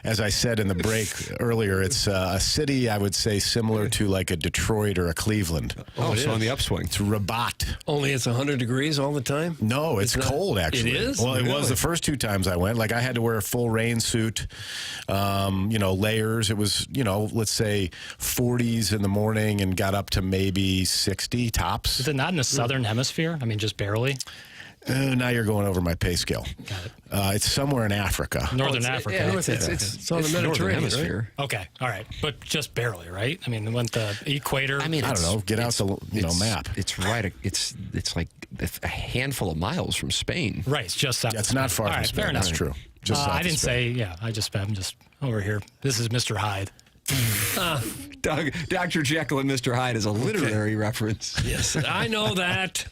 as I said in the break earlier, it's a city I would say similar to like a Detroit or a Cleveland. Oh, so on the upswing. It's Rabat. Only it's 100 degrees all the time? No, it's cold actually. It is? Well, it was the first two times I went. Like I had to wear a full rain suit. Layers. It was, let's say 40s in the morning and got up to maybe 60 tops. Is it not in the southern hemisphere? I mean, just barely? Now you're going over my pay scale. Got it. It's somewhere in Africa. Northern Africa. Yeah, it's on the Mediterranean hemisphere. Right? Okay, all right. But just barely, right? I mean, it went the equator. I mean, I don't know. Get out the map. It's right. It's like a handful of miles from Spain. Right. It's just south. It's not far from Spain. Fair enough. That's true. Just I didn't say, I'm just over here. This is Mr. Hyde. Dr. Jekyll and Mr. Hyde is a literary reference. Yes, I know that.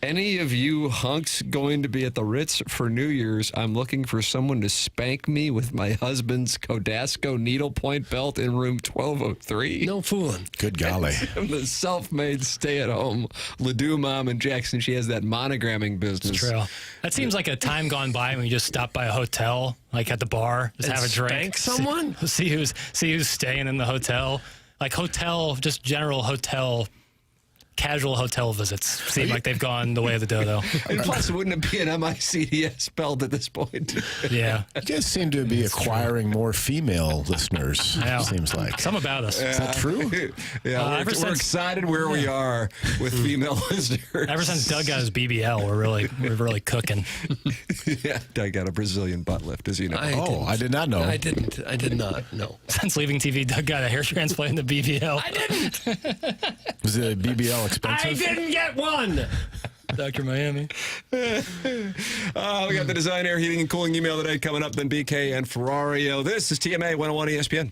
Any of you hunks going to be at the Ritz for New Year's? I'm looking for someone to spank me with my husband's Codasco needlepoint belt in room 1203. No fooling. Good golly. I'm the self-made stay-at-home Ledoux mom in Jackson. She has that monogramming business. It's true. That seems like a time gone by when you just stop by a hotel, like at the bar, just have a drink. Spank someone? See who's staying in the hotel. Like just general hotel. Casual hotel visits seem like they've gone the way of the dodo. And plus, wouldn't it be an MICDS belt at this point? Yeah. You guys seem to be acquiring more female listeners, seems like. Some about us. Is that true? Yeah, we're excited where we are with female listeners. Ever since Doug got his BBL, we're really cooking. Yeah, Doug got a Brazilian butt lift, as you know. I did not know. I did not know. Since leaving TV, Doug got a hair transplant in the BBL. I didn't. Was the BBL expensive? I didn't get one. Dr. Miami. We got the Design Air Heating and Cooling email today coming up, then BK and Ferrario. This is TMA 101 ESPN.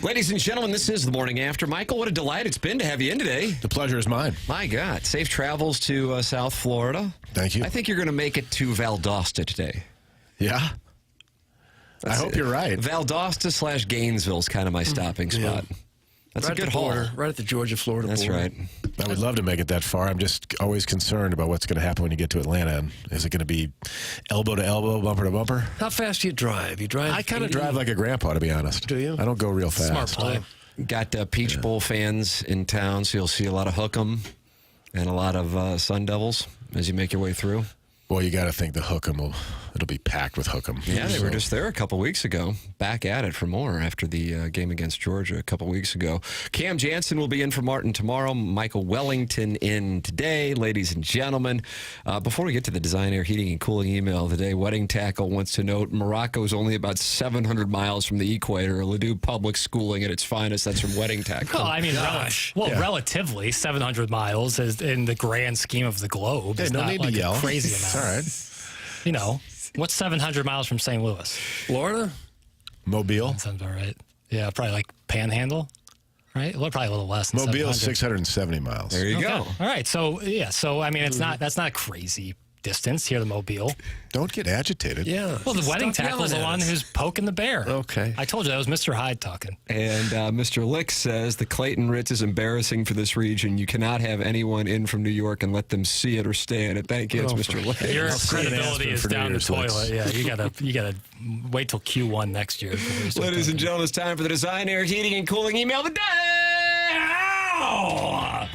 Ladies and gentlemen, this is the Morning After. Michael, what a delight it's been to have you in today. The pleasure is mine. My God. Safe travels to South Florida. Thank you. I think you're going to make it to Valdosta today. Yeah? I hope you're right. Valdosta / Gainesville is kind of my stopping spot. That's right a good haul. Right at the Georgia-Florida border. That's right. I would love to make it that far. I'm just always concerned about what's going to happen when you get to Atlanta. And is it going to be elbow to elbow, bumper to bumper? How fast do you drive? You drive? I kind of drive like a grandpa, to be honest. Do you? I don't go real fast. Smart play. Got Peach Bowl fans in town, so you'll see a lot of Hook'em and a lot of Sun Devils as you make your way through. Well, you got to think the Hook'em it'll be packed with Hook'em. Yeah, they were just there a couple weeks ago. Back at it for more after the game against Georgia a couple weeks ago. Cam Jansen will be in for Martin tomorrow. Michael Wellington in today. Ladies and gentlemen, before we get to the Design Air Heating and Cooling email today, Wedding Tackle wants to note Morocco is only about 700 miles from the equator. Ladue Public Schooling at its finest. That's from Wedding Tackle. Well, I mean, relatively, 700 miles is in the grand scheme of the globe. Hey, It's no not need like to yell. a crazy amount. It's all right. You know, what's 700 miles from St. Louis? Florida? Mobile. That sounds about right. Yeah, probably like Panhandle, right? Well, probably a little less than Mobile is 700. 670 miles. There you go. All right, so I mean, that's not a crazy distance here to Mobile. Don't get agitated. Yeah. Well, the Wedding Tackle is the one who's poking the bear. Okay. I told you that was Mr. Hyde talking. And Mr. Lick says the Clayton Ritz is embarrassing for this region. You cannot have anyone in from New York and let them see it or stay in it. Thank you, it's Mr. Lick. Your I'll see an credibility Aspen is for New down the Year's, Lex. toilet. Yeah, you gotta wait till Q1 next year. Ladies and gentlemen, it's time for the Design Air Heating and Cooling email of the day. Ow!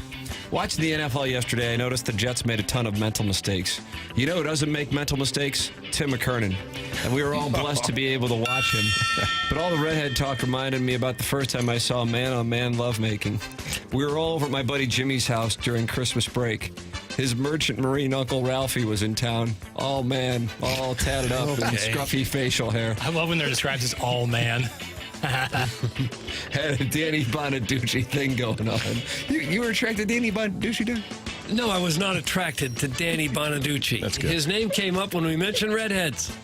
Watching the NFL yesterday, I noticed the Jets made a ton of mental mistakes. You know who doesn't make mental mistakes? Tim McKernan. And we were all blessed to be able to watch him. But all the redhead talk reminded me about the first time I saw man-on-man lovemaking. We were all over at my buddy Jimmy's house during Christmas break. His merchant marine Uncle Ralphie was in town. All man, all tatted up and scruffy facial hair. I love when they're described as all man. Had a Danny Bonaducci thing going on. You were attracted to Danny Bonaducci, dude? No, I was not attracted to Danny Bonaducci. That's good. His name came up when we mentioned redheads.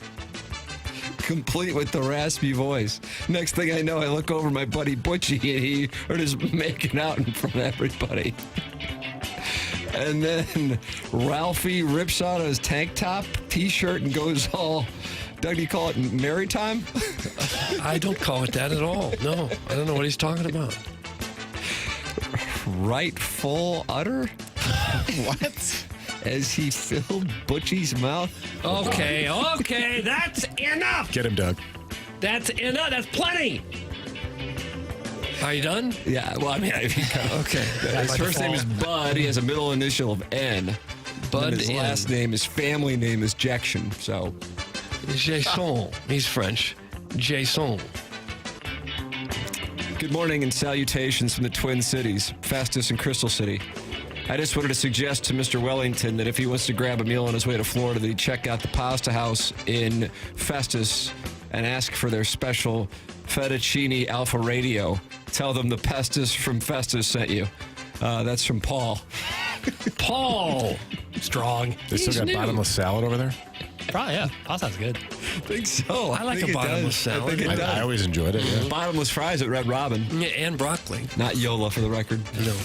Complete with the raspy voice. Next thing I know, I look over my buddy Butchie, and he are just making out in front of everybody. And then Ralphie rips out his tank top, T-shirt, and goes all... Doug, do you call it maritime? I don't call it that at all. No, I don't know what he's talking about. Right full udder? What? As he filled Butchie's mouth. Okay, that's enough. Get him, Doug. That's enough. That's plenty. Are you done? Yeah, well, I mean, okay. His first name is Bud. He has a middle initial of N. Bud. And his last name, his family name is Jackson. So, Jason. He's French. Jason. good morning and salutations from the Twin Cities, Festus and Crystal City. I just wanted to suggest to Mr. Wellington that if he wants to grab a meal on his way to Florida, that he check out the Pasta House in Festus and ask for their special fettuccine Alfa Radio. Tell them the Pestus from Festus sent you. That's from Paul. Paul! Strong. They still got bottomless salad over there? Probably, yeah. Pasta's good. I think so. I like a bottomless salad. I always enjoyed it. Yeah. Bottomless fries at Red Robin. Yeah, and broccoli. Not Yola, for the record. No.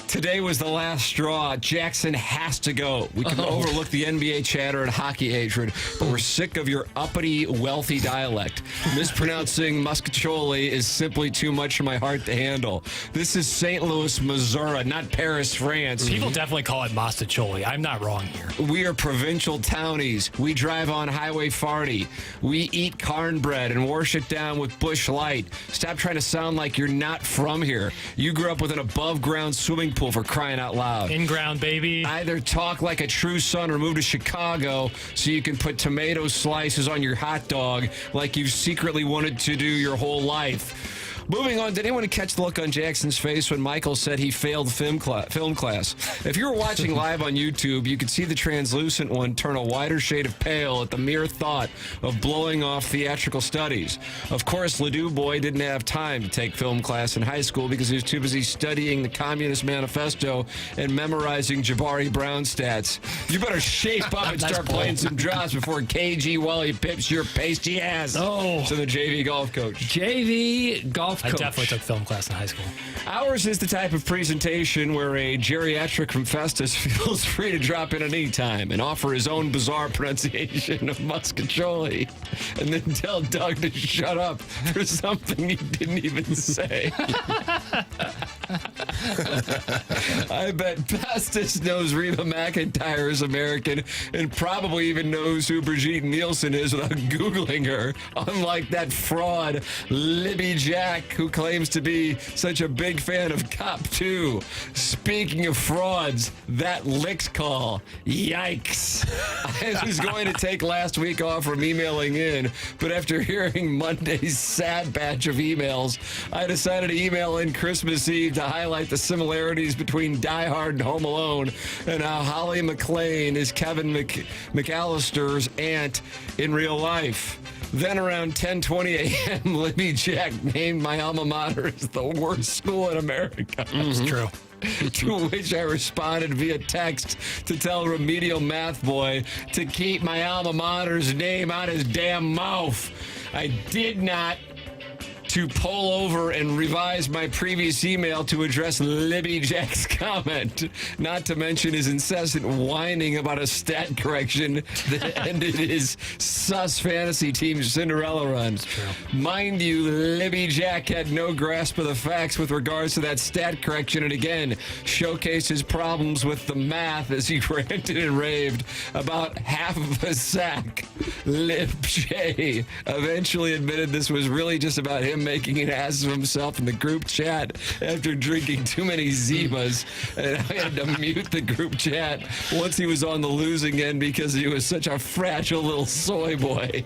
Today was the last straw. Jackson has to go. We can overlook the NBA chatter and hockey hatred, but we're sick of your uppity, wealthy dialect. Mispronouncing Muscatoli is simply too much for my heart to handle. This is St. Louis, Missouri, not Paris, France. People definitely call it Mastacholi. I'm not wrong here. We are provincial townies. We drive on Highway 40. We eat cornbread and wash it down with Busch Light. Stop trying to sound like you're not from here. You grew up with an above-ground swimming pool, for crying out loud. In-ground, baby. Either talk like a true son or move to Chicago so you can put tomato slices on your hot dog like you've secretly wanted to do your whole life. Moving on, did anyone catch the look on Jackson's face when Michael said he failed film class? If you were watching live on YouTube, you could see the translucent one turn a wider shade of pale at the mere thought of blowing off theatrical studies. Of course, Ladue Boy didn't have time to take film class in high school because he was too busy studying the Communist Manifesto and memorizing Jabari Brown stats. You better shape up and start playing some drops before KG Wally pips your pasty ass. Oh. So the JV golf coach. JV golf health I coach. definitely took film class in high school. Ours is the type of presentation where a geriatric from Festus feels free to drop in at any time and offer his own bizarre pronunciation of muscatoli and then tell Doug to shut up for something he didn't even say. I bet Festus knows Reba McEntire is American and probably even knows who Brigitte Nielsen is without Googling her, unlike that fraud Libby Jack who claims to be such a big fan of Cop 2. Speaking of frauds, that licks call. Yikes. I was going to take last week off from emailing in, but after hearing Monday's sad batch of emails, I decided to email in Christmas Eve to highlight the similarities between Die Hard and Home Alone and how Holly McClane is Kevin McAllister's aunt in real life. Then around 10:20 a.m., Libby Jack named my alma mater as the worst school in America. It's true. To which I responded via text to tell remedial math boy to keep my alma mater's name out his damn mouth. I did not to pull over and revise my previous email to address Libby Jack's comment, not to mention his incessant whining about a stat correction that ended his sus fantasy team's Cinderella run. Mind you, Libby Jack had no grasp of the facts with regards to that stat correction and again showcased his problems with the math as he ranted and raved about half of a sack. Lib J eventually admitted this was really just about him making an ass of himself in the group chat after drinking too many Zimas, and I had to mute the group chat once he was on the losing end because he was such a fragile little soy boy.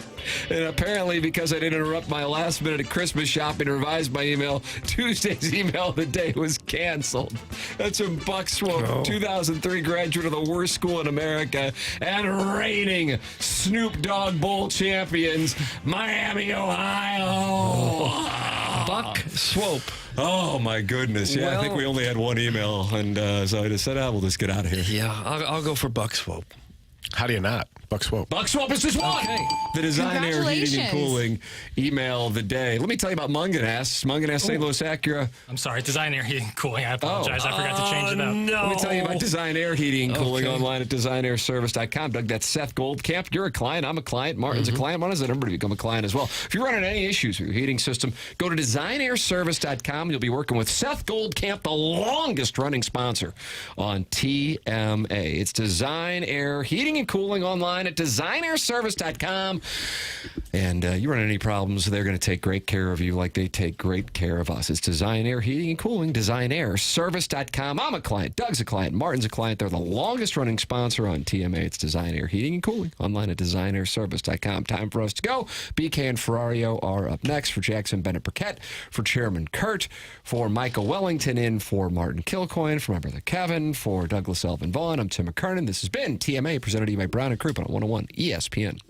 And apparently because I didn't interrupt my last minute of Christmas shopping and revise my email, Tuesday's email of the day was canceled. That's from Buck Swope, 2003 graduate of the worst school in America and reigning Snoop Dogg Bowl champions, Miami, Ohio. Buck Swope. Oh, my goodness. Yeah, I think we only had one email, and so I just said, we'll just get out of here. Yeah, I'll go for Buck Swope. How do you not? Buck Swope. Buck Swope is just one. Okay. The Design Air Heating and Cooling email of the day. Let me tell you about Munganess. Munganess St. Louis Acura. I'm sorry, Design Air Heating and Cooling. I apologize. I forgot to change it up. No. Let me tell you about Design Air Heating and Cooling online at designairservice.com. Doug, that's Seth Goldcamp. You're a client. I'm a client. Martin's a client. Why doesn't everybody become a client as well? If you're running any issues with your heating system, go to designairservice.com. You'll be working with Seth Goldcamp, the longest running sponsor on TMA. It's Design Air Heating and Cooling online at designairservice.com. And you run into any problems, they're going to take great care of you like they take great care of us. It's Design Air Heating and Cooling, designairservice.com. I'm a client. Doug's a client. Martin's a client. They're the longest running sponsor on TMA. It's Design Air Heating and Cooling online at designairservice.com. Time for us to go. BK and Ferrario are up next. For Jackson Burkett, for Chairman Kurt, for Michael Wellington, in for Martin Kilcoyne, for my brother Kevin, for Douglas Elvin Vaughn, I'm Tim McKernan. This has been TMA, presented to you by Brown and Crouppen on 101 ESPN.